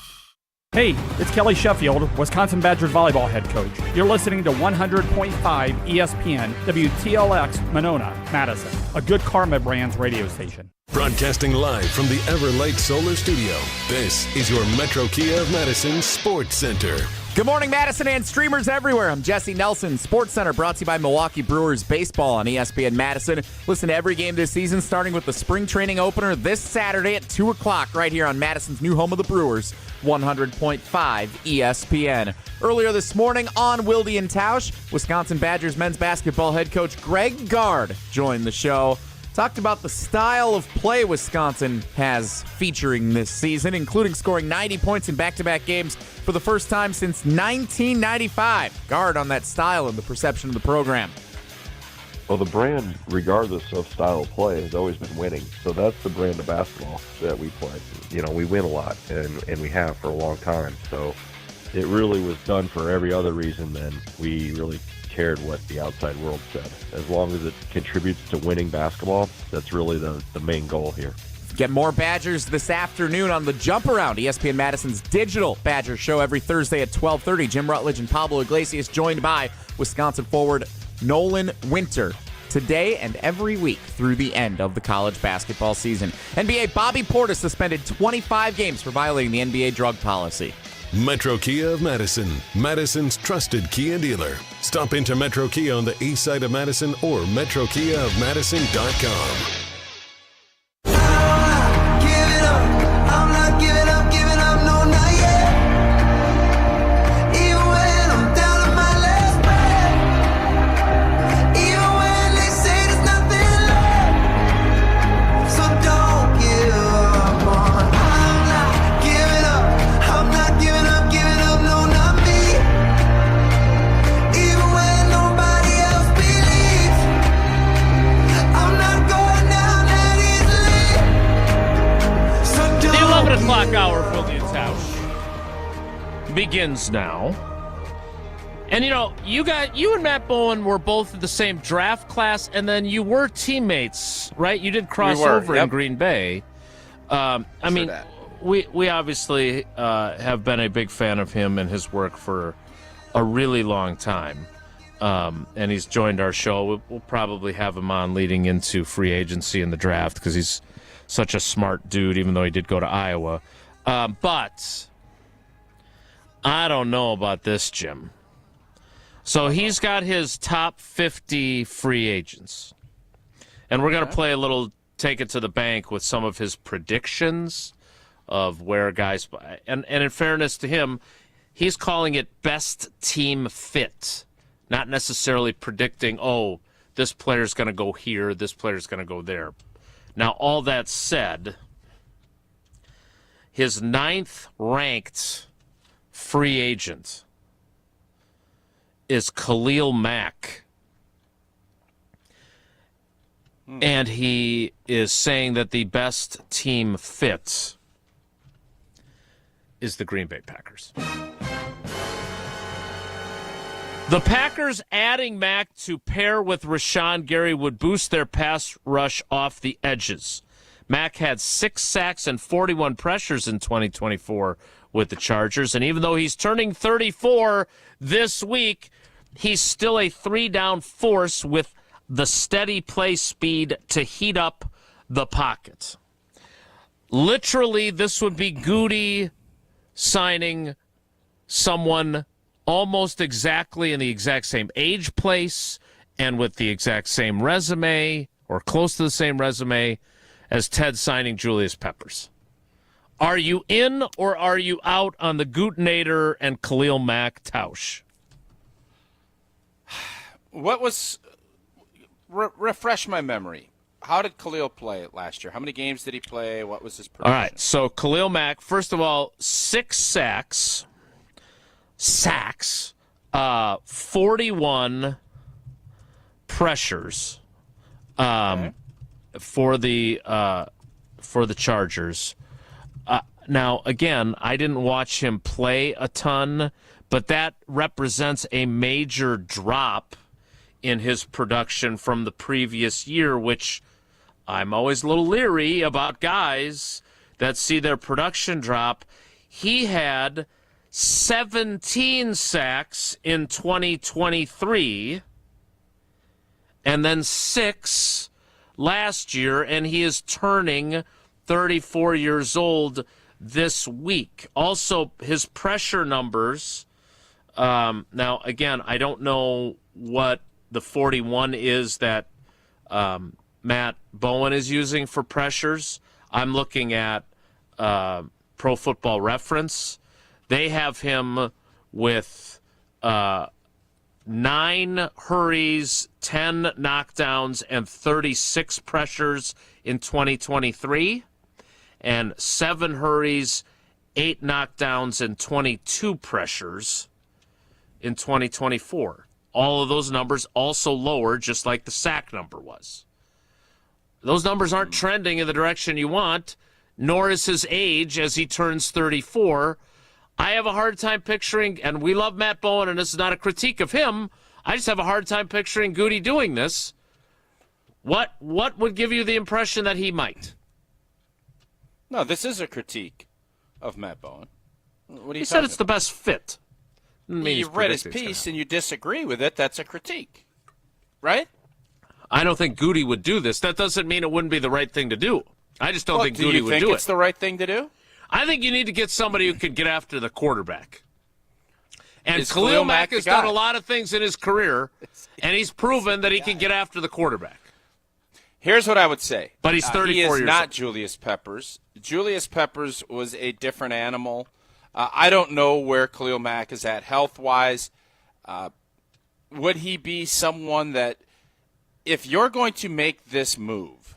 Hey, it's Kelly Sheffield, Wisconsin Badgers volleyball head coach. You're listening to 100.5 ESPN, WTLX, Monona, Madison, a Good Karma Brands radio station. Broadcasting live from the Everlight Solar Studio, this is your Metro Kia of Madison Sports Center. Good morning, Madison and streamers everywhere. I'm Jesse Nelson, Sports Center, brought to you by Milwaukee Brewers Baseball on ESPN Madison. Listen to every game this season, starting with the spring training opener this Saturday at 2 o'clock right here on Madison's new home of the Brewers, 100.5 ESPN. Earlier this morning on Wilde and Tausch, Wisconsin Badgers men's basketball head coach Greg Gard joined the show. Talked about the style of play Wisconsin has featuring this season, including scoring 90 points in back-to-back games for the first time since 1995. Guard on that style and the perception of the program. Well, the brand, regardless of style of play, has always been winning. So that's the brand of basketball that we play. You know, we win a lot, and we have for a long time. So it really was done for every other reason than we really cared what the outside world said. As long as it contributes to winning basketball, that's really the main goal here. Get more Badgers this afternoon on the Jump Around, ESPN Madison's digital Badger show every Thursday at 12:30. Jim Rutledge and Pablo Iglesias joined by Wisconsin forward Nolan Winter today and every week through the end of the college basketball season. NBA Bobby Portis suspended 25 games for violating the NBA drug policy. Metro Kia of Madison, Madison's trusted Kia dealer. Stop into Metro Kia on the east side of Madison or metrokiaofmadison.com. Hour of Wilde and Tausch begins now. And you know, you and Matt Bowen were both in the same draft class, and then you were teammates, right? You did cross over in Green Bay. I mean, we obviously have been a big fan of him and his work for a really long time. And he's joined our show. We'll probably have him on leading into free agency in the draft because he's such a smart dude, even though he did go to Iowa. But I don't know about this, Jim. So he's got his top 50 free agents. And we're going to play a little take it to the bank with some of his predictions of where guys... And in fairness to him, he's calling it best team fit. Not necessarily predicting, oh, this player's going to go here, this player's going to go there. Now, all that said, his 9th ranked free agent is Khalil Mack. And he is saying that the best team fit is the Green Bay Packers. The Packers adding Mack to pair with Rashawn Gary would boost their pass rush off the edges. Mack had 6 sacks and 41 pressures in 2024 with the Chargers, and even though he's turning 34 this week, he's still a 3-down force with the steady play speed to heat up the pocket. Literally, this would be Goody signing someone almost exactly in the exact same age, place, and with the exact same resume, or close to the same resume, as Ted signing Julius Peppers. Are you in or are you out on the Gootnator and Khalil Mack Tausch? What was... refresh my memory. How did Khalil play last year? How many games did he play? What was his production? All right, so Khalil Mack, first of all, 6 sacks, 41 pressures for the Chargers. Now, again, I didn't watch him play a ton, but that represents a major drop in his production from the previous year, which I'm always a little leery about guys that see their production drop. He had 17 sacks in 2023 and then 6 last year, and he is turning 34 years old this week. Also, his pressure numbers, now, again, I don't know what the 41 is that Matt Bowen is using for pressures. I'm looking at Pro Football Reference. They have him with 9 hurries, 10 knockdowns, and 36 pressures in 2023, and 7 hurries, 8 knockdowns, and 22 pressures in 2024. All of those numbers also lower, just like the sack number was. Those numbers aren't trending in the direction you want, nor is his age as he turns 34. I have a hard time picturing, and we love Matt Bowen, and this is not a critique of him. I just have a hard time picturing Goody doing this. What would give you the impression that he might? No, this is a critique of Matt Bowen. What are you He said it's the best fit. You read his piece and you disagree with it. That's a critique, right? I don't think Goody would do this. That doesn't mean it wouldn't be the right thing to do. I just don't think Goody would do it. Do you think it's the right thing to do? I think you need to get somebody who can get after the quarterback. And Khalil Mack has done a lot of things in his career, and he's proven that he can get after the quarterback. Here's what I would say. But he's 34 years old. He is not old. Julius Peppers. Julius Peppers was a different animal. I don't know where Khalil Mack is at health-wise. Would he be someone that, if you're going to make this move,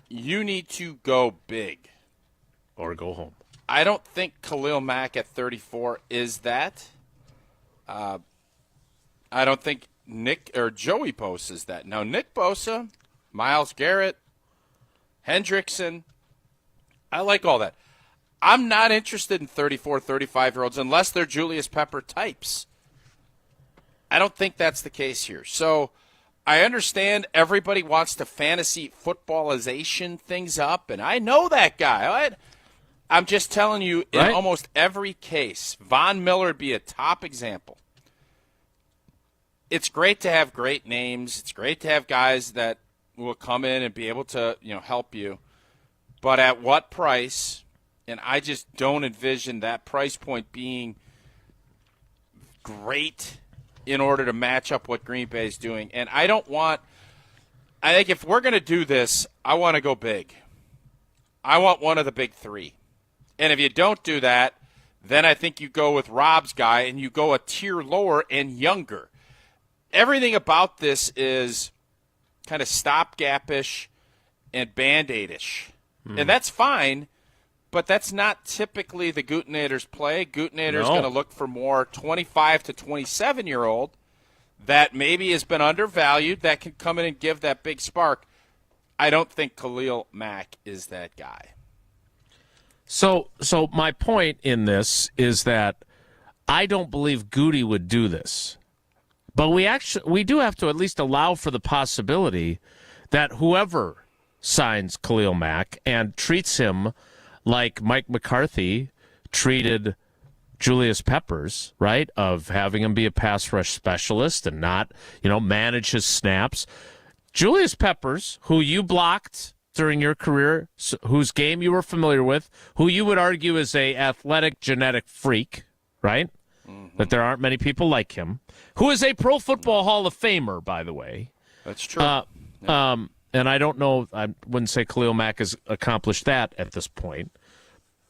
you need to go big. Or go home. I don't think Khalil Mack at 34 is that. I don't think Nick or Joey Bosa is that. Now, Nick Bosa, Myles Garrett, Hendrickson, I like all that. I'm not interested in 34, 35-year-olds unless they're Julius Pepper types. I don't think that's the case here. So I understand everybody wants to fantasy footballization things up, and I know that guy. I'm just telling you, in almost every case, Von Miller would be a top example. It's great to have great names. It's great to have guys that will come in and be able to, help you. But at what price? And I just don't envision that price point being great in order to match up what Green Bay is doing. And I think if we're going to do this, I want to go big. I want one of the big 3. And if you don't do that, then I think you go with Rob's guy and you go a tier lower and younger. Everything about this is kind of stopgap-ish and Band-Aid-ish. And that's fine. But that's not typically the Gootnator's play. Gootnator's going to look for more 25 to 27-year-old that maybe has been undervalued, that can come in and give that big spark. I don't think Khalil Mack is that guy. So my point in this is that I don't believe Goody would do this. But we do have to at least allow for the possibility that whoever signs Khalil Mack and treats him like Mike McCarthy treated Julius Peppers, right, of having him be a pass rush specialist and not, manage his snaps. Julius Peppers, who you blocked during your career, whose game you were familiar with, who you would argue is a athletic genetic freak, right? Mm-hmm. That there aren't many people like him, who is a Pro Football Hall of Famer, by the way. That's true. And I don't know, I wouldn't say Khalil Mack has accomplished that at this point.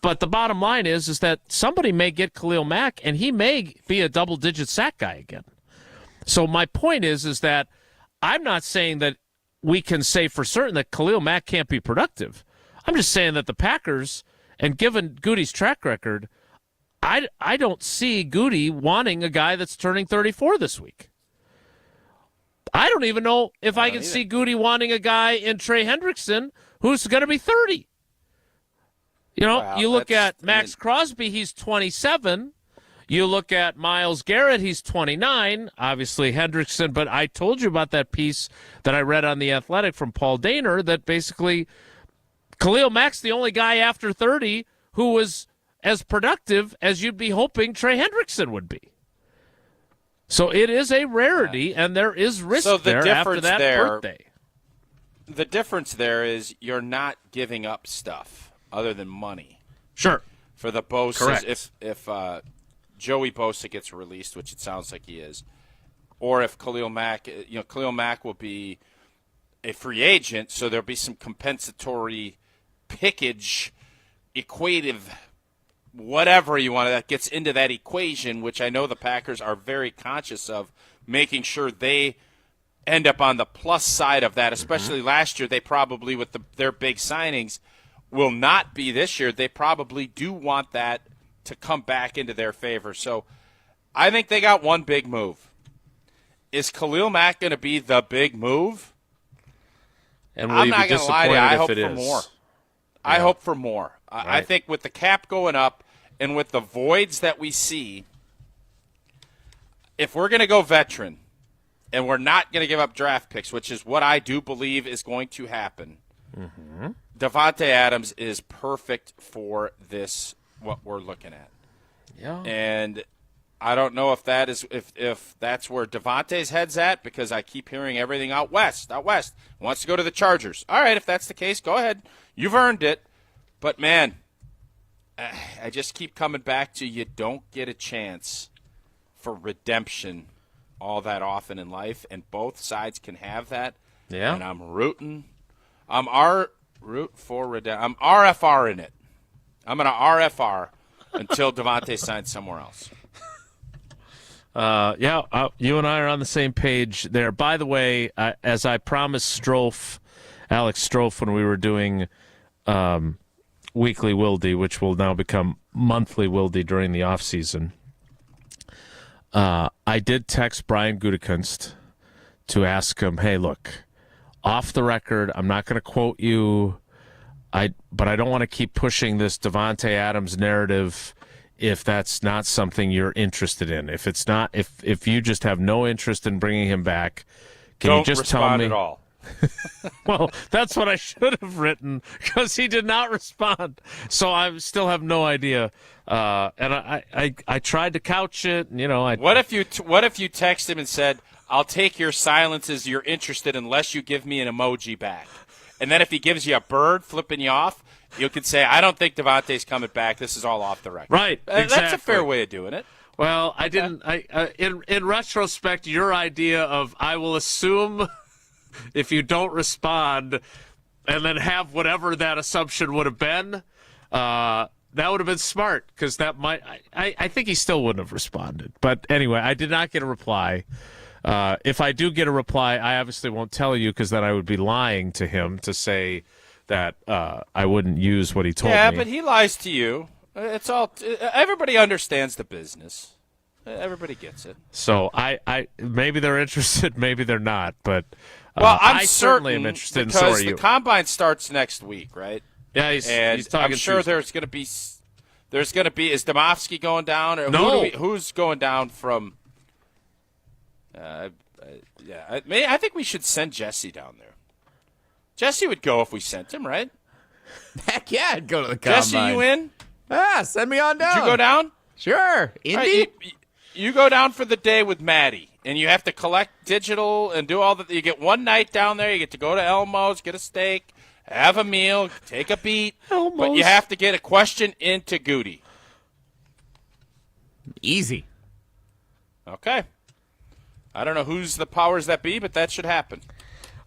But the bottom line is that somebody may get Khalil Mack, and he may be a double-digit sack guy again. So my point is that I'm not saying that we can say for certain that Khalil Mack can't be productive. I'm just saying that the Packers, and given Goody's track record, I don't see Goody wanting a guy that's turning 34 this week. I don't even know if I can see Goody wanting a guy in Trey Hendrickson who's going to be 30. You look at Max Crosby, he's 27. You look at Myles Garrett, he's 29. Obviously, Hendrickson, but I told you about that piece that I read on The Athletic from Paul Daner that basically Khalil Mack's the only guy after 30 who was as productive as you'd be hoping Trey Hendrickson would be. So it is a rarity, and there is risk there after that birthday. The difference there is you're not giving up stuff other than money. Sure. For the Bosa, correct. If Joey Bosa gets released, which it sounds like he is, or if Khalil Mack will be a free agent, so there'll be some compensatory pickage, equative, whatever you want that gets into that equation, which I know the Packers are very conscious of, making sure they end up on the plus side of that, especially last year. They probably, with their big signings, will not be this year. They probably do want that to come back into their favor. So I think they got one big move. Is Khalil Mack going to be the big move? And I'm not going to lie to you. I hope for more. I hope for more. Right. I think with the cap going up and with the voids that we see, if we're going to go veteran and we're not going to give up draft picks, which is what I do believe is going to happen, Davante Adams is perfect for this, what we're looking at. Yeah. And I don't know if that is if that's where Davante's head's at, because I keep hearing everything out west. Wants to go to the Chargers. All right, if that's the case, go ahead. You've earned it. But, man, I just keep coming back to you don't get a chance for redemption all that often in life, and both sides can have that. Yeah. And I'm rooting. I'm RFR in it. I'm going to RFR until Davante signs somewhere else. You and I are on the same page there. By the way, as I promised Alex Strofe, when we were doing weekly Wildy, which will now become monthly Wildy during the offseason, I did text Brian Gutekunst to ask him, hey, look, off the record, I'm not going to quote you, but I don't want to keep pushing this Davante Adams narrative if that's not something you're interested in. If it's not, if you just have no interest in bringing him back, can you just tell me? Don't respond at all. Well, that's what I should have written, because he did not respond. So I still have no idea. And I tried to couch it. What if you text him and said, "I'll take your silence as you're interested unless you give me an emoji back," and then if he gives you a bird flipping you off, you could say, "I don't think Davante's coming back. This is all off the record." Right. Exactly. That's a fair way of doing it. Well, I didn't. In retrospect, your idea of I will assume if you don't respond, and then have whatever that assumption would have been, that would have been smart, because that might. I think he still wouldn't have responded. But anyway, I did not get a reply. If I do get a reply, I obviously won't tell you, because then I would be lying to him to say that I wouldn't use what he told me. Yeah, but he lies to you. It's all. Everybody understands the business. Everybody gets it. So I maybe they're interested, maybe they're not. But I certainly am interested. Because and so are you. The combine starts next week, right? Yeah, he's talking. I'm sure Tuesday. there's going to be. Is Domofsky going down? Or no. Who's going down from? I think we should send Jesse down there. Jesse would go if we sent him, right? Heck yeah, I'd go to the combine. Jesse, you in? Send me on down. Did you go down? Sure. Indy? Right, you go down for the day with Maddie, and you have to collect digital and do all that. You get one night down there. You get to go to Elmo's, get a steak, have a meal, take a beat. Elmo's. But you have to get a question into Goody. Easy. Okay. I don't know who's the powers that be, but that should happen.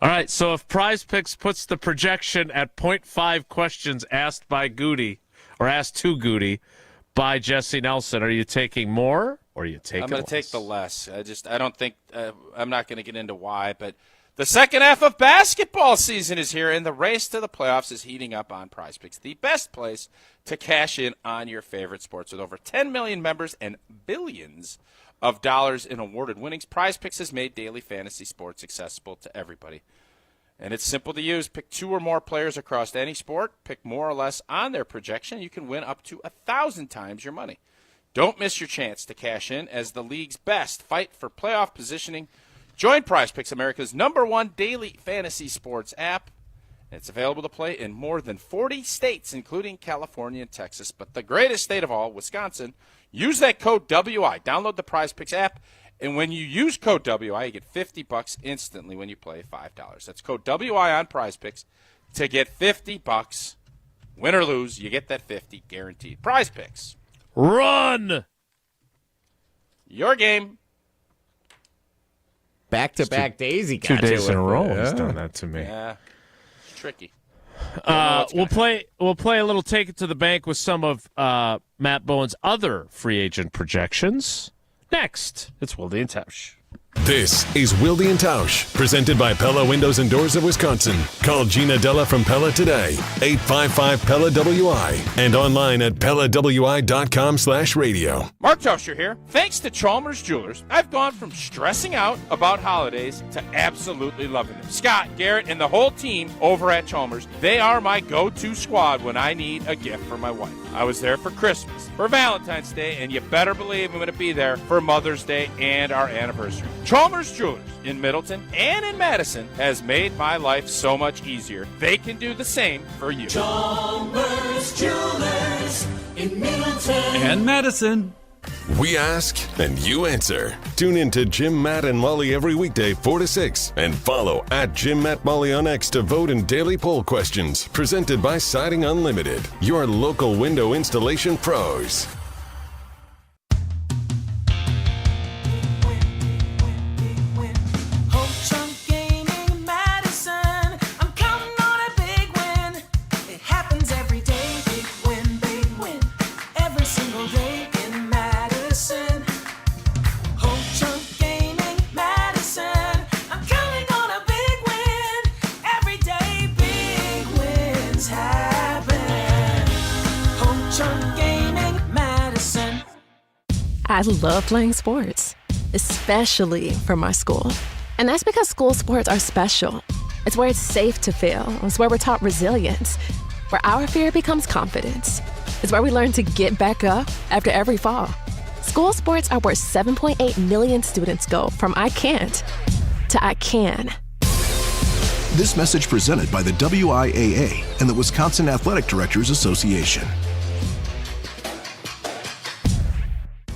All right, so if Prize Picks puts the projection at 0.5 questions asked by Goody, or asked to Goody by Jesse Nelson, are you taking more or are you taking less? I'm going to take the less. I don't think I'm not going to get into why, but the second half of basketball season is here, and the race to the playoffs is heating up on Prize Picks, the best place to cash in on your favorite sports. With over 10 million members and billions of dollars in awarded winnings, Prize Picks has made daily fantasy sports accessible to everybody. And it's simple to use. Pick 2 or more players across any sport. Pick more or less on their projection. You can win up to 1,000 times your money. Don't miss your chance to cash in as the league's best fight for playoff positioning. Join Prize Picks, America's #1 daily fantasy sports app. It's available to play in more than 40 states, including California and Texas. But the greatest state of all, Wisconsin. Use that code WI. Download the Prize Picks app. And when you use code WI, you get $50 instantly when you play $5. That's code WI on Prize Picks to get $50. Win or lose, you get that 50 guaranteed. Prize Picks. Run! Your game. Back-to-back days he got 2 days in a row. Yeah. He's done that to me. Yeah, it's tricky. We'll play a little Take It to the Bank with some of Matt Bowen's other free agent projections. Next, it's Wilde and Tausch. This is Wilde and Tausch, presented by Pella Windows and Doors of Wisconsin. Call Gina Della from Pella today, 855-PELLA-WI, and online at PellaWI.com/radio. Mark Attanasio here. Thanks to Chalmers Jewelers, I've gone from stressing out about holidays to absolutely loving them. Scott, Garrett, and the whole team over at Chalmers, they are my go-to squad when I need a gift for my wife. I was there for Christmas, for Valentine's Day, and you better believe I'm going to be there for Mother's Day and our anniversary. Chalmers Jewelers in Middleton and in Madison has made my life so much easier. They can do the same for you. Chalmers Jewelers in Middleton And Madison. We ask and you answer. Tune in to Jim, Matt, and Molly every weekday 4 to 6. And follow at Jim, Matt, Molly on X to vote in daily poll questions. Presented by Siding Unlimited, your local window installation pros. I love playing sports, especially for my school. And that's because school sports are special. It's where it's safe to fail. It's where we're taught resilience, where our fear becomes confidence. It's where we learn to get back up after every fall. School sports are where 7.8 million students go from I can't to I can. This message presented by the WIAA and the Wisconsin Athletic Directors Association.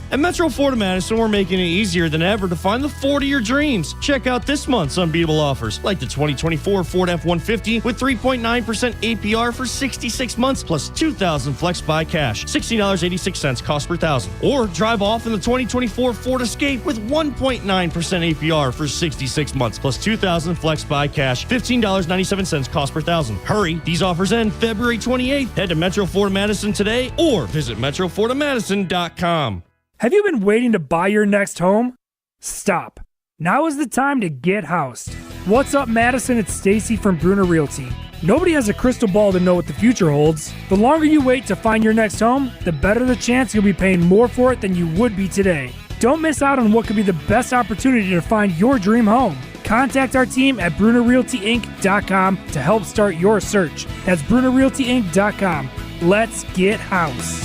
At Metro Ford of Madison, we're making it easier than ever to find the Ford of your dreams. Check out this month's unbeatable offers, like the 2024 Ford F-150 with 3.9% APR for 66 months, plus $2,000 flex buy cash, $60.86 cost per thousand. Or drive off in the 2024 Ford Escape with 1.9% APR for 66 months, plus $2,000 flex buy cash, $15.97 cost per thousand. Hurry, these offers end February 28th. Head to Metro Ford of Madison today or visit MetroFordofMadison.com. Have you been waiting to buy your next home? Stop. Now is the time to get housed. What's up, Madison? It's Stacy from Bruner Realty. Nobody has a crystal ball to know what the future holds. The longer you wait to find your next home, the better the chance you'll be paying more for it than you would be today. Don't miss out on what could be the best opportunity to find your dream home. Contact our team at BrunerRealtyInc.com to help start your search. That's BrunerRealtyInc.com. Let's get housed.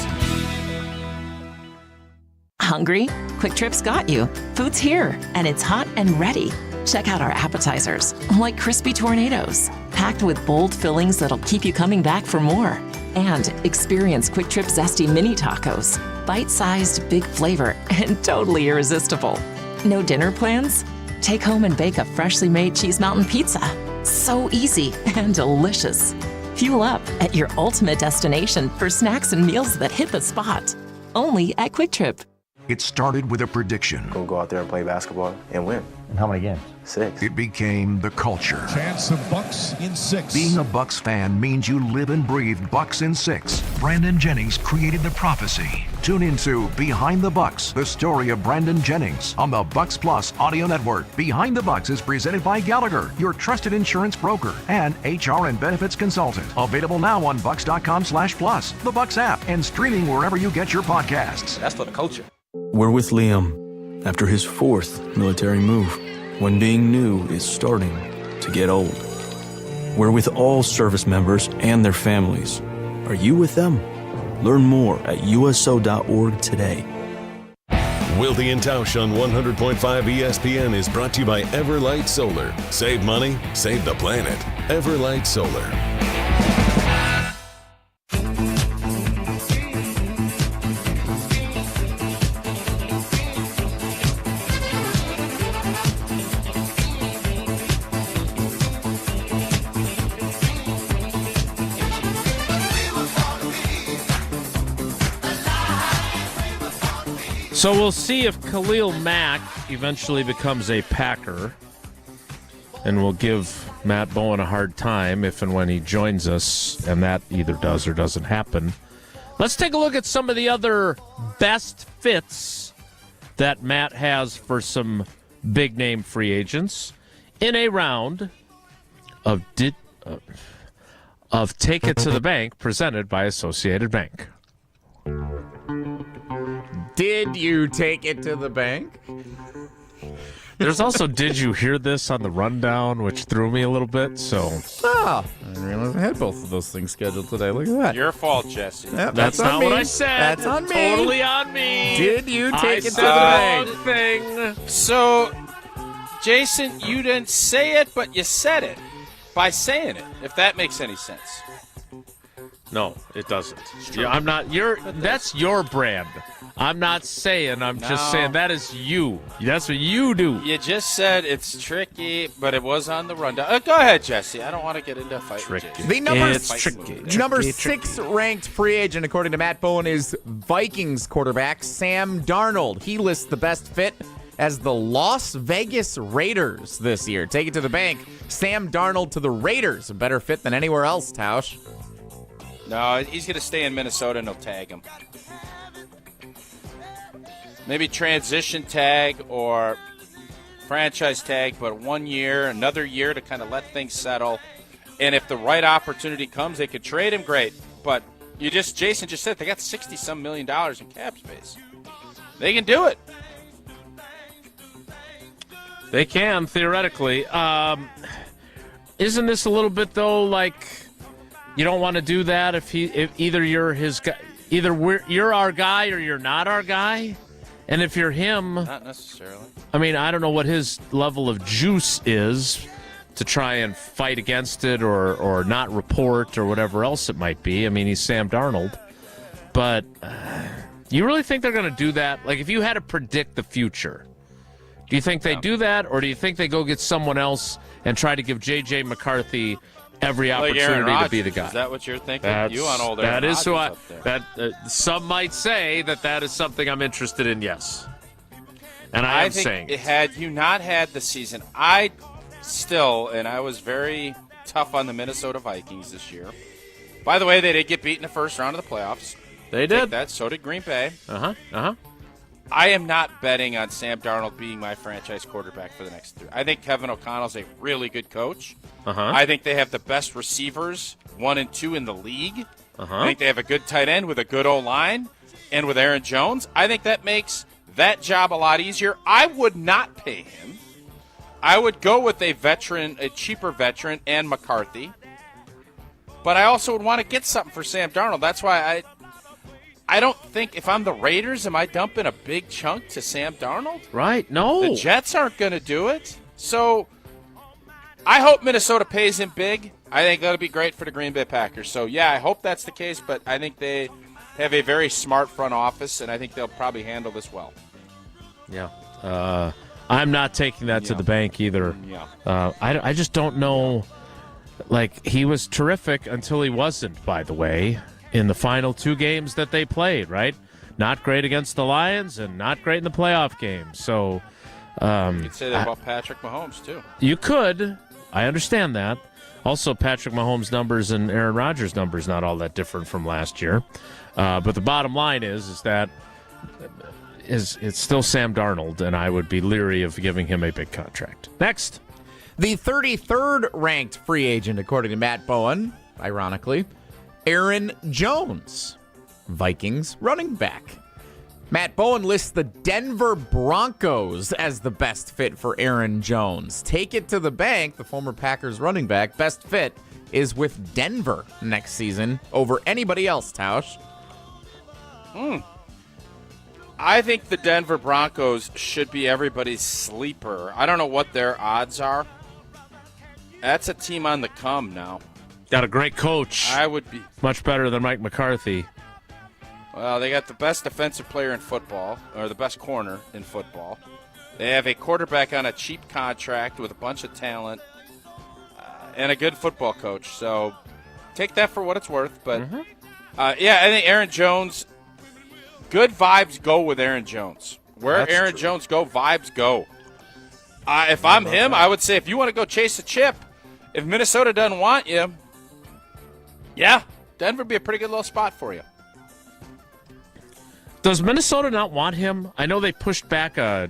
Hungry? Quick Trip's got you. Food's here, and it's hot and ready. Check out our appetizers, like crispy tornadoes, packed with bold fillings that'll keep you coming back for more. And experience Quick Trip Zesty Mini Tacos, bite-sized, big flavor, and totally irresistible. No dinner plans? Take home and bake a freshly made Cheese Mountain Pizza. So easy and delicious. Fuel up at your ultimate destination for snacks and meals that hit the spot. Only at Quick Trip. It started with a prediction. We'll go out there and play basketball and win. And how many games? 6. It became the culture. Chance of Bucks in 6. Being a Bucks fan means you live and breathe Bucks in 6. Brandon Jennings created the prophecy. Tune into Behind the Bucks, the story of Brandon Jennings on the Bucks Plus audio network. Behind the Bucks is presented by Gallagher, your trusted insurance broker and HR and benefits consultant. Available now on bucks.com/plus, the Bucks app, and streaming wherever you get your podcasts. That's for the culture. We're with Liam after his 4th military move, when being new is starting to get old. We're with all service members and their families. Are you with them? Learn more at USO.org today. Wilde and Tausch on 100.5 ESPN is brought to you by Everlight Solar. Save money, save the planet. Everlight Solar. So we'll see if Khalil Mack eventually becomes a Packer, and we'll give Matt Bowen a hard time if and when he joins us, and that either does or doesn't happen. Let's take a look at some of the other best fits that Matt has for some big-name free agents in a round of Take It to the Bank, presented by Associated Bank. Did you take it to the bank? There's also Did You Hear This on the rundown, which threw me a little bit, so... I didn't realize I had both of those things scheduled today. Look at that. Your fault, Jesse. Yep, That's not what I said. That's on me. Totally on me. Did you take it to the bank? Thing. So, Jason, you didn't say it, but you said it by saying it, if that makes any sense. No, it doesn't. I'm not. That's your brand. I'm not saying. I'm just saying that is you. That's what you do. You just said it's tricky, but it was on the rundown. Go ahead, Jesse. I don't want to get into a fight with Jason. The number 6 ranked free agent, according to Matt Bowen, is Vikings quarterback Sam Darnold. He lists the best fit as the Las Vegas Raiders this year. Take it to the bank. Sam Darnold to the Raiders. A better fit than anywhere else, Tausch. No, he's going to stay in Minnesota, and they'll tag him. Maybe transition tag or franchise tag, but 1 year, another year to kind of let things settle. And if the right opportunity comes, they could trade him, great. But Jason just said they got $60-some million in cap space. They can do it. They can, theoretically. Isn't this a little bit, though, like you don't want to do that if either you're his guy, you're our guy or you're not our guy? And if you're him, not necessarily. I mean, I don't know what his level of juice is to try and fight against it or not report or whatever else it might be. I mean, he's Sam Darnold. But you really think they're going to do that? Like, if you had to predict the future, do you think they do that, or do you think they go get someone else and try to give J.J. McCarthy every opportunity to be the guy? Is that what you're thinking? You on old Aaron That is who Rodgers up there. some might say that is something I'm interested in, yes. And I am saying it. Had you not had the season, I was very tough on the Minnesota Vikings this year. By the way, they did get beat in the first round of the playoffs. They did. So did Green Bay. Uh-huh. I am not betting on Sam Darnold being my franchise quarterback for the next 3. I think Kevin O'Connell's a really good coach. I think they have the best receivers, 1 and 2 in the league. I think they have a good tight end with a good O-line and with Aaron Jones. I think that makes that job a lot easier. I would not pay him. I would go with a cheaper veteran, and McCarthy. But I also would want to get something for Sam Darnold. That's why I don't think if I'm the Raiders, am I dumping a big chunk to Sam Darnold? Right, no. The Jets aren't going to do it. So I hope Minnesota pays him big. I think that'll be great for the Green Bay Packers. So, yeah, I hope that's the case, but I think they have a very smart front office, and I think they'll probably handle this well. Yeah. I'm not taking that to the bank either. Yeah. I just don't know. Like, he was terrific until he wasn't, by the way, in the final 2 games that they played, right? Not great against the Lions and not great in the playoff games. So, you'd say that about Patrick Mahomes, too. You could. I understand that. Also, Patrick Mahomes' numbers and Aaron Rodgers' numbers not all that different from last year. But the bottom line is that it's still Sam Darnold, and I would be leery of giving him a big contract. Next. The 33rd ranked free agent, according to Matt Bowen, ironically, Aaron Jones, Vikings running back. Matt Bowen lists the Denver Broncos as the best fit for Aaron Jones. Take it to the bank, the former Packers running back, best fit is with Denver next season over anybody else, Tausch. I think the Denver Broncos should be everybody's sleeper. I don't know what their odds are. That's a team on the come now. Got a great coach. I would be much better than Mike McCarthy. Well, they got the best defensive player in football, or the best corner in football. They have a quarterback on a cheap contract with a bunch of talent and a good football coach. So take that for what it's worth. But, yeah, I think Aaron Jones, good vibes go with Aaron Jones. Where That's Aaron true. Jones go, vibes go. If I'm him, I would say if you want to go chase a chip, if Minnesota doesn't want you, yeah, Denver would be a pretty good little spot for you. Does Minnesota not want him? I know they pushed back a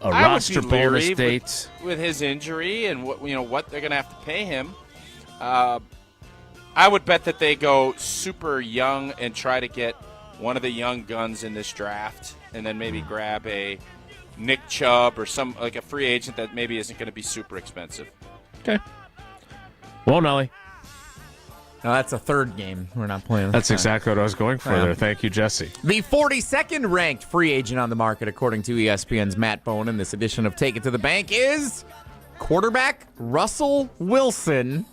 roster bonus date with his injury and what they're going to have to pay him. I would bet that they go super young and try to get one of the young guns in this draft, and then maybe grab a Nick Chubb or some like a free agent that maybe isn't going to be super expensive. Okay. Well, Nelly. No, that's a third game. We're not playing. That's exactly what I was going for there. Thank you, Jesse. The 42nd ranked free agent on the market, according to ESPN's Matt Bowen in this edition of Take It to the Bank, is quarterback Russell Wilson,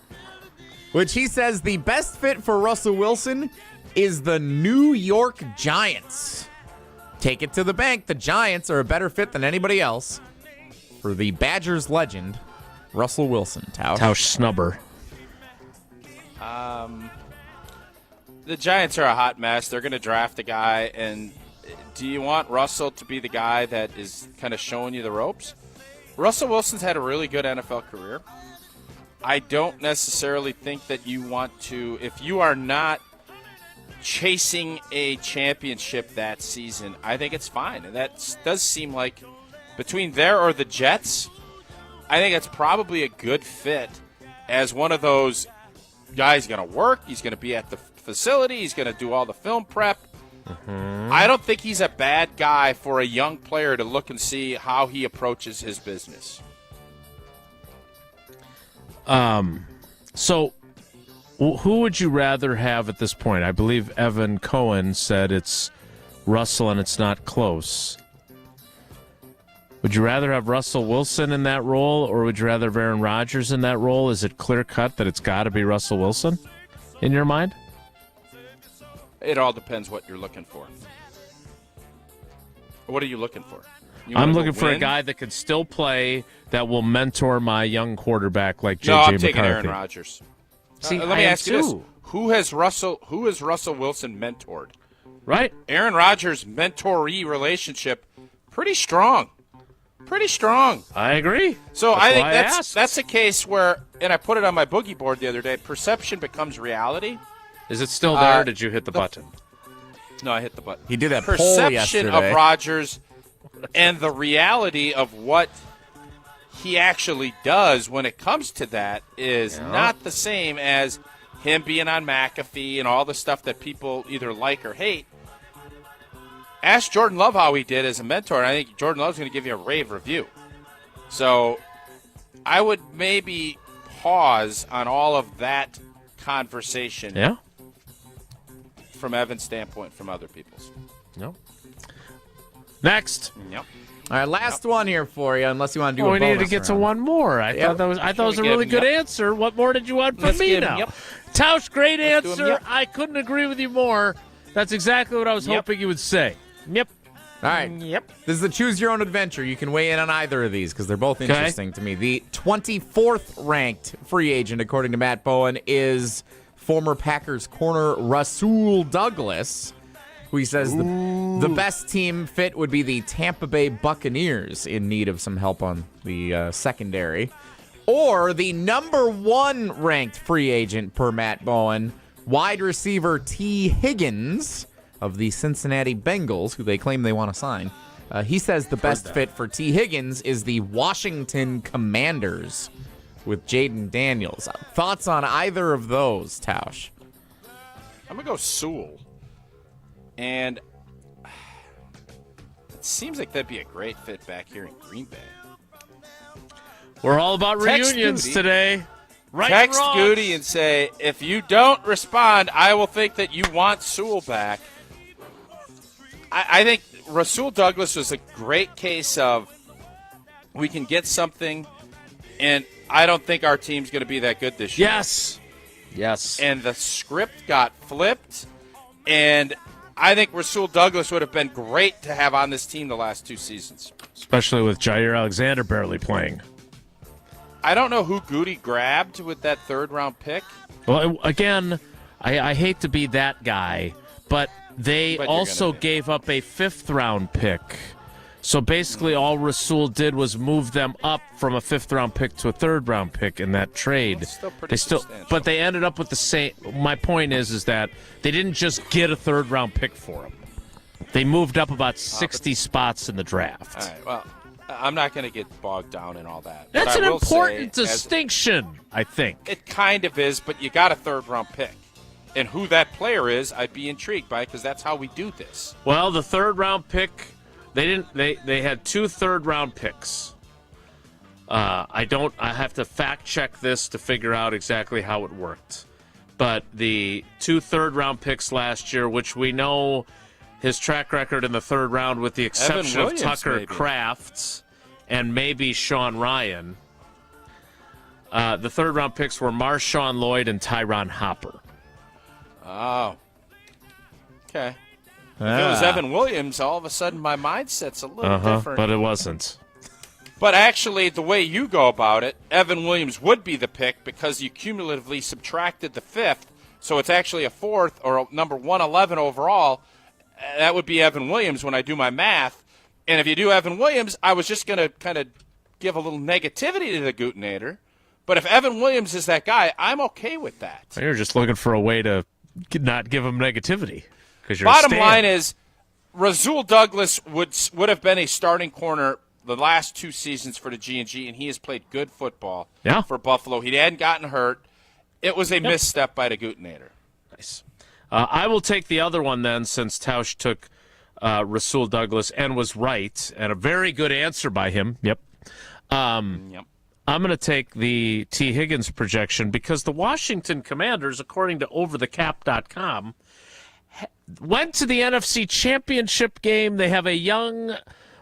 which he says the best fit for Russell Wilson is the New York Giants. Take it to the bank. The Giants are a better fit than anybody else for the Badgers legend, Russell Wilson. Tausch snubber. The Giants are a hot mess. They're going to draft a guy, and do you want Russell to be the guy that is kind of showing you the ropes? Russell Wilson's had a really good NFL career. I don't necessarily think that you want to, if you are not chasing a championship that season, I think it's fine. And that does seem like between there or the Jets, I think it's probably a good fit as one of those guys going to work. He's going to be at the facility. He's going to do all the film prep. I don't think he's a bad guy for a young player to look and see how he approaches his business. So who would you rather have at this point? I believe Evan Cohen said it's Russell and it's not close. Would you rather have Russell Wilson in that role, or would you rather have Aaron Rodgers in that role? Is it clear-cut that it's got to be Russell Wilson in your mind? It all depends what you're looking for. What are you looking for? I'm looking for a guy that can still play, that will mentor my young quarterback like J.J. No, I'm McCarthy. taking Aaron Rodgers. See, let me ask you this. Who has Russell Wilson mentored? Right. Aaron Rodgers' mentoree relationship, pretty strong. Pretty strong. I agree. So That's I think why that's a case where, and I put it on my boogie board the other day, perception becomes reality. Is it still there, or did you hit the button? No, I hit the button. He did that perception poll yesterday. of Rodgers and the reality of what he actually does when it comes to that is not the same as him being on McAfee and all the stuff that people either like or hate. Ask Jordan Love how he did as a mentor, and I think Jordan Love's going to give you a rave review. So I would maybe pause on all of that conversation from Evan's standpoint, from other people's. No. Next. Yep. All right, last one here for you, unless you want to do a we bonus needed to get to round. one more. I thought that was a really good answer. What more did you want from me now? Tausch, great answer. I couldn't agree with you more. That's exactly what I was hoping you would say. Yep. All right. Yep. This is a choose your own adventure. You can weigh in on either of these because they're both interesting to me. The 24th ranked free agent, according to Matt Bowen, is former Packers corner Rasul Douglas, who he says the best team fit would be the Tampa Bay Buccaneers, in need of some help on the secondary. Or the number 1 ranked free agent per Matt Bowen, wide receiver T. Higgins of the Cincinnati Bengals, who they claim they want to sign. He says the best fit for T. Higgins is the Washington Commanders with Jaden Daniels. Thoughts on either of those, Tausch? I'm going to go Sewell. And it seems like that'd be a great fit back here in Green Bay. We're all about reunions today. Right Text and Goody and say, if you don't respond, I will think that you want Sewell back. I think Rasul Douglas was a great case of we can get something, and I don't think our team's going to be that good this year. Yes. And the script got flipped, and I think Rasul Douglas would have been great to have on this team the last 2 seasons. Especially with Jair Alexander barely playing. I don't know who Goody grabbed with that 3rd-round pick. Well, again, I hate to be that guy, but they also gave up a 5th-round pick. So basically all Rasul did was move them up from a 5th-round pick to a 3rd-round pick in that trade. That's still pretty substantial. But they ended up with the same. My point is that they didn't just get a 3rd-round pick for him. They moved up about 60 spots in the draft. All right, well, I'm not going to get bogged down in all that. That's an important distinction, I think. It kind of is, but you got a 3rd-round pick. And who that player is, I'd be intrigued by, because that's how we do this. Well, the 3rd-round pick, they had 2 3rd-round picks. I have to fact check this to figure out exactly how it worked. But the 2 3rd-round picks last year, which we know his track record in the 3rd round, with the exception of Tucker Kraft and maybe Sean Ryan, the 3rd-round picks were Marshawn Lloyd and Tyron Hopper. Oh. Okay. If it was Evan Williams, all of a sudden my mindset's a little different. But it wasn't. But actually, the way you go about it, Evan Williams would be the pick because you cumulatively subtracted the 5th, so it's actually a 4th or a number 111 overall. That would be Evan Williams when I do my math. And if you do Evan Williams, I was just going to kind of give a little negativity to the Gutenator. But if Evan Williams is that guy, I'm okay with that. You're just looking for a way to not give him negativity. Bottom line is, Rasul Douglas would have been a starting corner the last 2 seasons for the G&G, and he has played good football for Buffalo. He hadn't gotten hurt. It was a misstep by the Gutenator. Nice. I will take the other one then, since Tausch took Rasul Douglas and was right, and a very good answer by him. Yep. I'm going to take the T. Higgins projection because the Washington Commanders, according to overthecap.com, went to the NFC Championship game. They have a young,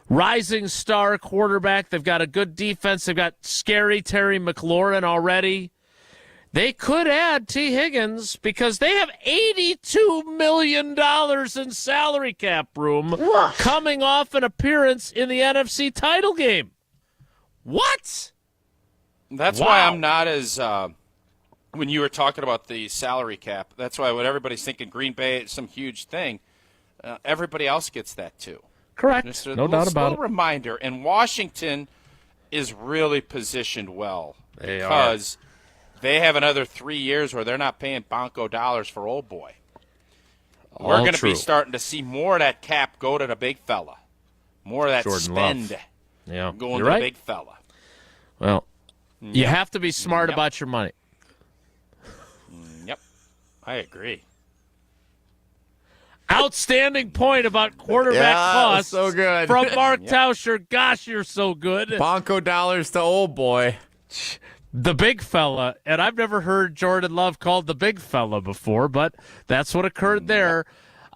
rising star quarterback. They've got a good defense. They've got scary Terry McLaurin already. They could add T. Higgins because they have $82 million in salary cap room coming off an appearance in the NFC title game. What? That's why I'm not as when you were talking about the salary cap, that's why when everybody's thinking Green Bay is some huge thing, everybody else gets that too. Correct. Just No doubt about it. Reminder, and Washington is really positioned well They because they have another 3 years where they're not paying bonko dollars for old boy. We're going to be starting to see more of that cap go to the big fella. More of that Jordan spend Love. going You're to right. the big fella. Well, you have to be smart about your money. Yep, I agree. Outstanding point about quarterback costs. So good. From Mark Tauscher. Gosh, you're so good. Bonko dollars to old boy. The big fella, and I've never heard Jordan Love called the big fella before, but that's what occurred there.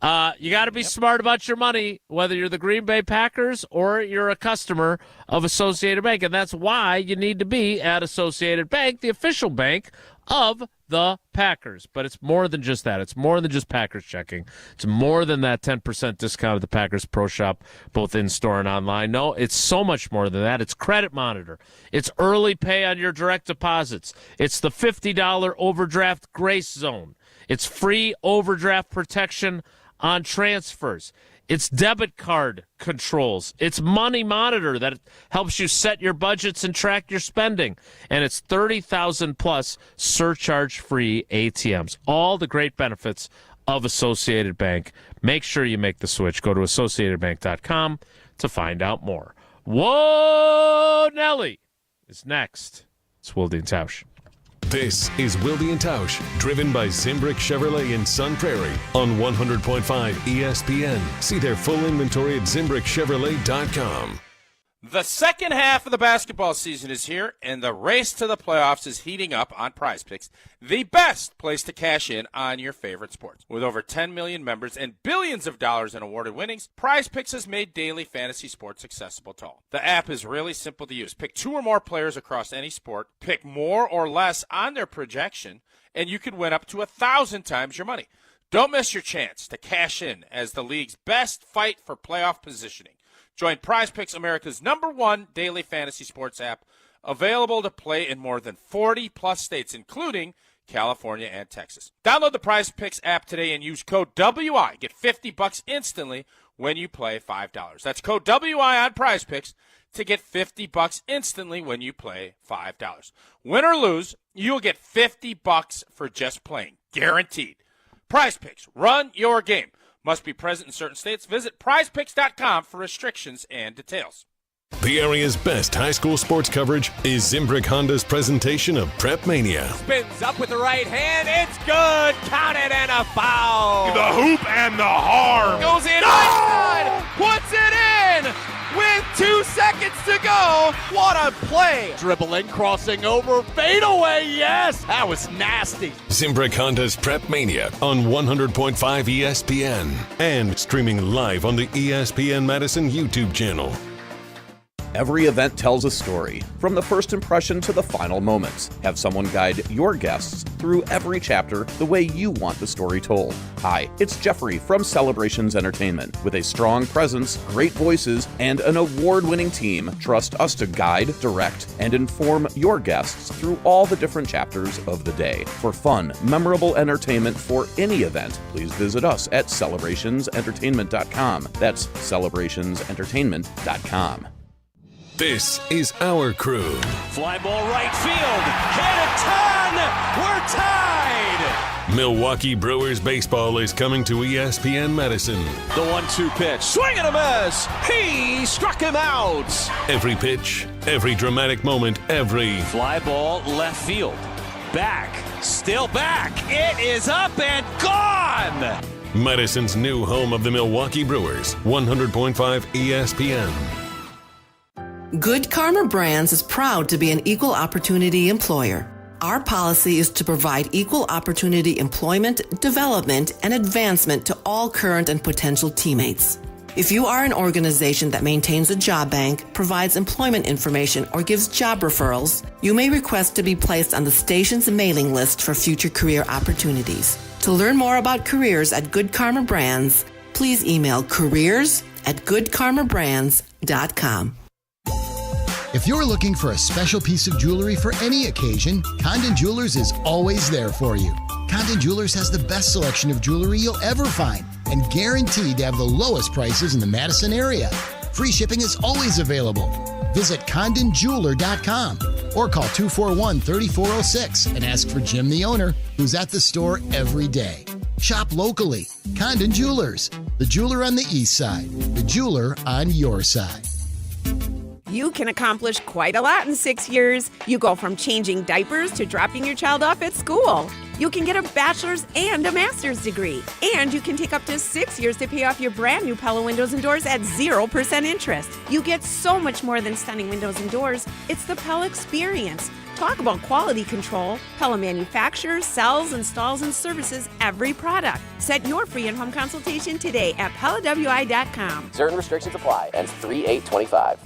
You got to be smart about your money, whether you're the Green Bay Packers or you're a customer of Associated Bank, and that's why you need to be at Associated Bank, the official bank of the Packers. But it's more than just that. It's more than just Packers checking. It's more than that 10% discount at the Packers Pro Shop, both in-store and online. No, it's so much more than that. It's Credit Monitor. It's early pay on your direct deposits. It's the $50 overdraft grace zone. It's free overdraft protection on transfers. It's debit card controls. It's Money Monitor that helps you set your budgets and track your spending. And it's 30,000 plus surcharge-free ATMs. All the great benefits of Associated Bank. Make sure you make the switch. Go to AssociatedBank.com to find out more. Whoa, Nelly is next. It's Wilde and Tausch. This is Wilde and Tausch, driven by Zimbrick Chevrolet in Sun Prairie on 100.5 ESPN. See their full inventory at ZimbrickChevrolet.com. The second half of the basketball season is here, and the race to the playoffs is heating up on Prize Picks, the best place to cash in on your favorite sports. With over 10 million members and billions of dollars in awarded winnings, Prize Picks has made daily fantasy sports accessible to all. The app is really simple to use. Pick 2 or more players across any sport, pick more or less on their projection, and you could win up to 1,000 times your money. Don't miss your chance to cash in as the league's best fight for playoff positioning. Join Prize Picks, America's #1 daily fantasy sports app, available to play in more than 40-plus states, including California and Texas. Download the Prize Picks app today and use code WI. Get $50 instantly when you play $5. That's code WI on Prize Picks to get $50 instantly when you play $5. Win or lose, you'll get $50 for just playing. Guaranteed. Prize Picks. Run your game. Must be present in certain states. Visit prizepicks.com for restrictions and details. The area's best high school sports coverage is Zimbrick Honda's presentation of Prep Mania. Spins up with the right hand. It's good. Count it and a foul. The hoop and the harm. Goes in. Einstein puts it in with 2 seconds to go. What a play. Dribbling, crossing over, fade away. Yes, that was nasty. Zimbrick Honda's Prep Mania on 100.5 ESPN and streaming live on the ESPN Madison YouTube channel. Every event tells a story, from the first impression to the final moments. Have someone guide your guests through every chapter the way you want the story told. Hi, it's Jeffrey from Celebrations Entertainment. With a strong presence, great voices, and an award-winning team, trust us to guide, direct, and inform your guests through all the different chapters of the day. For fun, memorable entertainment for any event, please visit us at celebrationsentertainment.com. That's celebrationsentertainment.com. This is our crew. Fly ball right field. Hit a ton. We're tied. Milwaukee Brewers baseball is coming to ESPN Madison. The 1-2 pitch. Swing and a miss. He struck him out. Every pitch, every dramatic moment, every fly ball left field. Back. Still back. It is up and gone. Madison's new home of the Milwaukee Brewers. 100.5 ESPN. Good Karma Brands is proud to be an equal opportunity employer. Our policy is to provide equal opportunity employment, development, and advancement to all current and potential teammates. If you are an organization that maintains a job bank, provides employment information, or gives job referrals, you may request to be placed on the station's mailing list for future career opportunities. To learn more about careers at Good Karma Brands, please email careers@goodkarmabrands.com. If you're looking for a special piece of jewelry for any occasion, Condon Jewelers is always there for you. Condon Jewelers has the best selection of jewelry you'll ever find and guaranteed to have the lowest prices in the Madison area. Free shipping is always available. Visit CondonJeweler.com or call 241-3406 and ask for Jim, the owner, who's at the store every day. Shop locally. Condon Jewelers, the jeweler on the east side, the jeweler on your side. You can accomplish quite a lot in 6 years. You go from changing diapers to dropping your child off at school. You can get a bachelor's and a master's degree. And you can take up to 6 years to pay off your brand new Pella windows and doors at 0% interest. You get so much more than stunning windows and doors. It's the Pella experience. Talk about quality control. Pella manufactures, sells, installs, and services every product. Set your free in-home consultation today at PellaWI.com. Certain restrictions apply. Ends 3/8/25.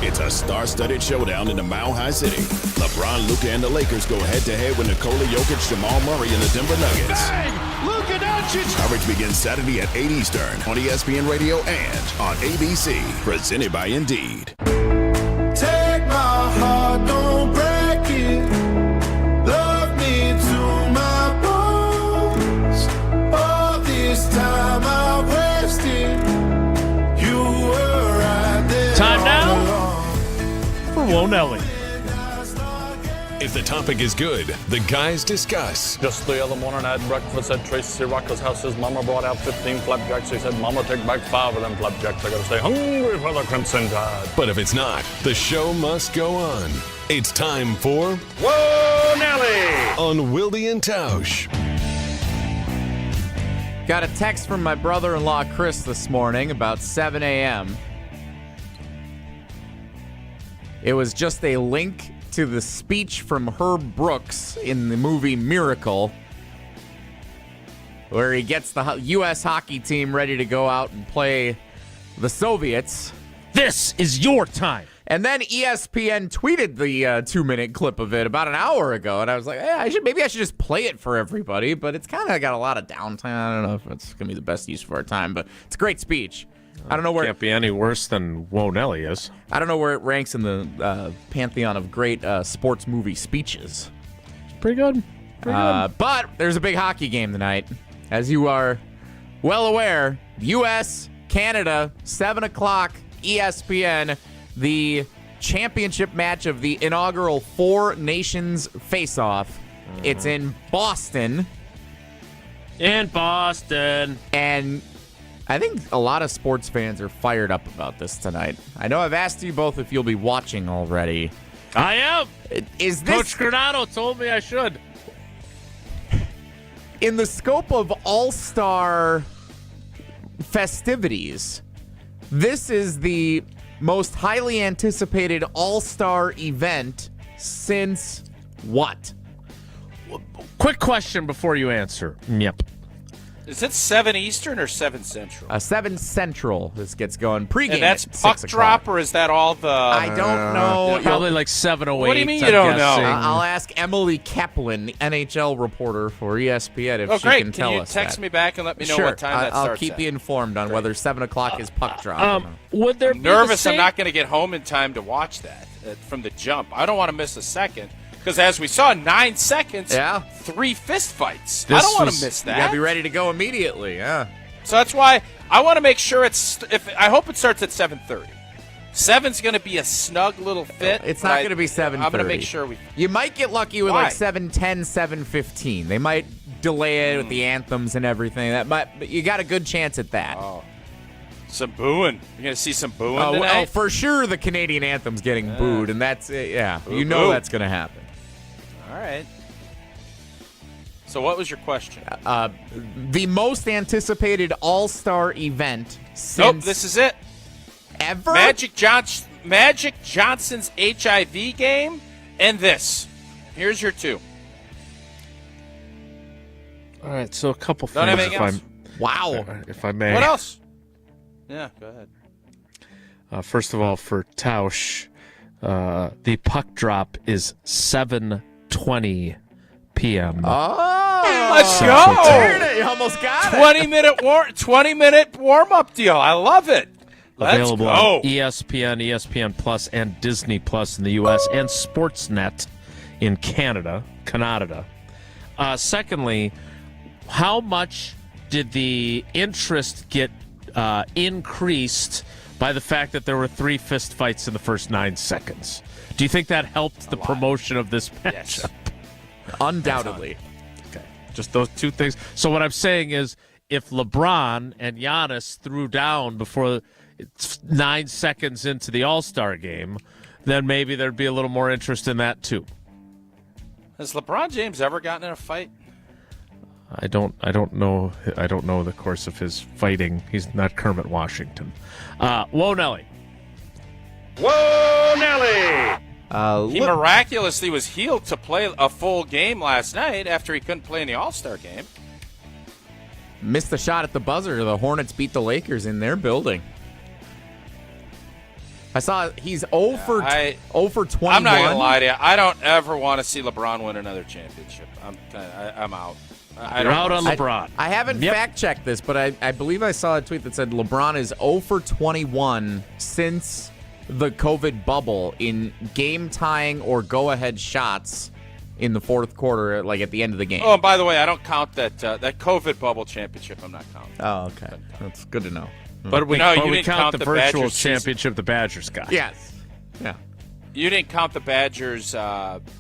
It's a star-studded showdown in the Mile High City. LeBron, Luka, and the Lakers go head-to-head with Nikola Jokic, Jamal Murray, and the Denver Nuggets. Bang! Luka Doncic! Coverage begins Saturday at 8 Eastern on ESPN Radio and on ABC. Presented by Indeed. Take my heart, don't break it. Love me to my bones. All this time I wasted. You were right there. Time now for Whoa Nelly. If the topic is good, the guys discuss. Just the other morning I had breakfast at Tracy Rocker's house. His mama brought out 15 flapjacks. He said, Mama, take back 5 of them flapjacks. I gotta stay hungry for the Crimson Tide. But if it's not, the show must go on. It's time for Whoa, Nelly! On Wilde and Tausch. Got a text from my brother-in-law, Chris, this morning about 7 a.m. It was just a link to the speech from Herb Brooks in the movie Miracle, where he gets the U.S. hockey team ready to go out and play the Soviets. This is your time. And then ESPN tweeted the 2-minute clip of it about an hour ago, and I was like, hey, maybe I should just play it for everybody, but it's kind of got a lot of downtime. I don't know if it's going to be the best use of our time, but it's a great speech. I don't know where it can't be any worse than Whoa Nelly is. I don't know where it ranks in the pantheon of great sports movie speeches. Pretty good. But there's a big hockey game tonight. As you are well aware, U.S., Canada, 7 o'clock, ESPN, the championship match of the inaugural Four Nations face-off. It's in Boston. And I think a lot of sports fans are fired up about this tonight. I know I've asked you both if you'll be watching already. I am. Is this Coach Granado told me I should. In the scope of all-star festivities, this is the most highly anticipated all-star event since what? Quick question before you answer. Yep. Is it 7 Eastern or 7 Central? 7 Central. This gets going pregame. And that's at puck 6 drop, o'clock. or is that all the... I don't know. Probably like 7:08. What do you mean you don't know? I'll ask Emily Kaplan, NHL reporter for ESPN, if she great. can tell us. Can you text me back and let me know sure. what time that starts I'll keep at? you informed on whether 7 o'clock is puck drop. Would there I'm be nervous the same... I'm not going to get home in time to watch that from the jump. I don't want to miss a second. Because as we saw, 9 seconds, 3 fist fights. I don't want to miss that. You got to be ready to go immediately, yeah. So that's why I want to make sure I hope it starts at 7:30. 7's going to be a snug little fit. It's not going to be 7:30. I'm going to make sure You might get lucky with like 7:10, 7:15. They might delay it with the anthems and everything. But you got a good chance at that. Oh. Some booing. You're going to see some booing tonight? Oh, for sure the Canadian anthem's getting booed, and that's Boo, know boo. that's going to happen. All right. So what was your question? The most anticipated all-star event since... Nope, this is it. Ever? Magic Johnson's HIV game and this. Here's your 2. All right, so a couple Don't have things. anything else? Wow. If I may. What else? Yeah, go ahead. First of all, for Tausch, the puck drop is 7:20 p.m. Oh, let's go! You almost got it. 20-minute warm-up deal. I love it. Available Let's go. on ESPN, ESPN Plus, and Disney Plus in the U.S. and Sportsnet in Canada. Secondly, how much did the interest get increased by the fact that there were 3 fist fights in the first 9 seconds? Do you think that helped the promotion of this matchup? Yes. Undoubtedly. Okay. Just those 2 things. So what I'm saying is if LeBron and Giannis threw down before 9 seconds into the All-Star game, then maybe there'd be a little more interest in that too. Has LeBron James ever gotten in a fight? I don't know the course of his fighting. He's not Kermit Washington. Whoa Nelly. Whoa, Nelly! He miraculously was healed to play a full game last night after he couldn't play in the All-Star game. Missed the shot at the buzzer. The Hornets beat the Lakers in their building. I saw he's 0 for 21. I'm not going to lie to you. I don't ever want to see LeBron win another championship. I'm out. You're out on LeBron. I haven't fact-checked this, but I believe I saw a tweet that said LeBron is 0 for 21 since the COVID bubble in game-tying or go-ahead shots in the fourth quarter, like at the end of the game. Oh, and by the way, I don't count that COVID bubble championship. I'm not counting. Oh, okay. That's good to know. But we count the virtual championship the Badgers got. Yes. Yeah. You didn't count the Badgers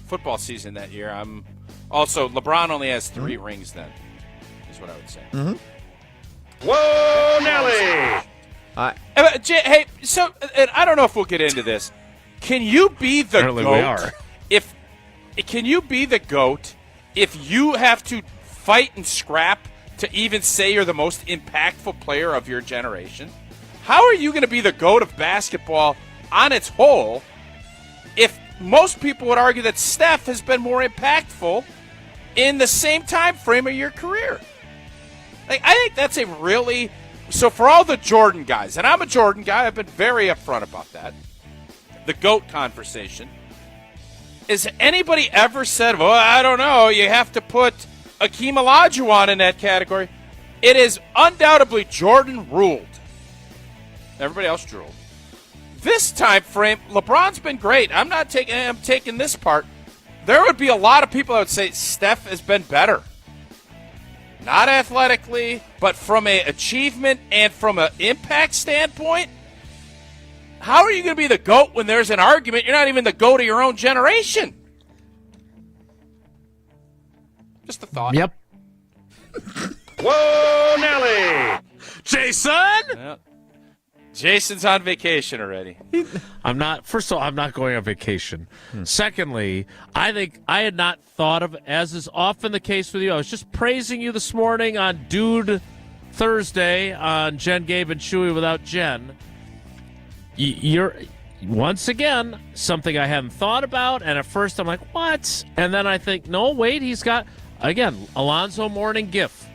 football season that year. Also, LeBron only has 3 rings then, is what I would say. Mm-hmm. Whoa, Nelly! Hey, so and I don't know if we'll get into this. Can you be the Apparently GOAT? We are. Can you be the GOAT if you have to fight and scrap to even say you're the most impactful player of your generation? How are you going to be the GOAT of basketball on its whole if most people would argue that Steph has been more impactful in the same time frame of your career? Like, I think that's so for all the Jordan guys, and I'm a Jordan guy, I've been very upfront about that, the GOAT conversation. Has anybody ever said, well, I don't know, you have to put Akeem Olajuwon in that category? It is undoubtedly Jordan ruled. Everybody else drooled. This time frame, LeBron's been great. I'm taking this part. There would be a lot of people that would say Steph has been better. Not athletically, but from an achievement and from an impact standpoint. How are you going to be the GOAT when there's an argument? You're not even the GOAT of your own generation. Just a thought. Yep. Whoa, Nelly! Jason! Yeah. Jason's on vacation already. First of all, I'm not going on vacation. Secondly, I think I had not thought of, as is often the case with you, I was just praising you this morning on Dude Thursday on Jen, Gabe, and Chewy without Jen. You're, once again, something I hadn't thought about, and at first I'm like, what? And then I think, no, wait, he's got, again, Alonzo Mourning gif.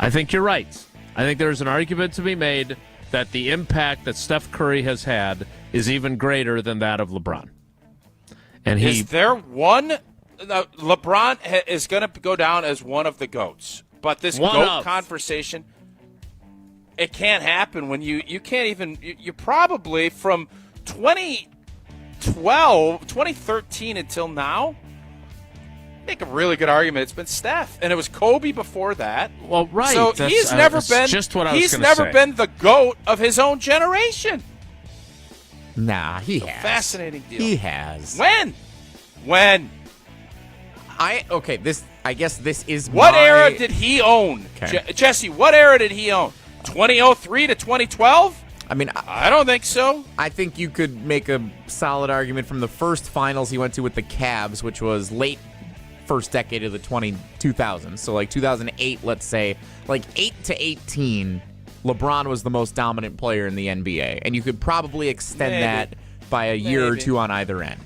I think you're right. I think there's an argument to be made that the impact that Steph Curry has had is even greater than that of LeBron. And is there one? LeBron is going to go down as one of the GOATs, but this GOAT conversation, it can't happen when you can't even. You probably from 2013 until now. Make a really good argument. It's been Steph, and it was Kobe before that. Well, right. So he's never been. Just what I was he's never been the GOAT of his own generation. Nah, he has. Fascinating deal. He has. When? I guess this is what era did he own? Okay. Jesse, what era did he own? 2003 to 2012? I mean, I don't think so. I think you could make a solid argument from the first finals he went to with the Cavs, which was late first decade of the 2000s. So like 2008, let's say, like 8 to 18, LeBron was the most dominant player in the NBA. And you could probably extend that by a year or two on either end.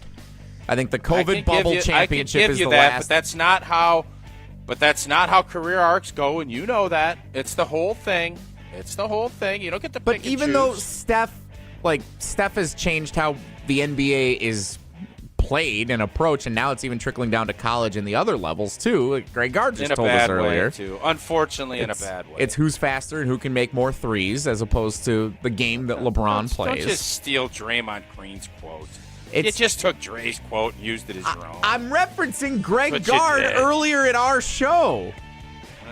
I think the COVID bubble championship is the last. But that's not how career arcs go, and you know that. It's the whole thing. You don't get to pick and choose. But even though Steph has changed how the NBA is played and approached, and now it's even trickling down to college and the other levels too. Like Greg Gard just told us earlier. Unfortunately, in a bad way. It's who's faster and who can make more threes, as opposed to the game that LeBron plays. Don't just steal Draymond Green's quote. You just took Dre's quote and used it as your own. I'm referencing Greg Gard earlier in our show.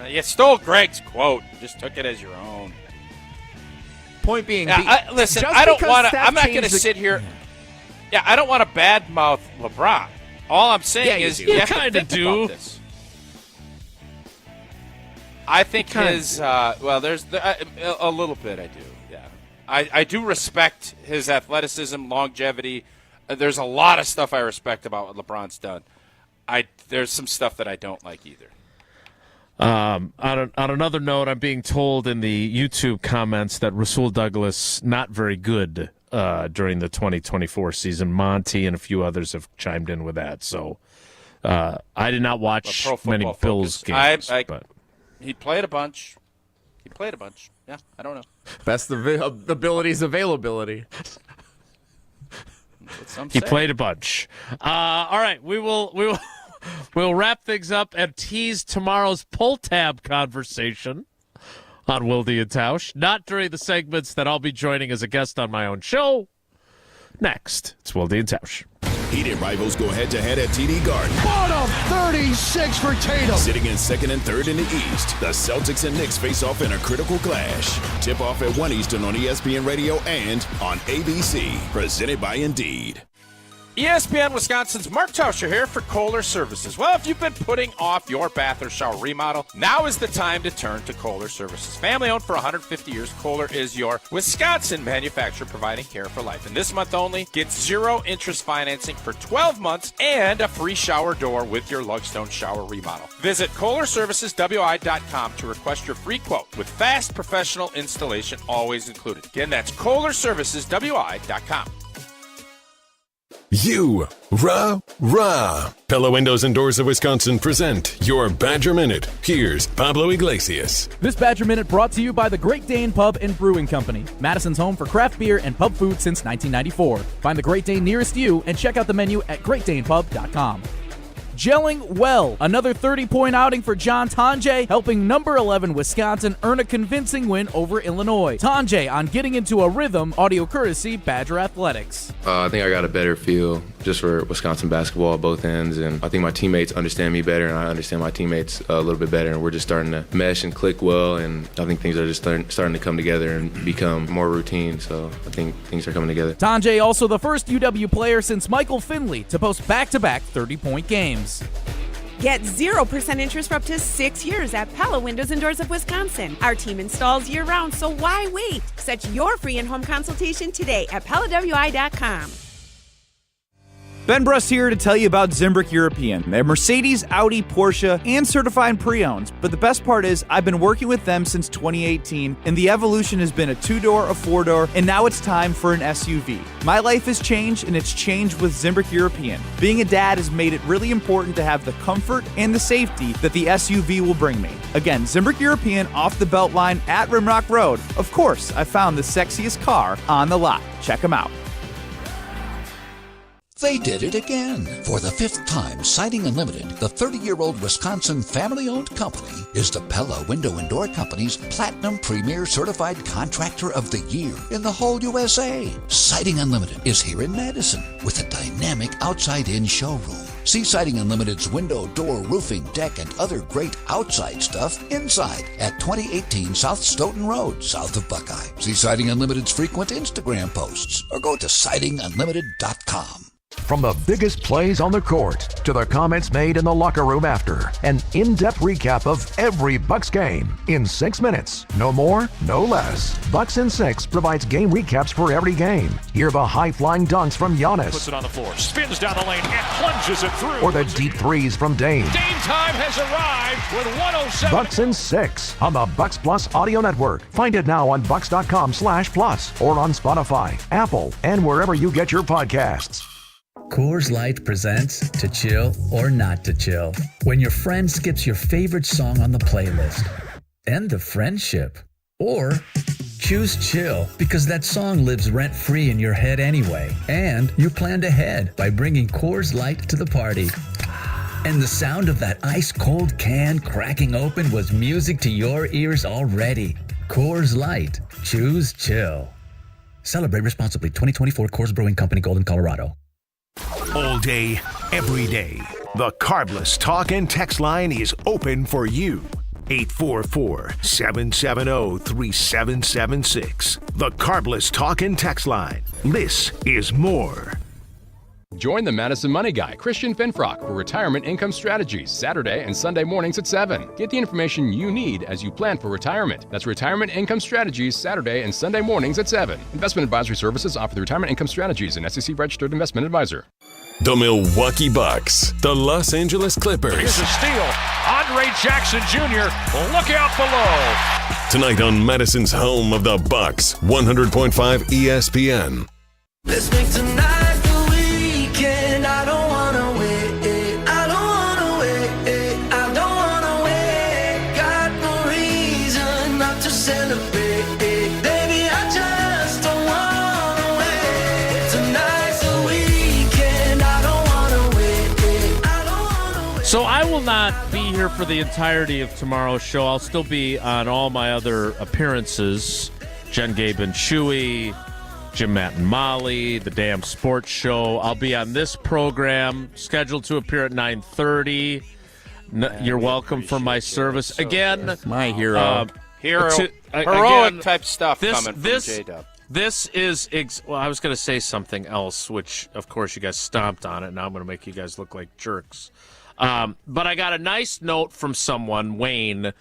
You stole Greg's quote and just took it as your own. Point being, listen, I don't want to. I'm not going to sit here. Yeah, I don't want to badmouth LeBron. All I'm saying is you have to think about this. I think there's a little bit I do, yeah. I do respect his athleticism, longevity. There's a lot of stuff I respect about what LeBron's done. There's some stuff that I don't like either. On another note, I'm being told in the YouTube comments that Rasul Douglas not very good during the 2024 season. Monty and a few others have chimed in with that. So I did not watch many Bills games. But he played a bunch. Yeah, I don't know. Best abilities availability. He played a bunch. All right, we'll wrap things up and tease tomorrow's pull tab conversation on Wilde and Tausch. Not during the segments that I'll be joining as a guest on my own show. Next, it's Wilde and Tausch. Heated rivals go head-to-head at TD Garden. Bottom 36 for Tatum. Sitting in second and third in the East, the Celtics and Knicks face off in a critical clash. Tip off at 1 Eastern on ESPN Radio and on ABC. Presented by Indeed. ESPN Wisconsin's Mark Attanasio here for Kohler Services. Well, if you've been putting off your bath or shower remodel, now is the time to turn to Kohler Services. Family owned for 150 years, Kohler is your Wisconsin manufacturer providing care for life. And this month only, get 0 interest financing for 12 months and a free shower door with your Lugstone shower remodel. Visit KohlerServicesWI.com to request your free quote with fast professional installation always included. Again, that's KohlerServicesWI.com. You, rah. Pella Windows and Doors of Wisconsin present your Badger Minute. Here's Pablo Iglesias. This Badger Minute brought to you by the Great Dane Pub and Brewing Company, Madison's home for craft beer and pub food since 1994. Find the Great Dane nearest you and check out the menu at greatdanepub.com. Gelling well. Another 30-point outing for John Tonje, helping number 11 Wisconsin earn a convincing win over Illinois. Tonje on getting into a rhythm, audio courtesy Badger Athletics. I think I got a better feel just for Wisconsin basketball at both ends, and I think my teammates understand me better, and I understand my teammates a little bit better, and we're just starting to mesh and click well, and I think things are just starting to come together and become more routine, so I think things are coming together. Tonje also the first UW player since Michael Finley to post back-to-back 30-point games. Get 0% interest for up to 6 years at Pella Windows and Doors of Wisconsin. Our team installs year-round, so why wait? Set your free in-home consultation today at PellaWI.com. Ben Brust here to tell you about Zimbrick European. They're Mercedes, Audi, Porsche, and certified pre-owned. But the best part is I've been working with them since 2018, and the evolution has been a 2-door, a 4-door, and now it's time for an SUV. My life has changed, and it's changed with Zimbrick European. Being a dad has made it really important to have the comfort and the safety that the SUV will bring me. Again, Zimbrick European off the Beltline at Rimrock Road. Of course, I found the sexiest car on the lot. Check them out. They did it again. For the 5th time, Siding Unlimited, the 30-year-old Wisconsin family-owned company, is the Pella Window and Door Company's Platinum Premier Certified Contractor of the Year in the whole USA. Siding Unlimited is here in Madison with a dynamic outside-in showroom. See Siding Unlimited's window, door, roofing, deck, and other great outside stuff inside at 2018 South Stoughton Road, south of Buckeye. See Siding Unlimited's frequent Instagram posts or go to sidingunlimited.com. From the biggest plays on the court to the comments made in the locker room after, an in-depth recap of every Bucks game in 6 minutes. No more, no less. Bucks in 6 provides game recaps for every game. Hear the high-flying dunks from Giannis. Puts it on the floor, spins down the lane, and plunges it through. Or the deep threes from Dame. Dame time has arrived with 107. Bucks in 6 on the Bucks Plus Audio Network. Find it now on bucks.com/plus or on Spotify, Apple, and wherever you get your podcasts. Coors Light presents To Chill or Not to Chill. When your friend skips your favorite song on the playlist. End the friendship. Or choose chill because that song lives rent-free in your head anyway. And you planned ahead by bringing Coors Light to the party. And the sound of that ice-cold can cracking open was music to your ears already. Coors Light. Choose chill. Celebrate responsibly. 2024 Coors Brewing Company, Golden, Colorado. All day, every day, the Carbless Talk and Text line is open for you. 844-770-3776. The Carbless Talk and Text line. This is more. Join the Madison Money Guy, Christian Finfrock, for Retirement Income Strategies, Saturday and Sunday mornings at 7. Get the information you need as you plan for retirement. That's Retirement Income Strategies, Saturday and Sunday mornings at 7. Investment advisory services offer the Retirement Income Strategies, an SEC-registered investment advisor. The Milwaukee Bucks, the Los Angeles Clippers. Here's a steal. Andre Jackson Jr., look out below. Tonight on Madison's home of the Bucks, 100.5 ESPN. Let's make tonight the weekend. I don't wanna wait. I don't wanna wait. I don't wanna wait. Got no reason not to celebrate. Baby, I just don't wanna wait. Tonight's the weekend. I don't wanna wait. I don't wanna wait. So I will not be here for the entirety of tomorrow's show. I'll still be on all my other appearances. Jen, Gabe, and Chewy, Jim, Matt, and Molly, the Damn Sports Show. I'll be on this program, scheduled to appear at 9:30. You're welcome for my service. So again, my hero. Heroic type stuff coming from J-Dub. This is, well, I was going to say something else, which, of course, you guys stomped on it. Now I'm going to make you guys look like jerks. But I got a nice note from someone, Wayne,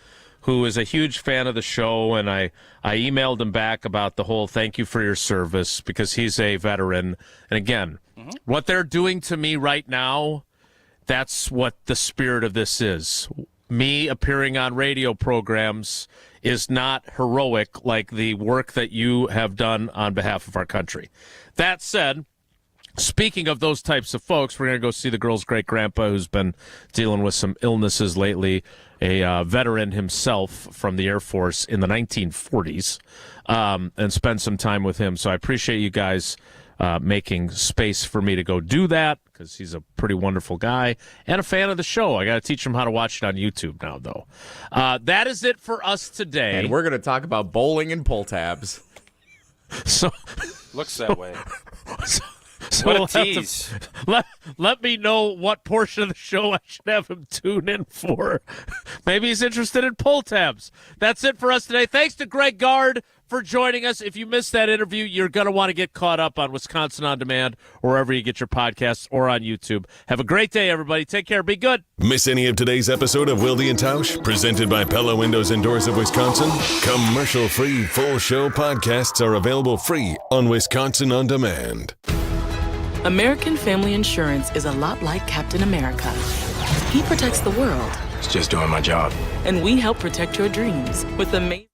who is a huge fan of the show, and I emailed him back about the whole thank you for your service, because he's a veteran. And again, what they're doing to me right now, that's what the spirit of this is. Me appearing on radio programs is not heroic like the work that you have done on behalf of our country. That said, speaking of those types of folks, we're going to go see the girl's great-grandpa, who's been dealing with some illnesses lately, a veteran himself from the Air Force in the 1940s, and spend some time with him. So I appreciate you guys making space for me to go do that, because he's a pretty wonderful guy and a fan of the show. I got to teach him how to watch it on YouTube now, though. That is it for us today. And we're going to talk about bowling and pull tabs. Looks that way. So what a tease. Let me know what portion of the show I should have him tune in for. Maybe he's interested in pull tabs. That's it for us today. Thanks to Greg Gard for joining us. If you missed that interview, you're going to want to get caught up on Wisconsin On Demand, or wherever you get your podcasts, or on YouTube. Have a great day, everybody. Take care. Be good. Miss any of today's episode of Wilde and Tausch, presented by Pella Windows and Doors of Wisconsin? Commercial-free full show podcasts are available free on Wisconsin On Demand. American Family Insurance is a lot like Captain America. He protects the world. It's just doing my job. And we help protect your dreams with amazing...